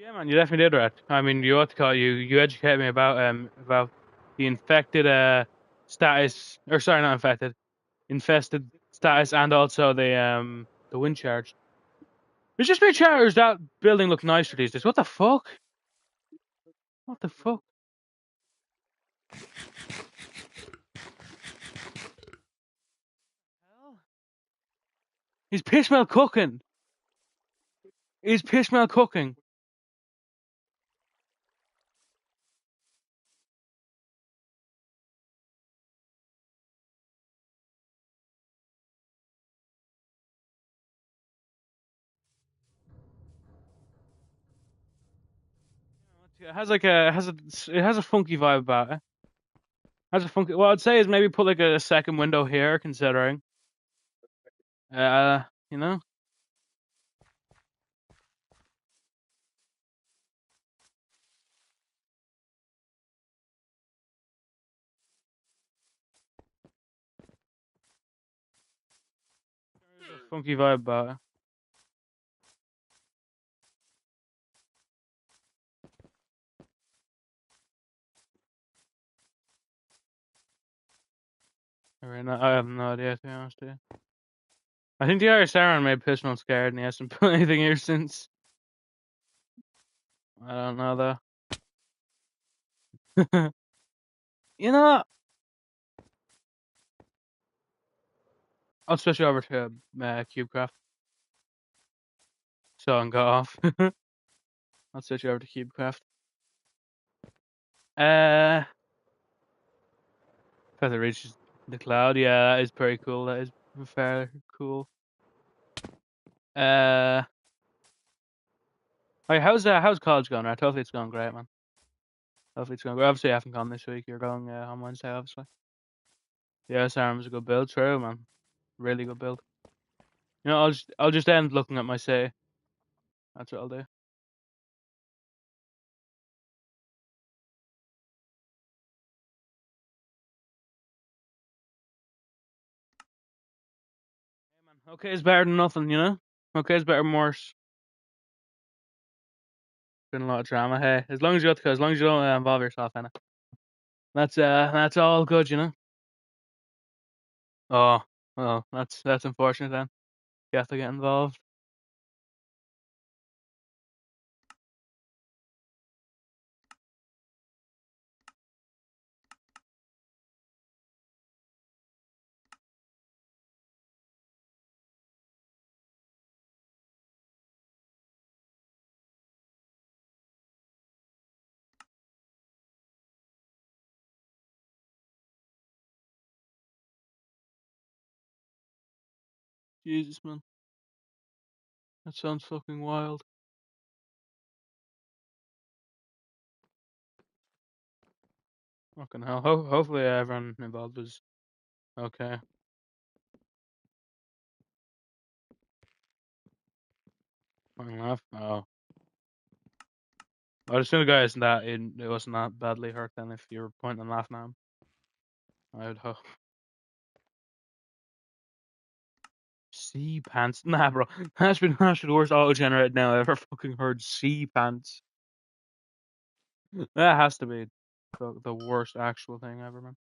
Yeah, man, you definitely did right. I mean, you ought to call you educate me about the infected status, or sorry, not infected, infested status, and also the wind charge. There's just been chargers. That building look nicer these days. What the fuck? What the fuck? Hell? He's piss smell cooking. He's piss smell cooking. It has like a it has a funky vibe about it. Has a funky. What I'd say is maybe put like a second window here, considering. You know, there's a funky vibe about it. I have no idea, to be honest with you. I think the Irish Siren made Pistol scared, and he hasn't put anything here since. I don't know though. You know, I'll switch over to CubeCraft. So and go off. I'll switch over to CubeCraft. Feather reaches the cloud. Yeah, that is pretty cool. That is fairly cool. Hey, how's college going? Right, hopefully it's going great, man. Hopefully it's going great. Obviously, you haven't gone this week. You're going on Wednesday, obviously. Yeah, Sarm was a good build, true, man. Really good build. You know, I'll just end looking at my say. That's what I'll do. Hey, man. Okay, it's better than nothing, you know. Okay, it's better than worse. Been a lot of drama. Hey, as long as you don't involve yourself in it, that's all good, you know. Oh, that's unfortunate then. You have to get involved. Jesus, man, that sounds fucking wild. Fucking hell. Hopefully everyone involved is okay. Fucking laugh. Oh. I'd assume the guy isn't that it wasn't that badly hurt then if you were pointing and laughing at him. I would hope. Sea pants. Nah, bro. That's been the worst auto-generated now I've ever fucking heard. Sea pants. That has to be the worst actual thing ever, man.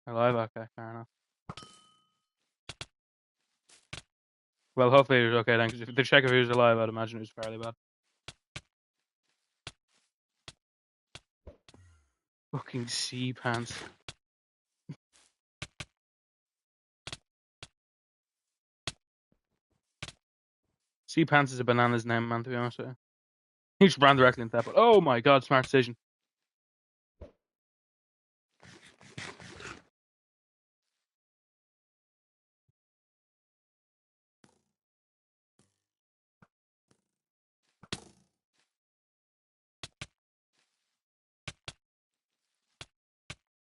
Alive? Okay, fair enough. Well, hopefully he was okay then, because if they check if he was alive, I'd imagine it was fairly bad. Fucking sea pants. Sea pants is a banana's name, man, to be honest with you. He just ran directly into that, but oh my god, smart decision.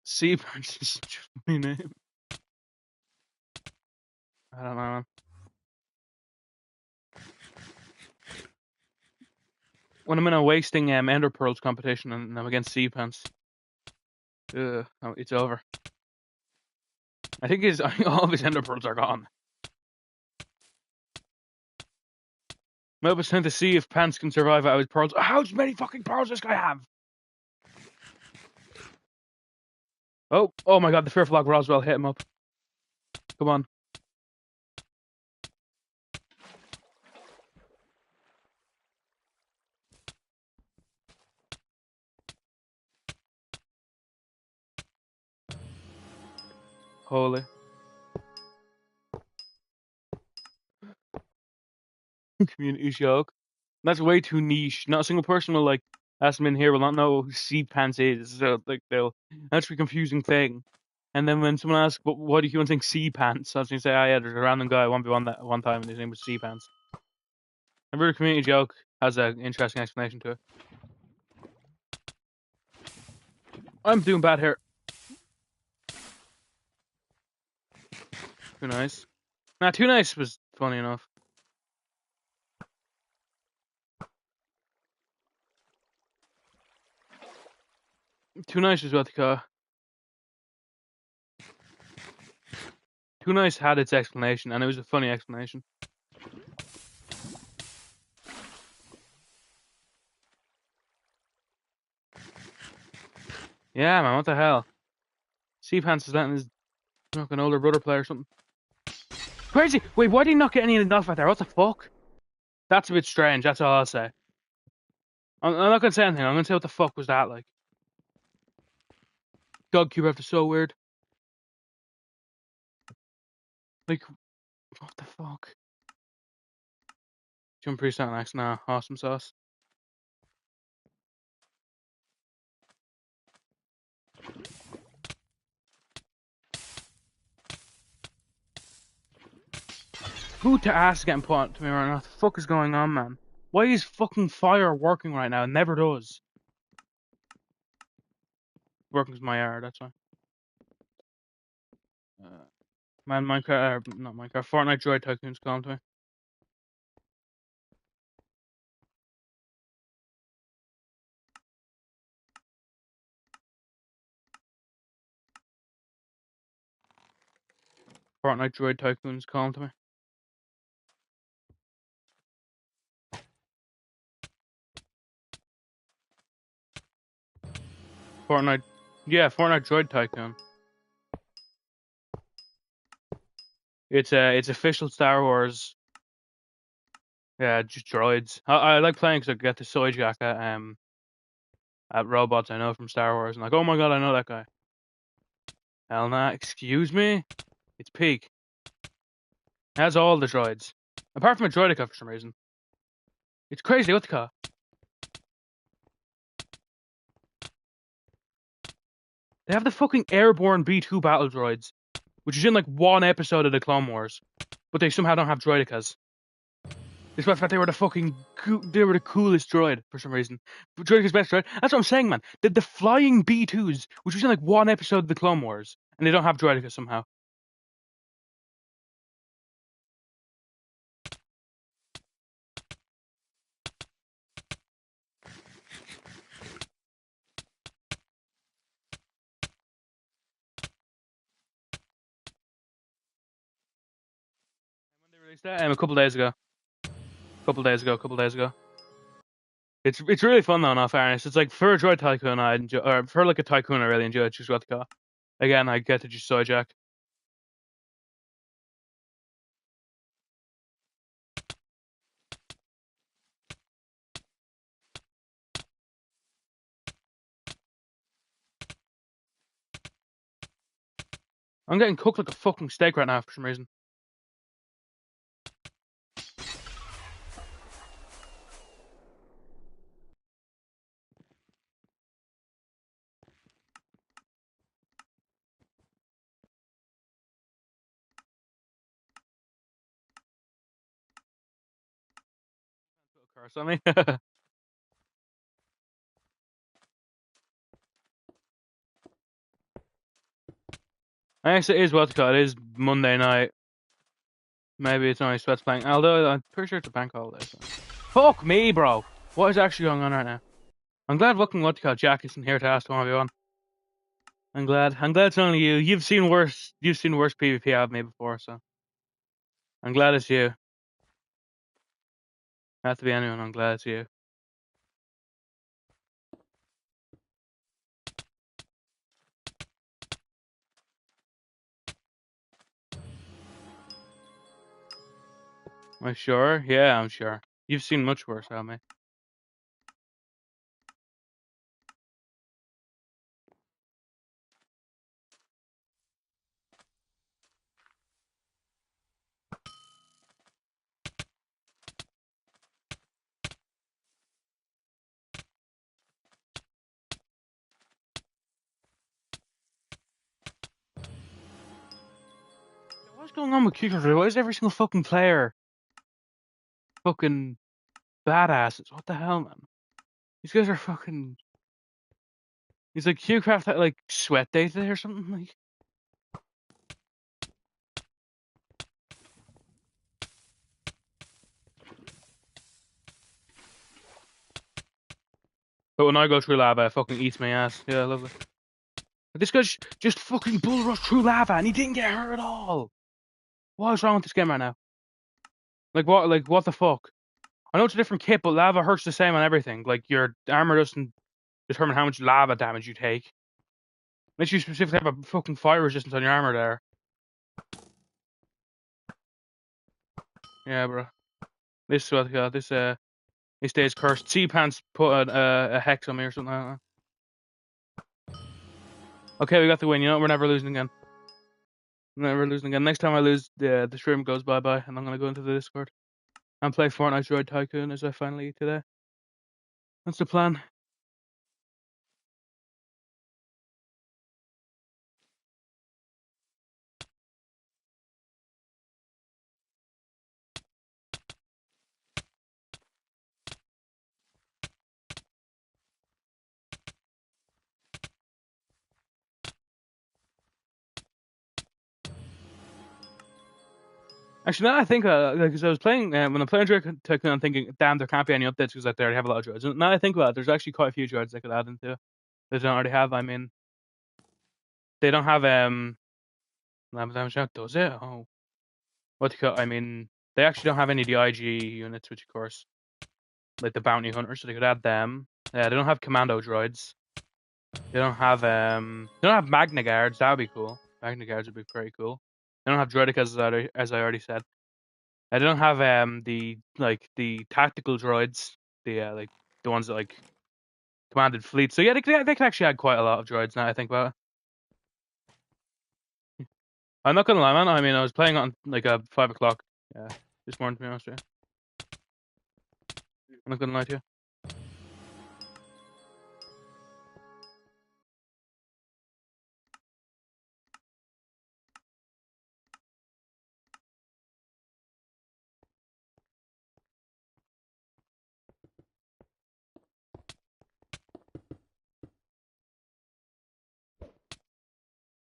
Sea pants is such a funny name. I don't know, man. When I'm in a wasting ender pearls competition and I'm against sea pants, it's over. I think all of his ender pearls are gone. Might be sent to see if Pants can survive out of his pearls. How many fucking pearls does this guy have? Oh my god, the fearful Log Roswell hit him up. Come on. Holy. Community joke. That's way too niche. Not a single person will like ask them in here will not know who sea pants is. So like they'll that's a confusing thing. And then when someone asks, what do you think sea pants? I was gonna say, oh yeah, there's a random guy 1v1 that one time and his name was sea pants. Every community joke has an interesting explanation to it. I'm doing bad here. Too nice. Nah, too nice was funny enough. Too nice is what they call. Too nice had its explanation, and it was a funny explanation. Yeah, man, what the hell? Sea Pants is letting his fucking older brother play or something. Crazy! Wait, why did he not get any enough out there? What the fuck? That's a bit strange, that's all I'll say. I'm not gonna say anything, I'm gonna say what the fuck was that like. God, Cube after so weird. Like, what the fuck? Jump Preset next now. Awesome sauce. Who to ask getting put on to me right now? What the fuck is going on, man? Why is fucking fire working right now? It never does. Working is my error, that's why. Man, Minecraft, not Minecraft, Fortnite Droid Tycoon's calling to me. Fortnite Droid Tycoon's calling to me. Fortnite, yeah, Fortnite Droid Tycoon. It's official Star Wars. Yeah, just droids. I like playing because I get to soyjack at robots I know from Star Wars. And like, oh my god, I know that guy. Hell nah, excuse me? It's peak. It has all the droids. Apart from a droidica for some reason. It's crazy, what the call? They have the fucking airborne B2 battle droids, which is in like one episode of the Clone Wars. But they somehow don't have droidicas. Despite the fact they were the coolest droid for some reason. Droidica's best droid. That's what I'm saying, man. The flying B2s, which was in like one episode of the Clone Wars, and they don't have droidicas somehow. When they released that, a couple days ago. Couple days ago. It's really fun though, in all fairness. It's like for a droid tycoon, I enjoy, or for like a tycoon, I really enjoy it. Just what the call. Again, I get to just soyjack. I'm getting cooked like a fucking steak right now for some reason. Curse on me. I guess it is what's called. It is Monday night. Maybe it's only sweats playing. Although I'm pretty sure it's a bank holiday. So. Fuck me, bro. What is actually going on right now? I'm glad fucking what's called Jack isn't here to ask one everyone. I'm glad it's only you. You've seen worse PvP out of me before, so I'm glad it's you. Have to be anyone. I'm glad it's you. Am I sure? Yeah, I'm sure. You've seen much worse, haven't you? What's going on with Kicker? Why is every single fucking player fucking badasses? What the hell, man? These guys are fucking. He's like Qcraft had like sweat day today or something like. But when I go through lava, it fucking eats my ass. Yeah, lovely. But this guy's just fucking bull rushed through lava and he didn't get hurt at all. What is wrong with this game right now? Like what? Like what the fuck? I know it's a different kit, but lava hurts the same on everything. Like your armor doesn't determine how much lava damage you take. Unless you specifically have a fucking fire resistance on your armor there. Yeah, bro. This this day's cursed. Sea Pants put a hex on me or something like that. Okay, we got the win. You know, we're never losing again. Never losing again. Next time I lose, the stream goes bye bye, and I'm gonna go into the Discord and play Fortnite Droid Tycoon as I finally eat today. That's the plan. Actually, now I think, because I was playing, when I'm playing Droid Tycoon, I'm thinking, damn, there can't be any updates because like, they already have a lot of droids. And now I think about it, there's actually quite a few droids they could add into they don't already have. I mean, they don't have lava damage out, does it? Oh, what do you call? I mean, they actually don't have any of the IG units, which of course, like the bounty hunters, so they could add them. They don't have commando droids. They don't have Magna Guards. That would be cool. Magna Guards would be pretty cool. They don't have Droidicas as I already said. They don't have the tactical droids, like the ones that like commanded fleets. So yeah, they could actually add quite a lot of droids now I think about it. I'm not gonna lie, man. I mean, I was playing on like 5 o'clock this morning, to be honest with you. I'm not gonna lie to you.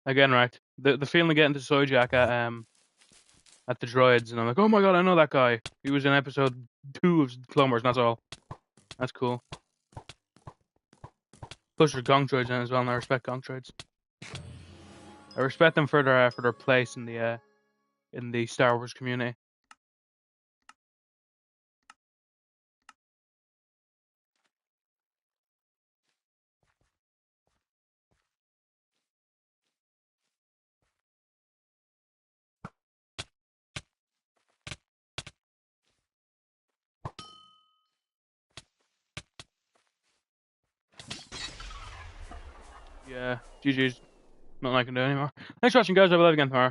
Again, right? The feeling of getting to Soyjak at the droids, and I'm like, oh my god, I know that guy. He was in episode 2 of Clone Wars, and that's all. That's cool. Plus, there's Gong droids in it as well, and I respect Gong droids. I respect them for their place in the Star Wars community. Yeah, GG's. Nothing I can do anymore. Thanks for watching, guys. I'll be live again tomorrow.